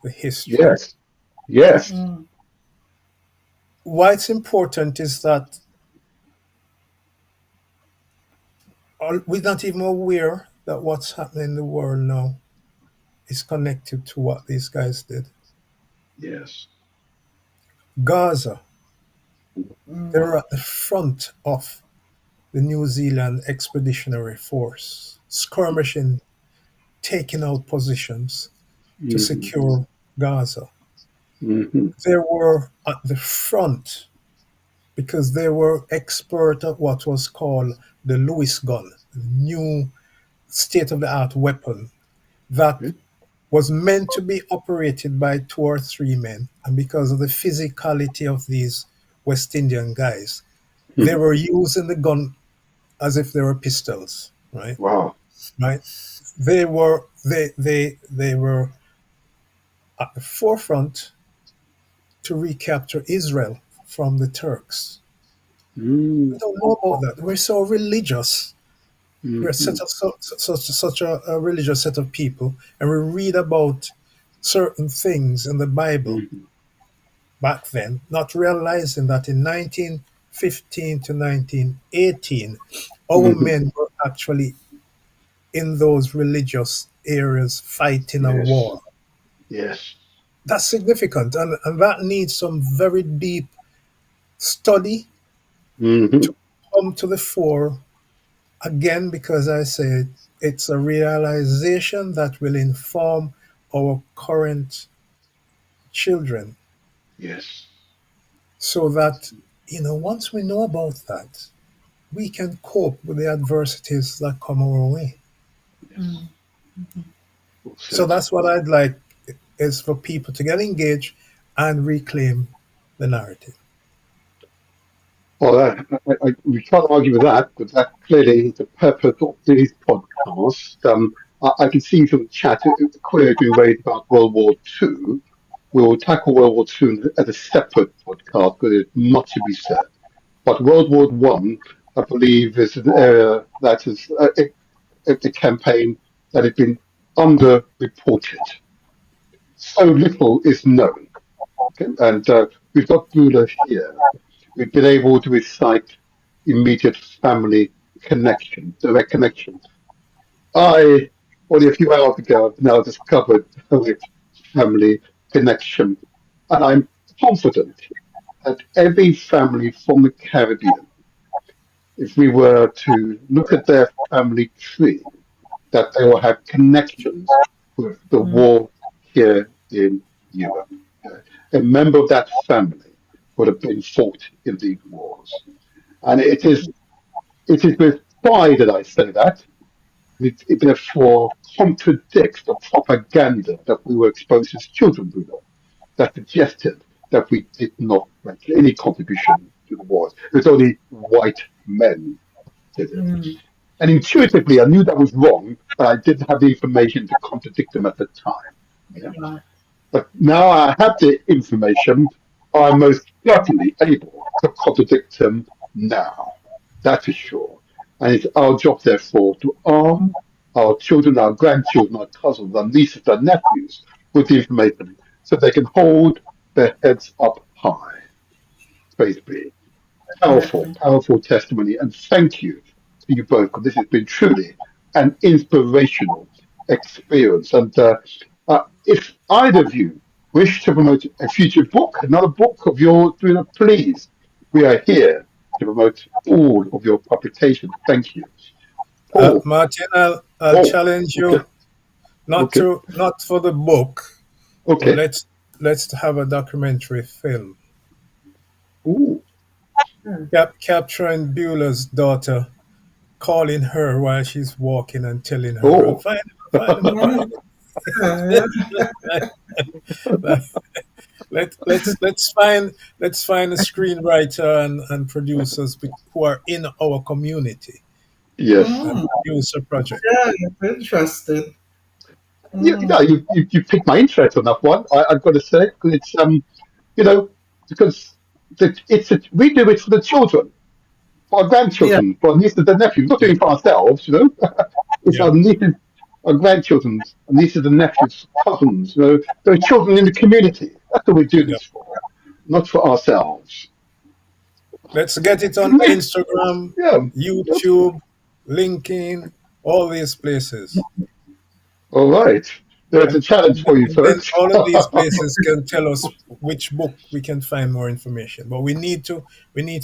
the history. yes, yes. Mm. Why it's important is that we're not even aware that what's happening in the world now. is connected to what these guys did. Yes. Gaza, they were at the front of the New Zealand Expeditionary Force, skirmishing, taking out positions to Mm-hmm. secure Gaza. Mm-hmm. They were at the front because they were expert at what was called the Lewis gun, the new state of the art weapon that Okay. was meant to be operated by 2 or 3 men. And because of the physicality of these West Indian guys, they Mhm. were using the gun as if they were pistols, right? Wow. Right? They were at the forefront to recapture Israel from the Turks. We Mm. don't know about that. We're so religious. We're Mm-hmm. such a religious set of people, and we read about certain things in the Bible Mm-hmm. back then, not realizing that in 1915 to 1918, our Mm-hmm. men were actually in those religious areas fighting a Yes. war. Yes. That's significant, and that needs some very deep study Mm-hmm. to come to the fore again, because I say it's a realization that will inform our current children Yes. so that, once we know about that, we can cope with the adversities that come our way. Yes. Well So said. that's what I'd like is for people to get engaged and reclaim the narrative. Well, we can't argue with that, but that clearly is the purpose of this podcast. I can see from the chat a query being raised about World War II. We will tackle World War II as a separate podcast because there's much to be said. But World War One, I believe, is an area that is a campaign that has been underreported. So little is known. Okay? And we've got Bula here. We've been able to recite immediate family connection, direct connection. I, only a few hours ago, have now discovered direct family connection. And I'm confident that every family from the Caribbean, if we were to look at their family tree, that they will have connections with the war here in Europe. A member of that family would have been fought in these wars. And it is with pride that I say that. It therefore contradicts the propaganda that we were exposed as children, Bruno, that suggested that we did not make any contribution to the wars. It was only white men did it. And intuitively, I knew that was wrong, but I didn't have the information to contradict them at the time. Yeah? Right. But now I have the information, I'm most certainly able to contradict them now. That is sure. And it's our job, therefore, to arm our children, our grandchildren, our cousins, our nieces, our nephews with the information so they can hold their heads up high. Praise be. Powerful, Yeah. powerful testimony. And thank you to you both, because this has been truly an inspirational experience. And if either of you wish to promote a future book, another book of yours, please, we are here to promote all of your publications. Thank you. Paul. Martin, I'll Oh, challenge okay, you not okay, to not for the book, but okay. let's have a documentary film Ooh, capturing Beulah's daughter, calling her while she's walking and telling her, "I'll oh. find him, I'll find him, I'll Yeah. find Yeah. him." Let's find a screenwriter and producers who are in our community Yes. and Mm. produce a project. Yeah, it's interesting. You piqued my interest on that one. I've got to say, because it's you know, because we do it for the children, for our Yeah, grandchildren, for our nieces and nephews. We're not doing it for ourselves, It's Yeah, our nieces, our grandchildren, our nieces and nephews, cousins. There are children in the community. That's what we do yeah. this for, not for ourselves. Let's get it on Yeah, Instagram, yes. YouTube, LinkedIn, all these places. All right. There's a challenge for you, And then folks. all of these places can tell us which book we can find more information. But we need to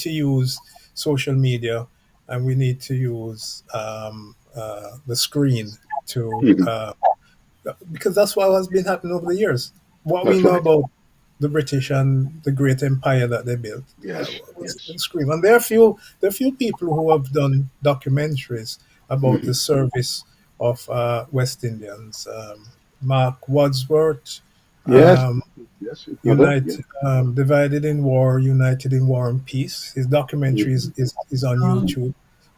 use social media, and we need to use the screen to Mhm. because that's what has been happening over the years. What we That's know right. about the British and the great empire that they built Yes, was yes. on screen. And there are few people who have done documentaries about the Mhm. service of West Indians. Mark Wadsworth, Yes, um, yes, it's another. Yes. Divided in War, United in War and Peace. His documentary Mhm. is on Um, YouTube.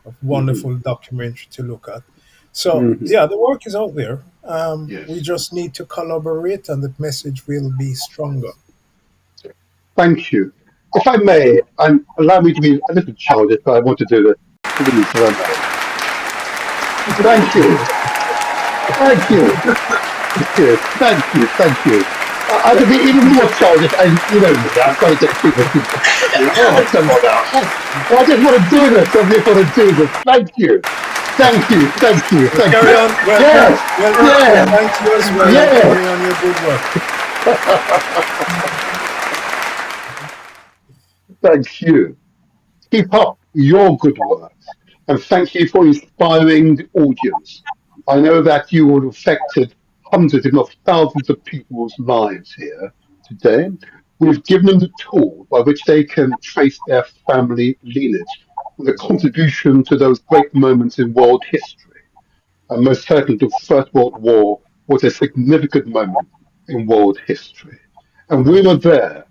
A Mhm. wonderful documentary to look at. So Mhm. yeah, the work is out there. We Yes. just need to collaborate, and the message will be stronger. Thank you. If I may, and allow me to be a little childish, but I want to do this. Please, if I may. Thank you. Thank you. Thank you. Thank you. Thank you. I could be even more childish, and you know me. I'm trying to get people to. Oh, come on now. I just want to do this. I just want to do this. Thank you. Thank you. Thank you. Well, Thank carry you. on. Yes. Yes. Thank you as well, and Yes. carry on your good work. Thank you. Keep up your good work, and thank you for inspiring the audience. I know that you have affected hundreds, if not thousands, of people's lives here today. We've given them the tool by which they can trace their family lineage and the contribution to those great moments in world history. And most certainly, the First World War was a significant moment in world history. And we were there,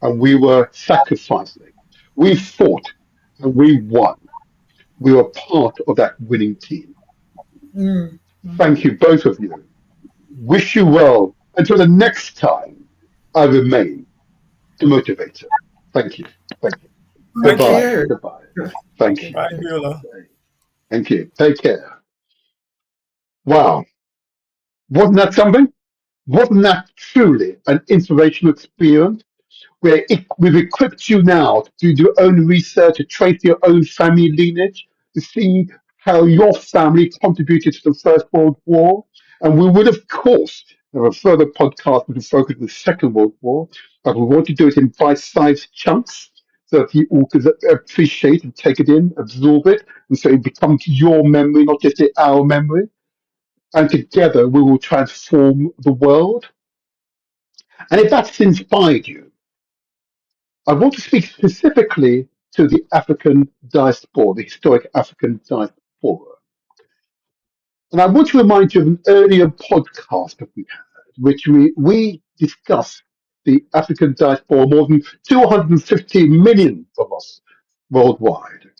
and we were sacrificing. We fought, and we won. We were part of that winning team. Thank you, both of you. Wish you well. Until the next time, I remain the motivator. Thank you. Thank you. Thank thank you. Goodbye. you. Goodbye. Thank you. Bye, Beulah. Thank you. Take care. Wow. Wasn't that something? Wasn't that truly an inspirational experience? We've equipped you now to do your own research, to trace your own family lineage, to see how your family contributed to the First World War. And we would, of course, have a further podcast with a focus on the Second World War, but we want to do it in bite-sized chunks so that you all can appreciate and take it in, absorb it, and so it becomes your memory, not just our memory. And together we will transform the world. And if that's inspired you, I want to speak specifically to the African diaspora, the historic African diaspora. And I want to remind you of an earlier podcast that we had, which we discussed the African diaspora, more than 250 million of us worldwide.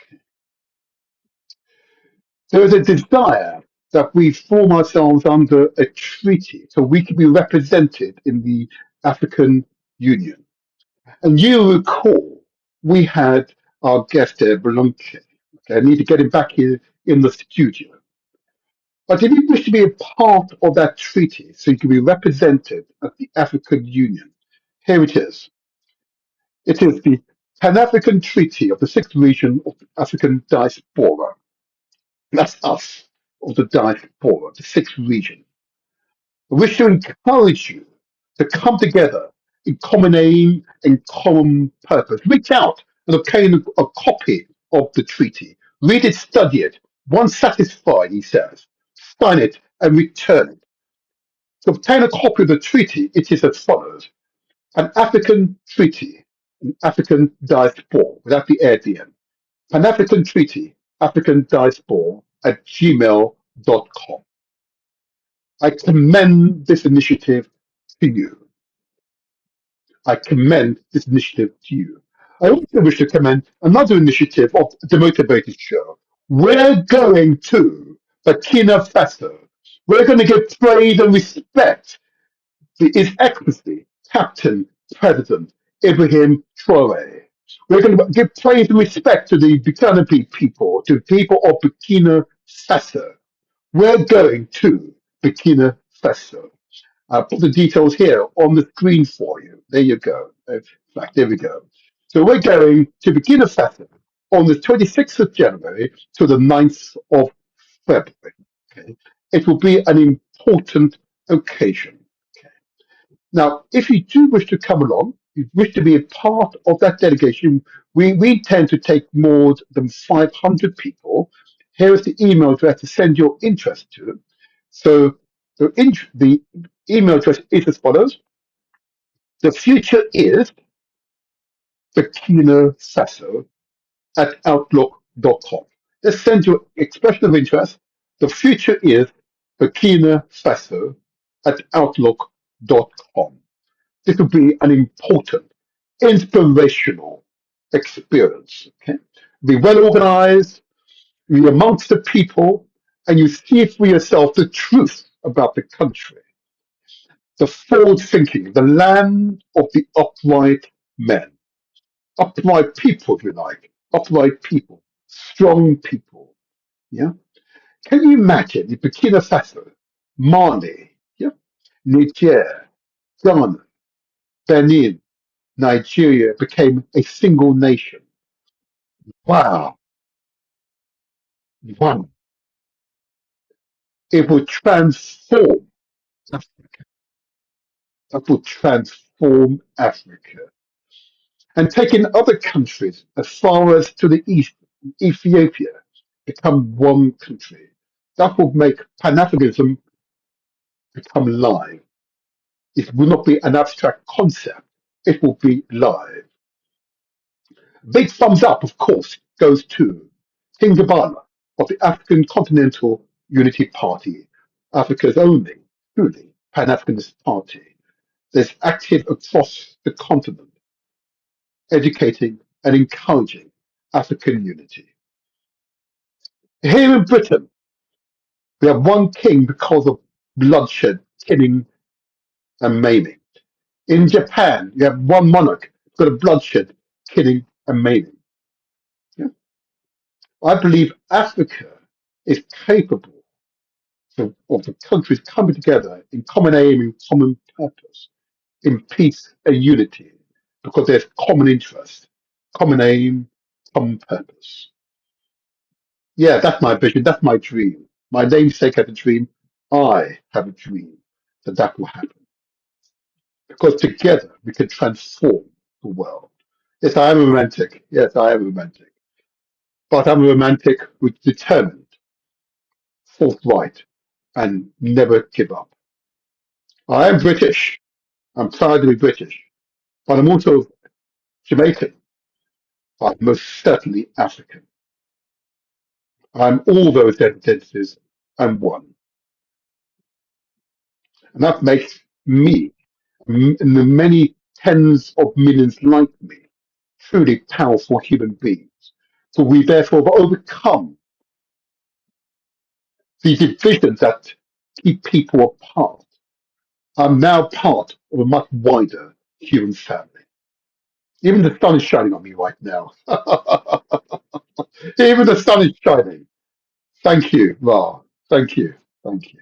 There is a desire that we form ourselves under a treaty so we can be represented in the African Union. And you recall we had our guest there, Blunke. Okay, I need to get him back here in the studio. But if you wish to be a part of that treaty so you can be represented at the African Union, here it is. It is the Pan African Treaty of the Sixth Region of the African Diaspora. That's us, of the diaspora, the Sixth Region. I wish to encourage you to come together in common aim and common purpose. Reach out and obtain a copy of the treaty. Read it, study it. Once satisfied, he says, sign it and return it. To obtain a copy of the treaty, it is as follows. An African treaty, an African diaspora, without the air at the end. Pan African treaty, African diaspora at gmail.com. I commend this initiative to you. I commend this initiative to you. I also wish to commend another initiative of the Motivated Show. We're going to Burkina Faso. We're going to give praise and respect to His Excellency, Captain President Ibrahim Traore. We're going to give praise and respect to the Burkina people, to the people of Burkina Faso. We're going to Burkina Faso. I'll put the details here on the screen for you. There you go. In fact, there we go. So we're going to Burkina Faso on the 26th of January to the 9th of February. Okay. It will be an important occasion. Now, if you do wish to come along, you wish to be a part of that delegation, we tend to take more than 500 people. Here is the email address to send your interest to. So the email address is as follows. The future is Burkina Faso at outlook.com. Just send your expression of interest. The future is Burkina Faso at outlook.com. This will be an important, inspirational experience. Okay? Be well organized, be amongst the people, and you see for yourself the truth about the country, the forward thinking, the land of the upright men, upright people, if you like, upright people, strong people. Yeah. Can you imagine if Burkina Faso, Mali, yeah, Niger, Ghana, Benin, Nigeria became a single nation? Wow. Wow. It will transform Africa. It will transform Africa. And taking other countries as far as to the east, Ethiopia, become one country. That will make Pan-Africanism become live. It will not be an abstract concept. It will be live. Big thumbs up, of course, goes to King Gabala of the African Continental Unity Party, Africa's only truly Pan-Africanist party that's active across the continent, educating and encouraging African unity. Here in Britain, we have one king because of bloodshed, killing, and maiming. In Japan, you have one monarch because of bloodshed, killing, and maiming. Yeah? I believe Africa is capable of the countries coming together in common aim and common purpose, in peace and unity, because there's common interest, common aim, common purpose. Yeah, that's my vision, that's my dream. My namesake had a dream, I have a dream that that will happen. Because together we can transform the world. Yes, I am a romantic. Yes, I am a romantic. But I'm a romantic who's determined, forthright, and never give up. I am British. I'm proud to be British. But I'm also Jamaican. I'm most certainly African. I'm all those identities and one. And that makes me, and the many tens of millions like me, truly powerful human beings. So we therefore have overcome the divisions that keep people apart. I'm now part of a much wider human family. Even the sun is shining on me right now. Even the sun is shining. Thank you, Ra. Thank you. Thank you.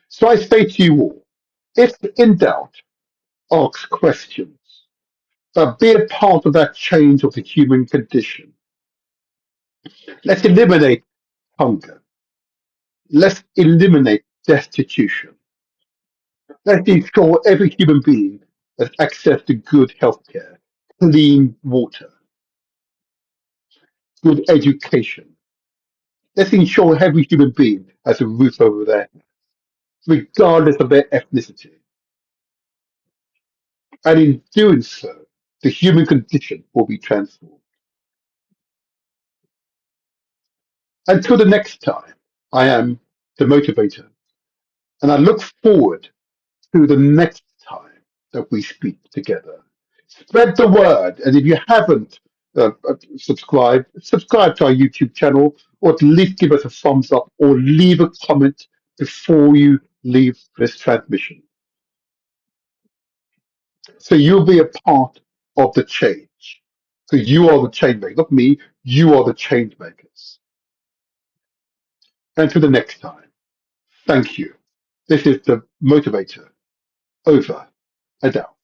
So I say to you all, if in doubt, ask questions, but be a part of that change of the human condition. Let's eliminate hunger. Let's eliminate destitution. Let's ensure every human being has access to good healthcare, clean water, good education. Let's ensure every human being has a roof over their head, regardless of their ethnicity. And in doing so, the human condition will be transformed. Until the next time, I am the motivator, and I look forward to the next time that we speak together. Spread the word, and if you haven't subscribed, subscribe to our YouTube channel, or at least give us a thumbs up, or leave a comment before you leave this transmission. So you'll be a part of the change. So you are the change maker, not me. You are the change makers. Until the next time, thank you. This is the motivator. Over and out.